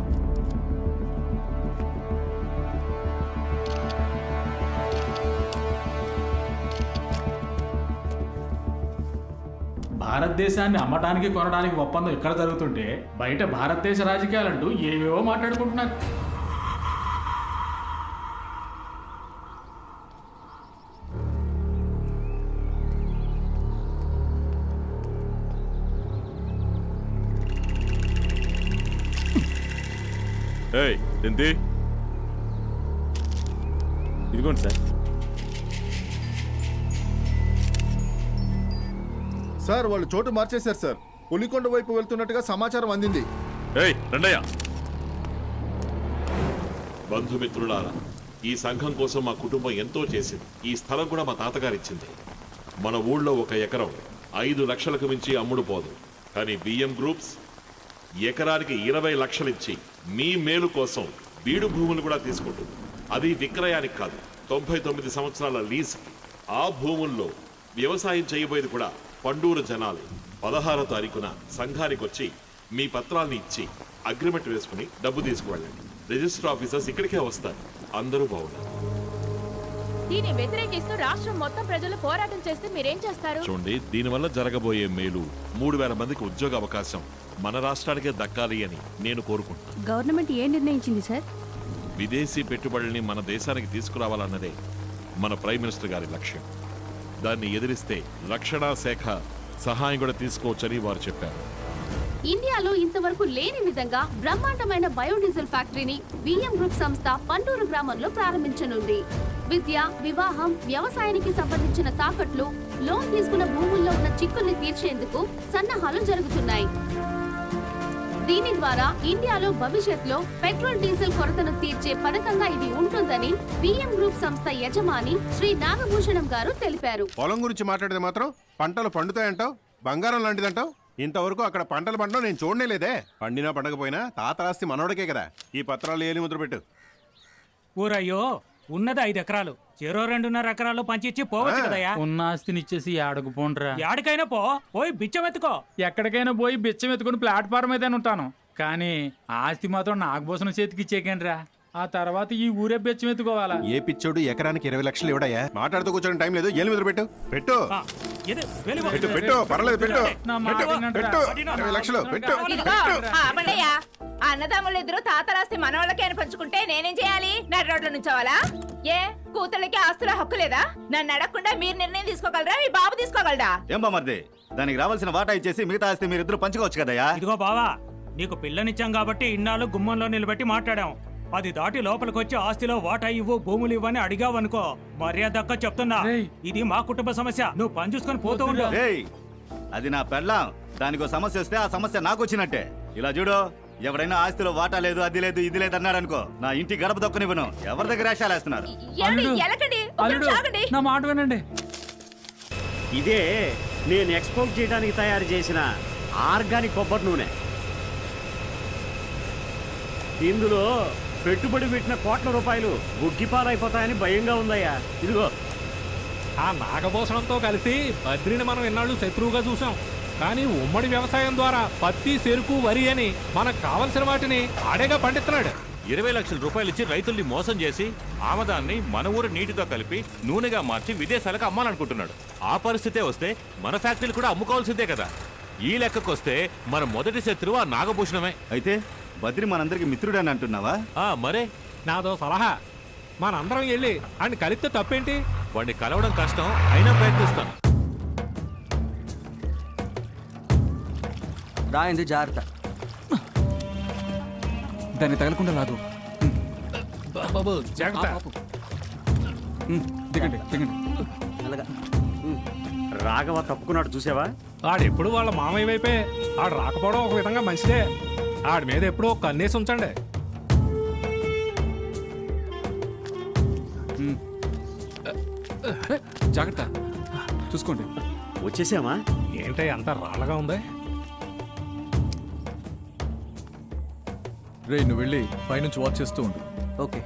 A: భారతదేశాన్ని అమ్మటానికి కొనడానికి ఒప్పందం ఇక్కడ జరుగుతుంటే బయట భారతదేశ రాజకీయాలంటూ ఏవేవో మాట్లాడుకుంటున్నారు.
C: ఏయ్ ఏంటి? ఇదిగోండి సార్.
W: సార్ వాళ్ళు చోటు మార్చేశారు సార్. పులికొండ వైపు వెళ్తున్నట్టుగా సమాచారం అందింది.
C: ఏయ్ రండయ్యా.
H: బంధుమిత్రులారా, ఈ సంఘం కోసం మా కుటుంబం ఎంతో చేసింది. ఈ స్థలం కూడా మా తాతగారు ఇచ్చింది. మన ఊళ్ళో 1 ఎకరం 5 లక్షలకు మించి అమ్ముడు పోదు. కానీ బిఎం గ్రూప్స్ ఎకరానికి 20 లక్షలు ఇచ్చి మీ మేలు కోసం బీడు భూములు కూడా తీసుకుంటుంది. అది విక్రయానికి కాదు, 99 సంవత్సరాల లీజుకి. ఆ భూముల్లో వ్యవసాయం చేయబోయేది కూడా పండూరు జనాలు. 16వ తారీఖున సంఘానికి వచ్చి మీ పత్రాల్ని ఇచ్చి అగ్రిమెంట్ వేసుకుని డబ్బు తీసుకువెళ్ళండి. రిజిస్టర్ ఆఫీసర్స్ ఇక్కడికే వస్తారు. అందరూ బాగున్నారు.
T: దీన్ని వ్యతిరేకిస్తూ రాష్ట్రం మొత్తం ప్రజలు పోరాటం చేస్తే మీరేం చేస్తారు?
H: చూడండి, దీనివల్ల జరగబోయే మేలు 3000 మందికి ఉద్యోగ అవకాశం మన రాష్ట్రానికే దక్కాలి అని నేను కోరుకుంటున్నాను.
T: గవర్నమెంట్ ఏం నిర్ణయించింది సార్?
H: విదేశీ పెట్టుబడుల్ని మన దేశానికి తీసుకురావాలన్నదే మన ప్రైమ్ మినిస్టర్ గారి లక్ష్యం. దాన్ని ఎదిరిస్తే రక్షణ శాఖ సహాయం కూడా తీసుకోవచ్చని వారు చెప్పారు.
P: ఇండియాలో ఇంతవరకు లేని విధంగా బ్రహ్మాండమైన బయోడీజిల్ ఫ్యాక్టరీని బిఎం గ్రూప్ సంస్థ పండూరు గ్రామంలో ప్రారంభించనుంది. విద్య, వివాహం, వ్యవసాయానికి సంబంధించిన తాకట్లు, లోన్ తీసుకున్న భూముల్లో ఉన్న చిక్కుల్ని తీర్చేందుకు సన్నాహాలు జరుగుతున్నాయి. దీని ద్వారా ఇండియాలో భవిష్యత్తులో పెట్రోల్ డీజిల్ కొరతను తీర్చే పథకంగా ఇది ఉంటుందని బిఎం గ్రూప్ సంస్థ యజమాని శ్రీ నాగభూషణం గారు తెలిపారు.
I: పొలం గురించి మాట్లాడితే మాత్రం పంటలు పండుతాయంటావు, బంగారం లాంటిదంటావు. ఇంతవరకు అక్కడ పంటలు పండడం నేను చూడనే లేదే. పండినా పండకపోయినా తాత ఆస్తి మనోడికే కదా. ఈ పత్రాలు ఏలి ముద్ర పెట్టు.
X: ఊరయ్యో, ఉన్నది 5 ఎకరాలు, చెరో 2.5 ఎకరాలు పంచిచ్చి పోవచ్చు కదయ్యా.
A: ఉన్న ఆస్తిని ఇచ్చేసి ఆడకు పోండ్రా.
X: యాడికైనా పోయి బిచ్చం ఎత్తుకో.
A: ఎక్కడికైనా పోయి బిచ్చం ఎత్తుకుని ప్లాట్ఫారం అయితే ఉంటాను, కానీ ఆస్తి మాత్రం నాగభూషణ చేతికి ఇచ్చేకండ్రా. ఆ తర్వాత ఈ ఊరే బిచ్చం ఎత్తుకోవాలా?
I: ఏ పిచ్చోడు ఎకరానికి 20 లక్షలు ఇవ్వడయ్యా? మాట్లాడుతూ కూర్చోని టైం లేదు. ఏలి ముద్ర పెట్టు. పెట్టు పెట్టు పెట్టు, పర్లేదు పెట్టు. పెట్టు 20 లక్షలు పెట్టు.
T: అన్నదమ్ములు ఇద్దరు తాతరాస్తి మనవాళ్ళకే అని పంచుకుంటే నేనేం చేయాలి? నడి రోడ్ల నుంచోవాలా? ఏ కూతుళ్ళకి ఆస్తుల హక్కు లేదా? నన్ను అడగకుండా మీరు నిర్ణయం తీసుకోగలరా? మీ బాబు తీసుకోగలరా?
L: ఏం బామర్ది, దానికి రావాల్సిన వాటా ఇచ్చేసి మిగతా ఆస్తి మీరిద్దరు పంచుకోవచ్చు కదయ్యా.
X: ఇదిగో బావా, నీకు పిల్లనిచ్చాం కాబట్టి ఇన్నాళ్ళు గుమ్మంలో నిలబెట్టి మాట్లాడాం. 10 దాటి లోపలికి వచ్చి ఆస్తిలో వాటా ఇవ్వు, భూములు ఇవ్వని అడిగావనుకో మర్యాద దక్క చెప్తున్నా. ఇది మా కుటుంబ సమస్య, నువ్వు పని చూసుకొని పోతూ ఉండు.
L: అది నా పెళ్ళాం, దానికో సమస్య వస్తే ఆ సమస్య నాకు వచ్చినట్టే. ఇలా చూడు, ఎవరైనా ఆస్తిలో వాటా లేదు, అది లేదు, ఇది లేదు అన్నాడు అనుకో, నా ఇంటి గడప దొక్కనివ్వను. ఎవరి దగ్గర వేషాలేస్తున్నారు?
A: నా మాట వినండి.
K: ఇదే నేను ఎక్స్పోర్ట్ చేయడానికి తయారు చేసిన ఆర్గానిక్ కొబ్బరి నూనె. ఇందులో పెట్టుబడి పెట్టిన కోట్ల రూపాయలు బుగ్గిపాలైపోతాయని భయంగా ఉందయ్యా. ఇదిగో,
J: ఆ నాగభూషణంతో కలిసి బద్రిని మనం ఎన్నాళ్ళు శత్రువుగా చూసాం. కానీ ఉమ్మడి వ్యవసాయం ద్వారా పత్తి, చెరుకు, వరి అని మనకు కావలసిన వాటిని ఆడేగా పండిస్తున్నాడు.
D: 20 లక్షల రూపాయలు ఇచ్చి రైతుల్ని మోసం చేసి ఆమదాన్ని మన ఊరు నీటితో కలిపి నూనెగా మార్చి విదేశాలకు అమ్మాలనుకుంటున్నాడు. ఆ పరిస్థితే వస్తే మన ఫ్యాక్టరీలు కూడా అమ్ముకోవాల్సిందే కదా. ఈ లెక్కకొస్తే మన మొదటి శత్రువు ఆ నాగభూషణమే.
L: అయితే బద్రి మనందరికి మిత్రుడని అంటున్నావా?
D: మరే
J: నాదో సలహా, మనందరం వెళ్ళి ఆయన కలిస్తే తప్పేంటి?
D: వాడిని కలవడం కష్టం, అయినా ప్రయత్నిస్తాను.
G: రాయింది జాగ్రత్త.
Q: దాన్ని తగలకుండా లాగు.
J: బాబు జాగ్రత్త.
Q: దిగండి దిగండి.
K: రాఘవ తప్పుకున్నాడు చూసావా?
J: ఆడెప్పుడు వాళ్ళ మామయ్య వైపే. ఆడు రాకపోవడం ఒక విధంగా మంచిదే. ఆడి మీద ఎప్పుడో కన్నేసి ఉంచండి.
Q: జాగ్రత్త, చూసుకోండి.
K: వచ్చేసామా?
J: ఏంటో అంత రాళ్ళగా ఉంది.
O: రే, నువ్వు వెళ్ళి పైనుంచి వాచ్ చేస్తూ ఉండు.
G: ఓకే.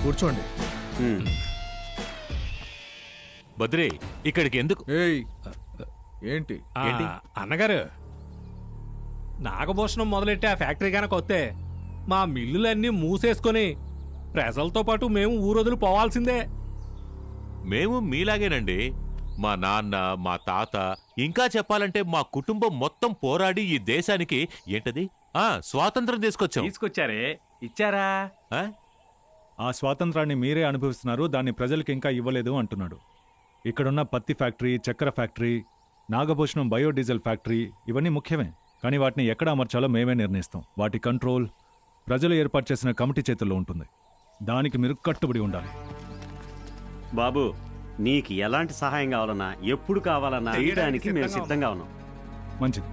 O: కూర్చోండి.
D: బద్రి, ఇక్కడికి ఎందుకు?
O: ఏంటి
J: అన్నగారు, నాగభూషణం మొదలెట్టి ఆ ఫ్యాక్టరీ కనుక వస్తే మా మిల్లులన్నీ మూసేసుకొని ప్రజలతో పాటు మేము ఊరొదులు పోవాల్సిందే.
D: మేము మీలాగేనండి. మా నాన్న, మా తాత, ఇంకా చెప్పాలంటే మా కుటుంబం మొత్తం పోరాడి ఈ దేశానికి ఏంటది స్వాతంత్రం
B: తీసుకొచ్చారే. ఇచ్చారా?
C: ఆ స్వాతంత్రాన్ని మీరే అనుభవిస్తున్నారు, దాన్ని ప్రజలకు ఇంకా ఇవ్వలేదు అంటున్నాడు. ఇక్కడున్న పత్తి ఫ్యాక్టరీ, చక్కెర ఫ్యాక్టరీ, నాగభూషణం బయోడీజిల్ ఫ్యాక్టరీ ఇవన్నీ ముఖ్యమే. కానీ వాటిని ఎక్కడ అమర్చాలో మేమే నిర్ణయిస్తాం. వాటి కంట్రోల్ ప్రజలు ఏర్పాటు చేసిన కమిటీ చేతుల్లో ఉంటుంది. దానికి మీరు కట్టుబడి ఉండాలి.
K: బాబు, నీకు ఎలాంటి సహాయం కావాలన్నా, ఎప్పుడు కావాలన్నా చేయడానికి మేము సిద్ధంగా ఉన్నాం.
C: మంచిది.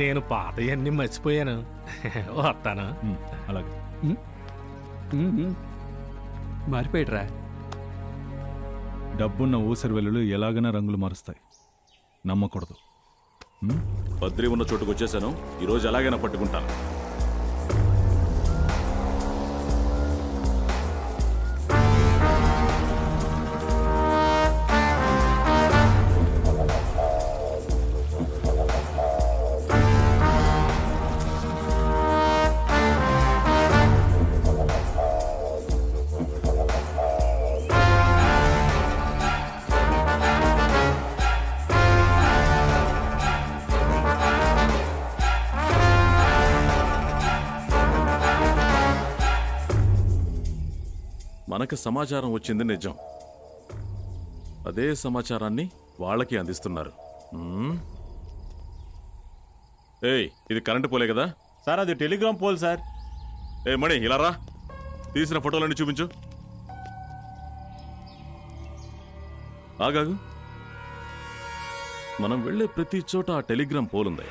J: నేను పాతయన్నీ మర్చిపోయాను. వస్తాను.
C: అలాగే.
Q: మారిపోయాడురా.
C: డబ్బున్న ఊసరి వెల్లులు ఎలాగైనా రంగులు మారుస్తాయి, నమ్మకూడదు.
E: బద్రి ఉన్న చోటుకు వచ్చేసాను. ఈరోజు ఎలాగైనా పట్టుకుంటాను. మనకు సమాచారం వచ్చింది నిజం. అదే సమాచారాన్ని వాళ్ళకి అందిస్తున్నారు. ఏయ్, ఇది కరెంటు పోలే కదా
C: సార్? అది టెలిగ్రామ్ పోల్ సార్.
E: మణి, ఇలా రా. తీసిన ఫోటోలన్నీ చూపించు. ఆగాగు. మనం వెళ్ళే ప్రతి చోట ఆ టెలిగ్రామ్ పోల్ ఉంది.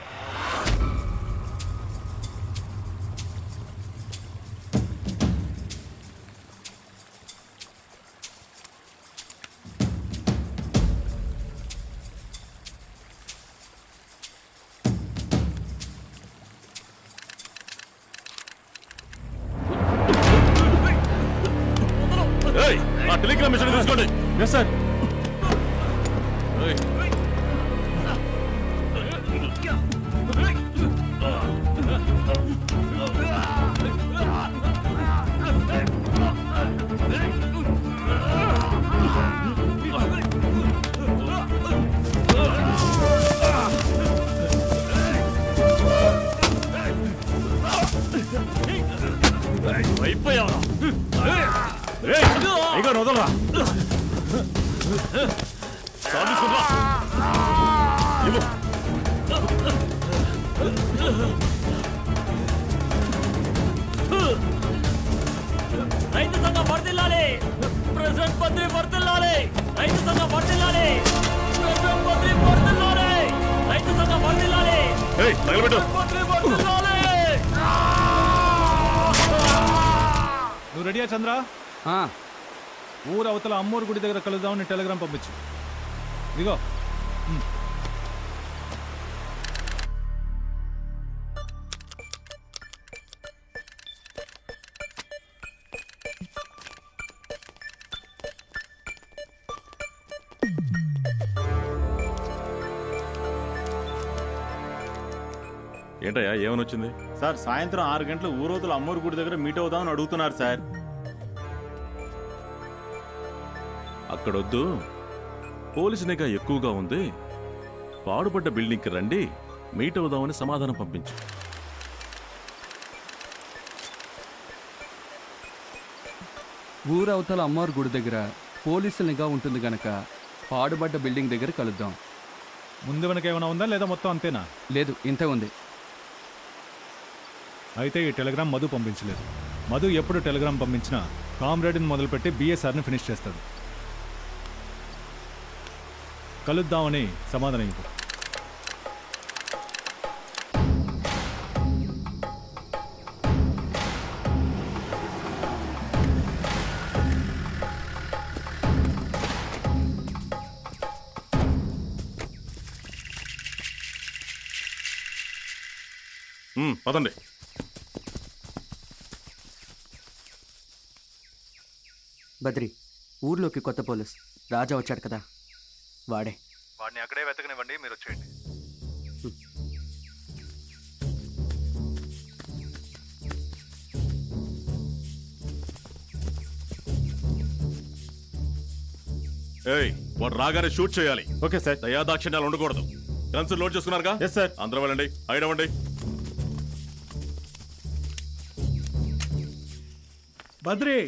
D: నా టెలిగ్రామ్ మెసేజ్ తీసుకోండి.
C: Yes sir.
D: అయిపోయావా?
C: ఇక వదలరా.
M: రైతు సంఘం వర్ధిల్లాలి. ప్రెసిడెంట్ బద్రి వర్ధిల్లాలి. రైతు సంఘం వర్ధిల్లాలి. ప్రెసిడెంట్ బద్రి వర్ధిల్లాలి. రైతు సంఘం వర్ధిల్లాలి. బద్రి వర్ధిల్లాలి.
C: నువ్వు రెడీయా చంద్ర? ఊరు అవతల అమ్మోరు గుడి దగ్గర కలుద్దామని టెలిగ్రామ్ పంపించు. ఇదిగో.
E: ఏంటయ్యా ఏమని వచ్చింది?
C: సార్ సాయంత్రం 6 గంటలు ఊరోతుల అమ్మోరు గుడి దగ్గర మీట్ అవుదామని అడుగుతున్నారు సార్.
E: అక్కడొద్దు, పోలీసు నిఘా ఎక్కువగా ఉంది, పాడుపడ్డ బిల్డింగ్కి రండి, మీట్ అవుదామని సమాధానం పంపించు.
N: ఊరవతల అమ్మవారి గుడి దగ్గర పోలీసుల నిఘా ఉంటుంది గనక పాడుబడ్డ బిల్డింగ్ దగ్గర కలుద్దాం.
C: ముందు వెనక ఏమైనా ఉందా లేదా మొత్తం అంతేనా?
N: లేదు, ఇంతే ఉంది.
C: అయితే ఈ టెలిగ్రామ్ మధు పంపించలేదు. మధు ఎప్పుడు టెలిగ్రామ్ పంపించినా కామ్రేడ్ని మొదలుపెట్టి బిఎస్ఆర్ని ఫినిష్ చేస్తాడు. కలుద్దామని సమాధానం ఇవ్వు.
E: పదండి.
G: బద్రి, ఊర్లోకి కొత్త పోలీస్ రాజా వచ్చాడు కదా, వాడే.
C: వాడిని అక్కడే వెతకనివ్వండి, మీరు వచ్చేయండి.
E: వాడు రాగానే షూట్ చేయాలి.
C: Okay sir.
E: దయాదాక్షిణ్యాలు ఉండకూడదు. గన్స్ లోడ్ చేసుకున్నారుగా?
C: Yes sir.
E: అందరూ వెళ్ళండి, అయినవ్వండి.
S: బద్రి,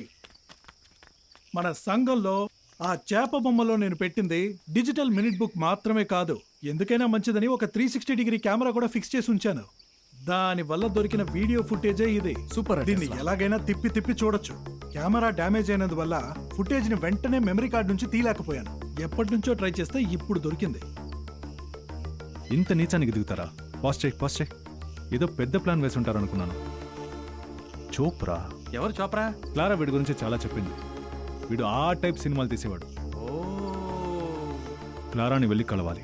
S: మన సంఘంలో ఆ చేప బొమ్మలో నేను పెట్టింది డిజిటల్ మినిట్ బుక్ మాత్రమే కాదు, ఎందుకైనా మంచిదని ఒక 360 డిగ్రీ కెమెరా కూడా ఫిక్స్ చేసి ఉంచాను. దాని వల్ల దొరికిన వీడియో ఫుటేజే ఇది.
N: సూపర్.
S: దీన్ని ఎలాగైనా తిప్పి చూడొచ్చు. కెమెరా డ్యామేజ్ అయినందువల్ల ఫుటేజ్ ని వెంటనే మెమరీ కార్డ్ నుంచి తీయలేకపోయాను. ఎప్పటి నుంచో ట్రై చేస్తే ఇప్పుడు దొరికింది.
C: ఇంత నీచానికి దిగుతారా? పాస్ట్. ఏదో పెద్ద ప్లాన్ వేసి ఉంటారు అనుకున్నాను. చోప్రా.
B: ఎవరు చోప్రా?
C: క్లారా వీడి గురించి చాలా చెప్పింది. వీడు ఆ టైప్ సినిమాలు తీసేవాడు. క్లారాని వెళ్ళి కలవాలి.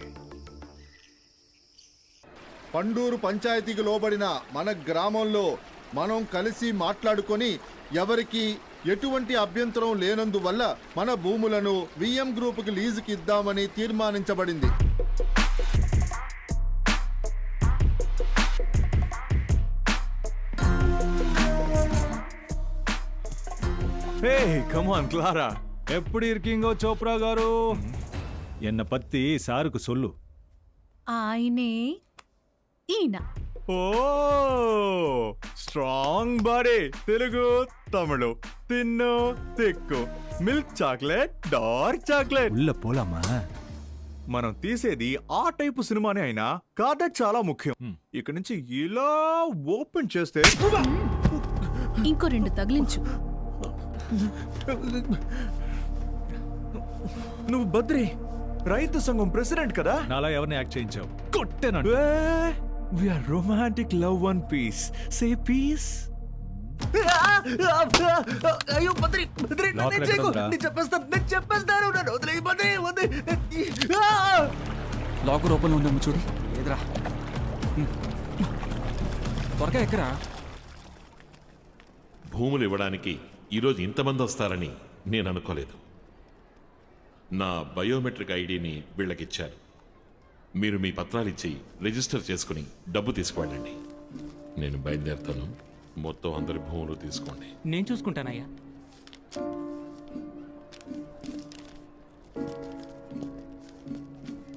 W: పండూరు పంచాయతీకి లోబడిన మన గ్రామంలో మనం కలిసి మాట్లాడుకొని ఎవరికి ఎటువంటి అభ్యంతరం లేనందువల్ల మన భూములను విఎం గ్రూపుకి లీజుకి ఇద్దామని తీర్మానించబడింది.
C: హే కమాన్ క్లారా, ఎప్పుడు ఇరికింగో చోప్రా గారు? ఎన్న పత్తి సారుకు సొల్లు.
R: ఆయనే ఈయన.
C: ఓ స్ట్రాంగ్ బాడీ. తెలుగు, తమిళు, తిన్ను, తిక్కు, మిల్క్ చాక్లెట్, డార్క్ చాక్లెట్. ఉల్ల పోలమ్మా. మనం తీసేది ఆ టైపు సినిమానే అయినా కథ చాలా ముఖ్యం. ఇక్కడి నుంచి ఇలా ఓపెన్ చేస్తే
R: ఇంకో 2 తగిలించు.
O: నువ్వు బద్రి రైతు సంఘం ప్రెసిడెంట్ కదా?
C: నాలా ఎవరిని యాక్ట్ చేయించావు?
O: కొట్టేనండి. We are romantic love one piece. Say peace.
G: అయ్యో బద్రి, చెప్పేస్తాను.
Q: లాక్ ఓపెన్ ఉందేమో చూడు. ఎదురా త్వరగా ఎక్కరా.
H: భూములు ఇవ్వడానికి ఈరోజు ఇంతమంది వస్తారని నేను అనుకోలేదు. నా బయోమెట్రిక్ ఐడిని వీళ్ళకిచ్చాను. మీరు మీ పత్రాలు ఇచ్చి రిజిస్టర్ చేసుకుని డబ్బు తీసుకువెళ్ళండి. నేను బయలుదేరుతాను. మొత్తం అందరి భూములు తీసుకోండి.
X: నేను చూసుకుంటానయ్యా.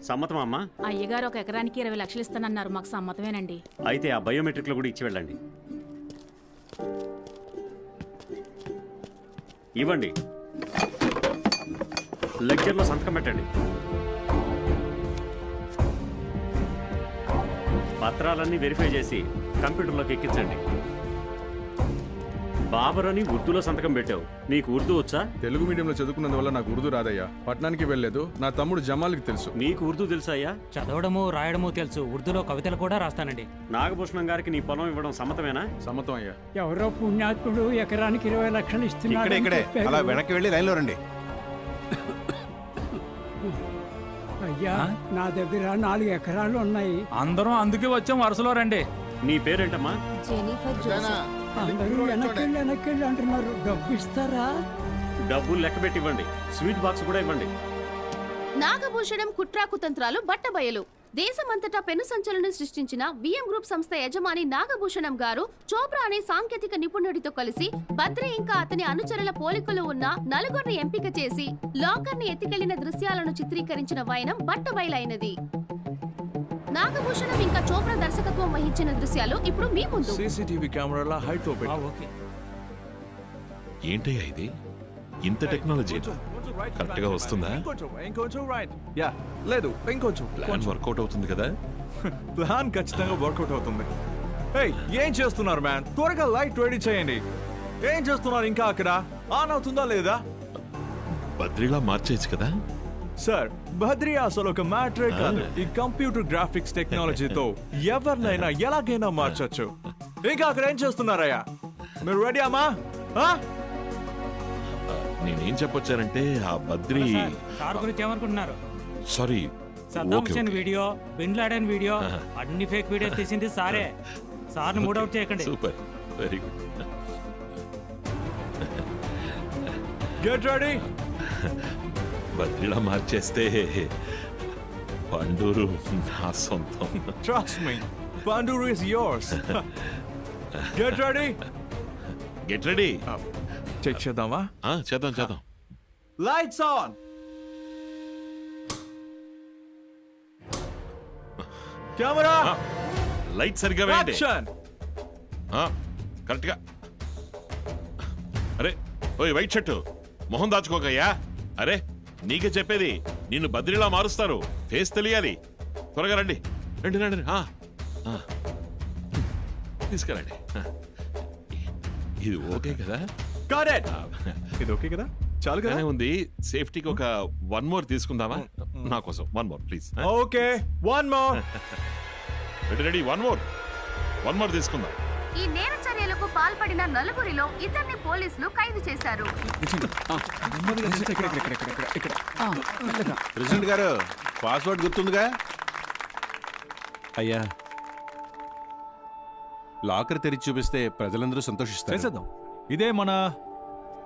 K: సమ్మతం అమ్మా?
F: అయ్యగారు 1 ఎకరానికి 20 లక్షలు ఇస్తానన్నారు. మాకు సమ్మతమేనండి.
K: అయితే ఆ బయోమెట్రిక్లో కూడా ఇచ్చి వెళ్ళండి. ఇవ్వండి. లెక్చర్లో సంతకం పెట్టండి. పత్రాలన్నీ వెరిఫై చేసి కంప్యూటర్లోకి ఎక్కించండి. బాబర్ అని ఉర్దూలో సంతకం పెట్టావు. నీకు ఉర్దూ వచ్చా?
P: తెలుగు మీడియంలో చదువుకున్నందువల్ల నాకు ఉర్దూ రాదయ్యా. పట్టణానికి వెళ్ళలేదు. నా తమ్ముడు జమాల్కి తెలుసు.
K: నీకు ఉర్దూ తెలుసా అయ్యా?
X: చదవడము రాయడము తెలుసు. ఉర్దూలో కవితలు కూడా రాస్తానండి.
K: నాగభూషణం గారికి నీ పొలం ఇవ్వడం సమ్మతమేనా?
P: సమ్మతం అయ్యా.
U: ఎవరో పుణ్యాత్ముడు ఎకరానికి 20 లక్షలు ఇస్తున్నాడు.
I: ఇక్కడే అలా వెనక్కి వెళ్ళి లైన్లో రండి.
U: అయ్యా, నా దగ్గర 4 ఎకరాలు ఉన్నాయి.
A: అందరం అందుకే వచ్చాం. వరుసలో రండి.
K: నీ పేరేంటమ్మా?
U: అందరూ వెనక్కి అంటున్నారు. డబ్బు ఇస్తారా?
K: డబ్బులు లెక్క పెట్టి ఇవ్వండి. స్వీట్ బాక్స్ కూడా ఇవ్వండి.
V: నాగభూషణం కుట్రాకుతంత్రాలు బట్టబయలు. దేశమంతటా పెను సంచలనం సృష్టించిన విఎం గ్రూప్ సంస్థ యజమాని నాగభూషణం గారు చోప్రా అనే సాంకేతిక నిపుణుడితో కలిసి బద్రి ఇంకా అతని అనుచరుల పోలికలు ఉన్న 4 ఎంపిక చేసి లాకర్ ని ఎత్తికెళ్లిన దృశ్యాలను చిత్రీకరించిన వైనం బట్టబయలైనది. నాగభూషణం ఇంకా చోప్రా దర్శకత్వం వహించిన దృశ్యాలు ఇప్పుడు మీ ముందు.
O: సీసీటీవీ కెమెరాల హైట్ లో పెట్టు.
H: ఏంటయ్యా ఇది? ఇంత టెక్నాలజీ కరెక్ట్ గా వస్తుందా?
O: ఇంకొంచెం రైట్. యా, లేదు ఇంకొంచెం.
H: ప్లాన్ వర్కౌట్ అవుతుంది కదా?
O: ప్లాన్ ఖచ్చితంగా వర్కౌట్ అవుతుంది. ఏయ్, ఏం చేస్తున్నారు మ్యాన్? త్వరగా లైట్ రెడీ చేయండి. ఏం చేస్తున్నారు ఇంకా అక్కడ? ఆన్ అవుతుందా లేదా?
H: బద్రిలా మార్చేయచ్చు కదా
O: సార్. బద్రి అసలు ఒక మ్యాటరే కాదు. ఈ కంప్యూటర్ గ్రాఫిక్స్ టెక్నాలజీతో ఎవరినైనా ఎలాగైనా మార్చొచ్చు. ఇంకా అక్కడ ఏం చేస్తున్నారయ్యా? మీరు రెడీ అమ్మా?
H: నేనేం చెప్పొచ్చానంటే ఆ బద్రి
X: సార్ గురించి ఏమనుకుంటున్నారు?
H: Sorry,
X: Saddam Hussein video, bin Laden video, అన్ని ఫేక్ వీడియో తీసింది సారే. సార్ని మూడౌట్ చేయకండి.
H: Super, very good.
O: Get ready.
H: బద్రిలా మార్చేస్తే పండూరు నా సొంతం.
O: Trust me, Panduru is yours. Get ready.
H: Get ready.
O: Check చేద్దామా?
H: చేద్దాం.
O: Lights on. కెమెరా.
H: లైట్ సరిగ్గా వేయండి. కరెక్ట్ గా. అరే ఓయ్ వైట్ షర్టు, మొహం దాచుకోకయ్యా. అరే నీకే చెప్పేది, నిన్ను బద్రిలా మారుస్తారు. ఫేస్ తెలియాలి. త్వరగా రండి. రండి. తీసుకురండి. ఇది ఓకే కదా?
O: ఇది ఓకే కదా? చాలు కదా?
H: ఉంది. సేఫ్టీకి ఒక 1 more తీసుకుందామా? నా కోసం 1 more please.
O: Okay, 1 more.
H: Ready. 1 more తీసుకుందాం.
V: ఈ నేర చర్యలకు పాల్పడిన 4 ఇద్దరిని పోలీసులు ఖైదు చేశారు.
I: ప్రెసిడెంట్ గారు, పాస్వర్డ్ గుర్తుందిగా?
O: అయ్యా,
I: లాకర్ తెరిచి చూపిస్తే ప్రజలందరూ సంతోషిస్తారు.
O: చేసేద్దాం. ఇదే మన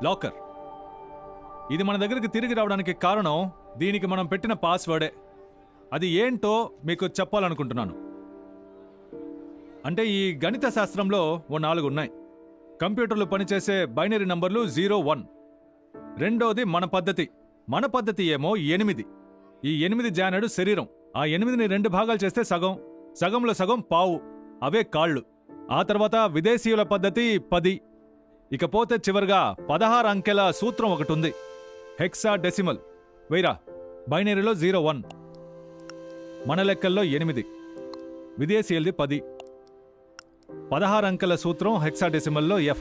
O: లాకర్. ఇది మన దగ్గరికి తిరిగి రావడానికి కారణం దీనికి మనం పెట్టిన పాస్వర్డే. అది ఏంటో మీకు చెప్పాలనుకుంటున్నాను. అంటే ఈ గణిత శాస్త్రంలో 4 ఉన్నాయి. కంప్యూటర్లు పనిచేసే బైనరీ నంబర్లు 0, 1. రెండోది మన పద్ధతి ఏమో 8. ఈ 8 జానడు శరీరం. ఆ 8ని 2 భాగాలు చేస్తే సగం, సగంలో సగం పావు. అవే కాళ్ళు. ఆ తర్వాత విదేశీయుల పద్ధతి 10. ఇకపోతే చివరిగా 16 అంకెల సూత్రం ఒకటి ఉంది. Hexadecimal. వైరా బైనరీలో 0, 1. మన లెక్కల్లో 8, విదేశీయులది 10. 16 అంకెల సూత్రం హెక్సా డెసిమల్లో F.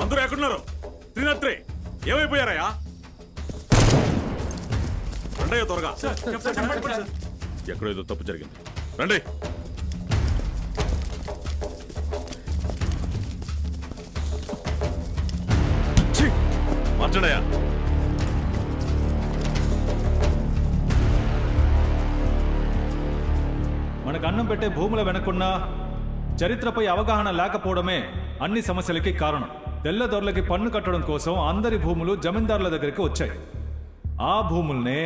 D: అందరూ ఎక్కడున్నారు? 303 ఏమైపోయారయ్యా? రండయ్య త్వరగా. ఎక్కడో ఏదో తప్పు జరిగింది. రండి. మార్చడయ్యా.
C: కన్నం పెట్టే భూముల వెనకున్న చరిత్రపై అవగాహన లేకపోవడమే అన్ని సమస్యలకి కారణం. తెల్లదొరలకి పన్ను కట్టడం కోసం అందరి భూములు జమీందారుల దగ్గరికి వచ్చాయి. ఆ భూముల్నే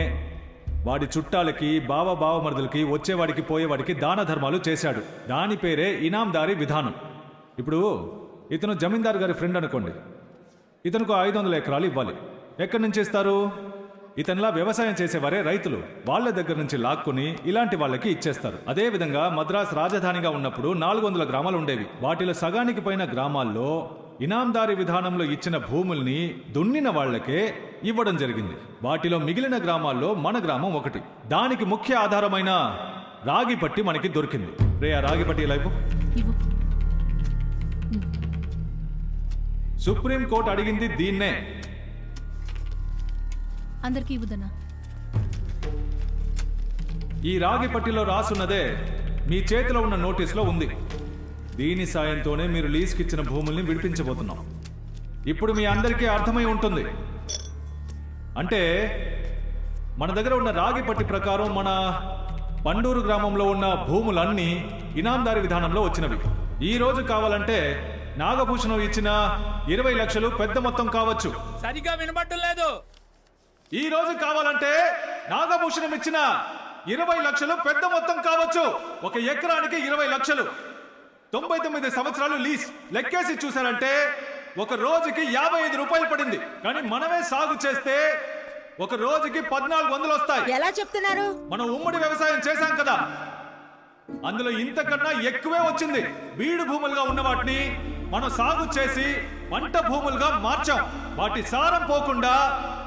C: వాడి చుట్టాలకి, బావమరుదులకి, వచ్చేవాడికి పోయేవాడికి దాన ధర్మాలు చేశాడు. దాని పేరే ఇనాందారీ విధానం. ఇప్పుడు ఇతను జమీందారు గారి ఫ్రెండ్ అనుకోండి. ఇతనుకు 500 ఎకరాలు ఇవ్వాలి. ఎక్కడి నుంచి ఇస్తారు? ఇతనిలా వ్యవసాయం చేసేవారే రైతులు, వాళ్ళ దగ్గర నుంచి లాక్కుని ఇలాంటి వాళ్ళకి ఇచ్చేస్తారు. అదే విధంగా మద్రాస్ రాజధానిగా ఉన్నప్పుడు 400 గ్రామాలు ఉండేవి. వాటిలో సగానికి పైన గ్రామాల్లో ఇనాందారీ విధానంలో ఇచ్చిన భూముల్ని దున్నిన వాళ్లకే ఇవ్వడం జరిగింది. వాటిలో మిగిలిన గ్రామాల్లో మన గ్రామం ఒకటి. దానికి ముఖ్య ఆధారమైన రాగిపట్టి మనకి దొరికింది. రే, ఆ రాగిపట్టి ఇలా ఇవ్వు. సుప్రీంకోర్టు అడిగింది దీన్నే.
R: అందరికీ ఇవ్వదన్నా.
C: ఈ రాగిపట్టిలో రాసున్నదే మీ చేతిలో ఉన్న నోటీసులో ఉంది. దీని సాయంతోనే మీరు లీజుకి ఇచ్చిన భూముల్ని విడిపించబోతున్నాం. ఇప్పుడు మీ అందరికీ అర్థమై ఉంటుంది. అంటే మన దగ్గర ఉన్న రాగిపట్టి ప్రకారం మన పండూరు గ్రామంలో ఉన్న భూములన్నీ ఇనాందారీ విధానంలో వచ్చినవి. ఈ రోజు కావాలంటే నాగభూషణం ఇచ్చిన 20 లక్షలు పెద్ద మొత్తం కావచ్చు.
A: సరిగా వినబడటం లేదు.
C: ఈ రోజు కావాలంటే నాగభూషణం ఇచ్చిన 20 లక్షలు పెద్ద మొత్తం కావచ్చు. 1 ఎకరానికి 20 లక్షలు. 99 సంవత్సరాలు లీజ్ లెక్కేసి చూశారంటే ఒక రోజుకి 55 రూపాయలు పడింది. కానీ మనమే సాగు చేస్తే ఒక రోజుకి 1400 వస్తాయి.
J: ఎలా చెప్తున్నారు?
C: మనం ఉమ్మడి వ్యవసాయం చేశాం కదా, అందులో ఇంతకన్నా ఎక్కువే వచ్చింది. బీడు భూములుగా ఉన్న వాటిని మనం సాగు చేసి పంట భూములుగా మార్చాం. వాటి సారం పోకుండా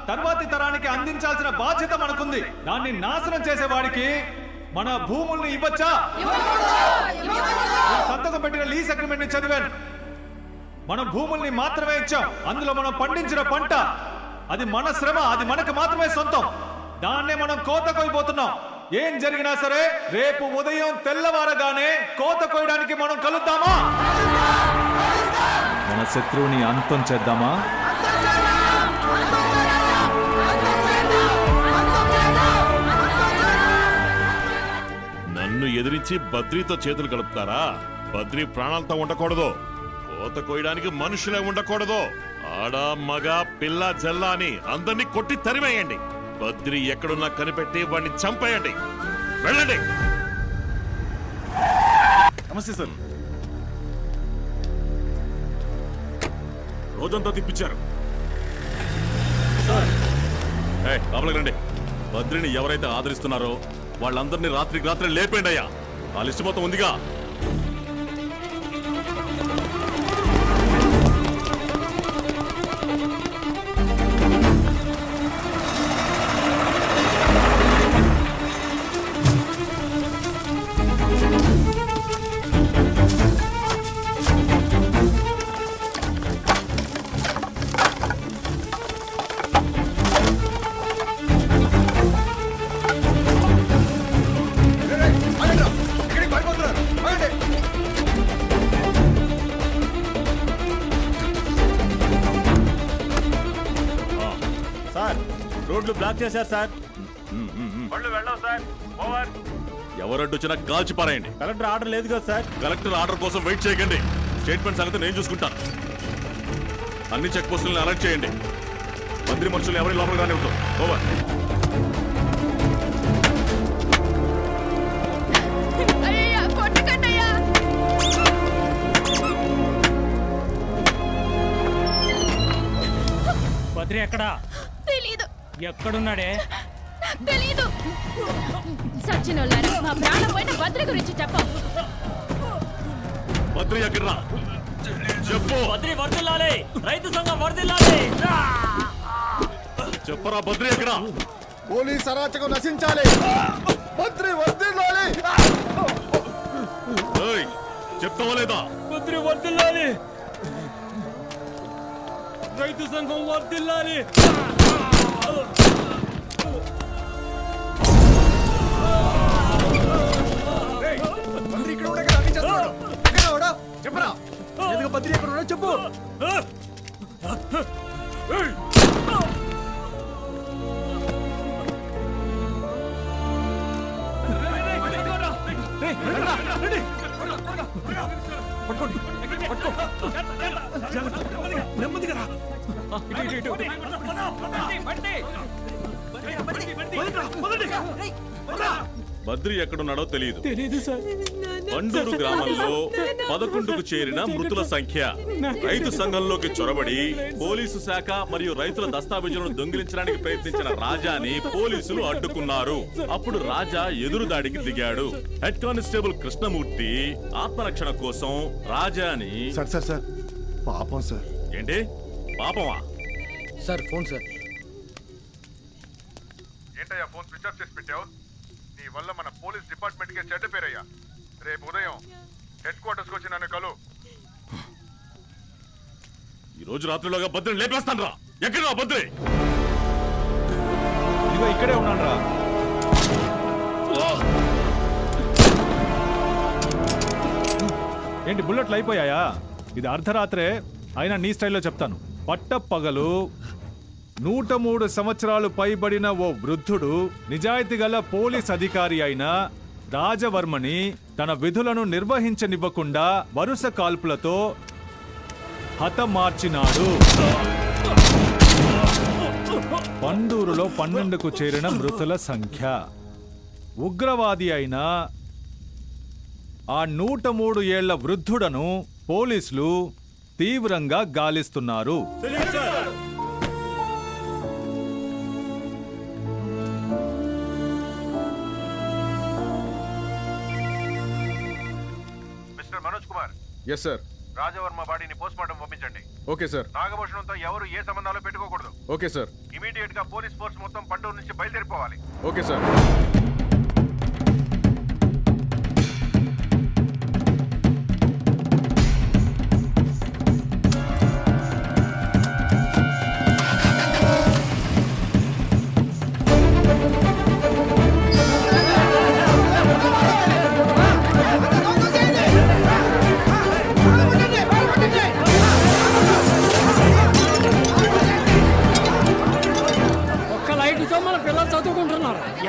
C: తర్వాతి తరానికి అందించాల్సిన బాధ్యత మనకుంది. దాన్ని నాశనం చేసేవాడికి మన భూముల్ని ఇవ్వచ్చా? సంతకం పెట్టిన లీజ్ అగ్రిమెంట్ ని చదివాను. మనం భూముల్ని మాత్రమే ఇచ్చాం. అందులో మనం పండించిన పంట అది మన శ్రమ, అది మనకు మాత్రమే సొంతం. దాన్నే మనం కోత కోయబోతున్నాం. ఏం జరిగినా సరే రేపు ఉదయం తెల్లవారగానే కోత కోయడానికి మనం కలుద్దామా? మన శత్రువుని అంతం చేద్దామా?
E: నన్ను ఎదిరించి బద్రీతో చేతులు కలుపుతారా? బద్రీ ప్రాణాలతో ఉండకూడదు. కోత కోయడానికి మనుషులే ఉండకూడదు. ఆడ, మగ, పిల్ల, జల్ల అని అందరినీ కొట్టి తరిమేయండి. బద్రీ ఎక్కడున్నా కనిపెట్టి వాడిని చంపేయండి. వెళ్ళండి.
C: నమస్తే సార్.
E: రోజంతా తిప్పించారు. లోపలికి రండి. బద్రీని ఎవరైతే ఆదరిస్తున్నారో వాళ్ళందరినీ రాత్రికి రాత్రి లేపేయండి అయ్యా. ఆ లిస్టు మొత్తం ఉందిగా.
K: రోడ్లు బ్లాక్ చేశారు సార్.
E: ఎవరడ్డొచ్చినా కాల్చి పారేయండి.
K: కలెక్టర్ ఆర్డర్ లేదు కదా సార్.
E: కలెక్టర్ ఆర్డర్ కోసం వెయిట్ చేయకండి. స్టేట్మెంట్ సంగతి నేను చూసుకుంటాను. అన్ని చెక్ పోస్టులను అలర్ట్ చేయండి. మంత్రి మనుషులు ఎవరి లోపల రాని ఉంటాం. ఓవర్.
X: బద్రి ఎక్కడా?
V: తెలీదు.
X: ఎక్కడున్నాడే?
V: తెలీదు. సచ్చినోళ్ళారా, మా ప్రాణం పోయిన బద్రి గురించి చెప్పు.
E: బద్రి ఎక్కడ్రా? చెప్పు.
X: బద్రి వర్దిల్లాలి, రైతు సంఘం వర్దిల్లాలి.
E: చెప్పరా బద్రి ఎక్కడా?
W: పోలీస్ అరాచకం నశించాలి. బద్రి వర్దిల్లాలి.
E: చెప్తావా లేదా?
X: బద్రి వర్దిల్లాలి, రైతు సంఘం వర్దిల్లాలి.
P: చెప్పరా ఎందుకు బద్రి ఎక్కడ ఉన్నా చెప్పు.
C: బద్రి ఎక్కడున్నాడో తెలియదు.
A: తెలీదు సార్.
C: పండూరు గ్రామంలో 11కు చేరిన మృతుల సంఖ్య. రైతు సంఘంలోకి చొరబడి పోలీసు శాఖ మరియు రైతుల దస్తావేజులను దొంగిలించడానికి ప్రయత్నించిన రాజాని పోలీసులు అడ్డుకున్నారు. అప్పుడు రాజా ఎదురుదాడికి దిగాడు. హెడ్ కానిస్టేబుల్ కృష్ణమూర్తి ఆత్మరక్షణ కోసం రాజాని
J: సార్ పాపం సార్.
C: ఏంటి పాపమా?
J: Sir phone sir.
L: ఏంటయ్యా ఫోన్ స్విచ్ ఆఫ్ చేసి పెట్టావు? నీ వల్ల మన పోలీస్ డిపార్ట్మెంట్ కి చెడ్డ పేరయ్యా. రేపు ఉదయం హెడ్ క్వార్టర్స్ వచ్చి నన్ను కలు.
C: ఈ రోజు రాత్రిలోగా బద్రిని లేపేస్తాను రా. ఎక్కడ బద్రి?
O: ఇదిగో ఇక్కడే ఉన్నాను రా. ఏంటి బుల్లెట్లు అయిపోయాయా? ఇది అర్ధరాత్రే అయినా నీ స్టైల్లో చెప్తాను. పట్టపగలు 103 సంవత్సరాలు పైబడిన ఓ వృద్ధుడు నిజాయితీ గల పోలీస్ అధికారి అయిన రాజవర్మని తన విధులను నిర్వహించనివ్వకుండా వరుస కాల్పులతో హతమార్చినాడు. పండూరులో 12కు చేరిన మృతుల సంఖ్య. ఉగ్రవాది అయిన ఆ 103 ఏళ్ల వృద్ధుడను పోలీసులు తీవ్రంగా గాలిస్తున్నారు.
L: Mister Manoj Kumar.
P: Yes sir.
L: Rajavarma బాడీని పోస్ట్మార్టం పంపించండి.
P: Okay sir.
L: నాగభూషణంతో ఎవరు ఏ సంబంధాలు పెట్టుకోకూడదు.
P: Okay sir.
L: ఇమీడియట్ గా పోలీస్ ఫోర్స్ మొత్తం పండూరు నుంచి బయలుదేరిపోవాలి.
P: Okay sir.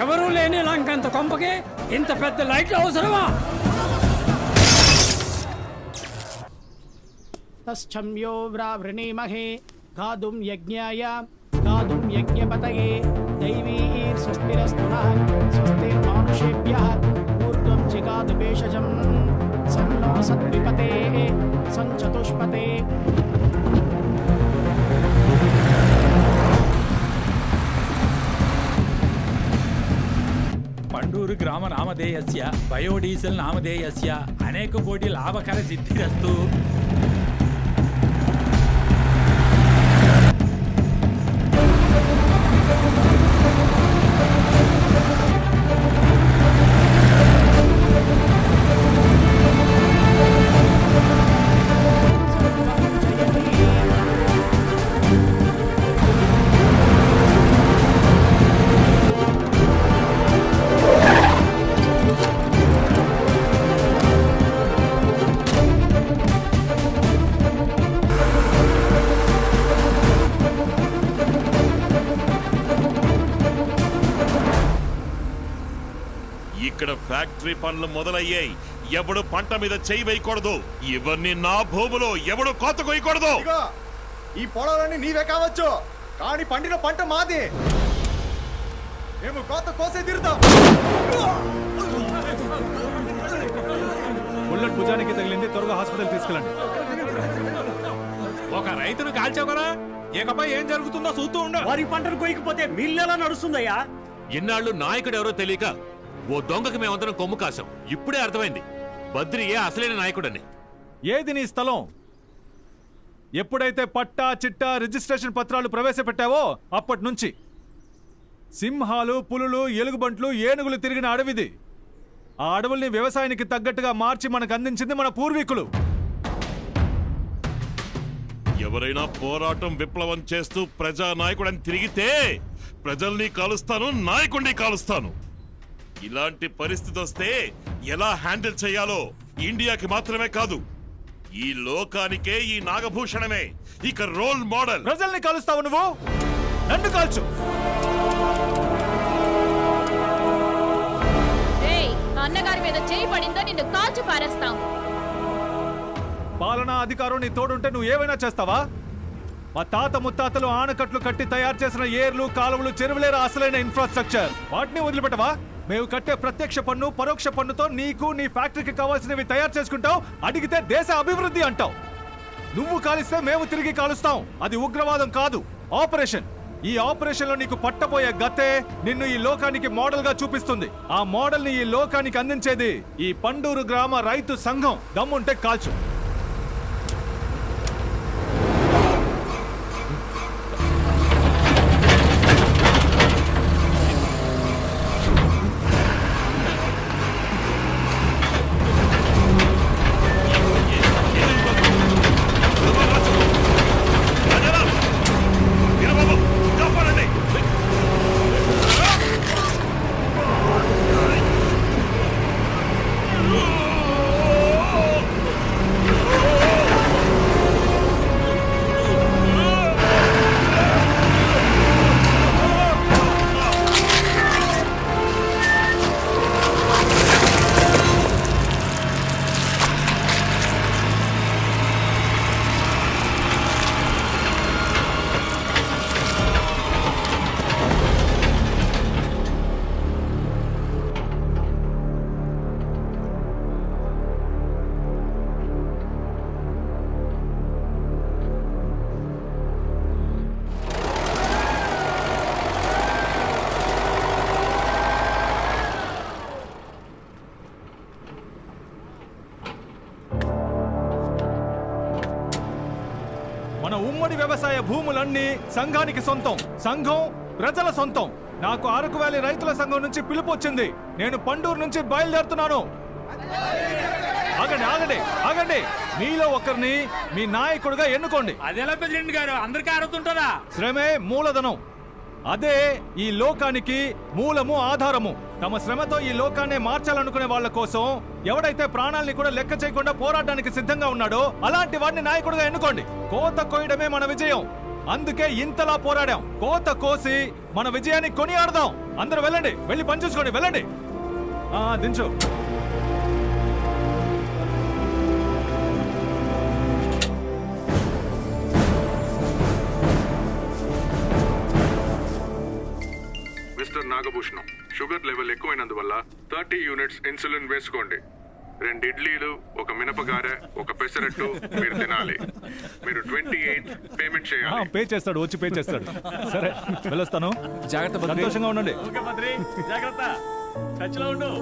U: ఎవరూ లేని లంకంత కొంపకి ఇంత పెద్ద లైట్లు అవసరమా? తశ్చమ్యో వ్రావృణీమహే గాదుం యజ్ఞాయ గాదుం యజ్ఞపతయే దైవీర్ స్వస్తిరస్తునః స్వస్తిర్మానుషేభ్యః ఊర్ధ్వం చిగాదు భేషజం సన్నో సద్విపతే సంచతుష్పతే.
A: పండూరు గ్రామ నామధేయస్య బయోడీజిల్ నామధేయస్య అనేక కోటి లాభకర సిద్ధిరస్తు.
E: ఇక్కడ ఫ్యాక్టరీ పనులు మొదలయ్యాయి. ఎవడు పంట మీద చేయి వేయకూడదు. ఇవన్నీ నా భూములో ఎవడు కోత కొయ్యకూడదు.
J: ఈ పొలాలన్నీ నీవే కావచ్చు, కానీ పండిన పంట మాది. మేము కోత కోసే తీరుతాం.
O: బుల్లెట్ భుజానికి తగిలింది. త్వరగా హాస్పిటల్ తీసుకెళ్ళండి.
X: ఒక రైతును కాల్చావురా, ఇకపై ఏం జరుగుతుందో చూస్తూ ఉండు.
K: వారి పంటను కొయ్యకపోతే మిల్లెలా నడుస్తుందయ్యా?
D: ఇన్నాళ్ళు నాయకుడు ఎవరో తెలియక ఓ దొంగకి మేమందరం కొమ్ము కాసాం. ఇప్పుడే అర్థమైంది బద్రియే అసలైన నాయకుడని.
O: ఏది నీ స్థలం? ఎప్పుడైతే పట్టా చిట్టా రిజిస్ట్రేషన్ పత్రాలు ప్రవేశపెట్టావో అప్పటి నుంచి సింహాలు, పులులు, ఎలుగుబంట్లు, ఏనుగులు తిరిగిన అడవిది. ఆ అడవుల్ని వ్యవసాయానికి తగ్గట్టుగా మార్చి మనకు అందించింది మన పూర్వీకులు.
E: ఎవరైనా పోరాటం విప్లవం చేస్తూ ప్రజానాయకుడని తిరిగితే ప్రజల్ని కాలుస్తాను, నాయకుడిని కాలుస్తాను. ఇలాంటి పరిస్థితి వస్తే ఎలా హ్యాండిల్ చేయాలో ఇండియాకి మాత్రమే కాదు, ఈ లోకానికే ఈ నాగభూషణమే ఇక రోల్ మోడల్.
O: ప్రజల్ని కాలుస్తావు నువ్వు, నన్ను కాల్చు.
V: అన్నగారి మీద చేయి పడిందో నిన్ను కాల్చి పారేస్తాం.
O: పాలనా అధికారం నీ తోడుంటే నువ్వు ఏమైనా చేస్తావా?
C: మా తాత ముత్తాతలు ఆనకట్లు కట్టి తయారు చేసిన ఏర్లు కాలువలు చెరువులేరా అసలైన ఇన్ఫ్రాస్ట్రక్చర్. వాటిని వదిలిపెట్టవా? మేము కట్టే ప్రత్యక్ష పన్ను పరోక్ష పన్నుతో నీకు నీ ఫ్యాక్టరీకి కావాల్సినవి తయారు చేసుకుంటావు. అడిగితే దేశ అభివృద్ధి అంటావు. నువ్వు కాలిస్తే మేము తిరిగి కాలుస్తాం. అది ఉగ్రవాదం కాదు, ఆపరేషన్. ఈ ఆపరేషన్ లో నీకు పట్టబోయే గతే నిన్ను ఈ లోకానికి మోడల్ గా చూపిస్తుంది. ఆ మోడల్ ని ఈ లోకానికి అందించేది ఈ పండూరు గ్రామ రైతు సంఘం. దమ్ముంటే కాల్చు. మన ఉమ్మడి వ్యవసాయ భూములన్నీ సంఘానికి సొంతం. సంఘం ప్రజల సొంతం. నాకు అరకు వ్యాలీ రైతుల సంఘం నుంచి పిలుపు వచ్చింది. నేను పండూరు నుంచి బయలుదేరుతున్నాను. ఆగండి ఆగండి ఆగండి. మీలో ఒకరిని మీ నాయకుడిగా ఎన్నుకోండి.
A: అదెలా ప్రెసిడెంట్ గారు? అందరికీ అడుగుతుంటారా?
C: శ్రమే మూలధనం. అదే ఈ లోకానికి మూలము ఆధారము. తమ శ్రమతో ఈ లోకాన్ని మార్చాలనుకునే వాళ్ళ కోసం ఎవడైతే ప్రాణాల్ని కూడా లెక్క చేయకుండా పోరాటానికి సిద్ధంగా ఉన్నాడో అలాంటి వాడిని నాయకుడిగా ఎన్నుకోండి. కోత కోయడమే మన విజయం. అందుకే ఇంతలా పోరాడాం. కోత కోసి మన విజయాన్ని కొనియాడదాం. అందరూ వెళ్ళండి, వెళ్ళి పని చూసుకోండి. వెళ్ళండి. దించు.
L: మిస్టర్ నాగభూషణం, షుగర్ లెవెల్ ఎక్కువైనందువల్ల 30 యూనిట్స్ ఇన్సులిన్ వేసుకోండి. 2 ఇడ్లీలు, 1 మినపగారె, 1 పెసరట్టు మీరు తినాలి. మీరు 28 పేమెంట్ చేయాలి.
C: పే చేస్తాడు, వచ్చి పే చేస్తాడు. సరే వెళ్ళొస్తాను.
Q: జాగ్రత్త,
C: సంతోషంగా ఉండండి.
B: జాగ్రత్త, టచ్లో ఉండు.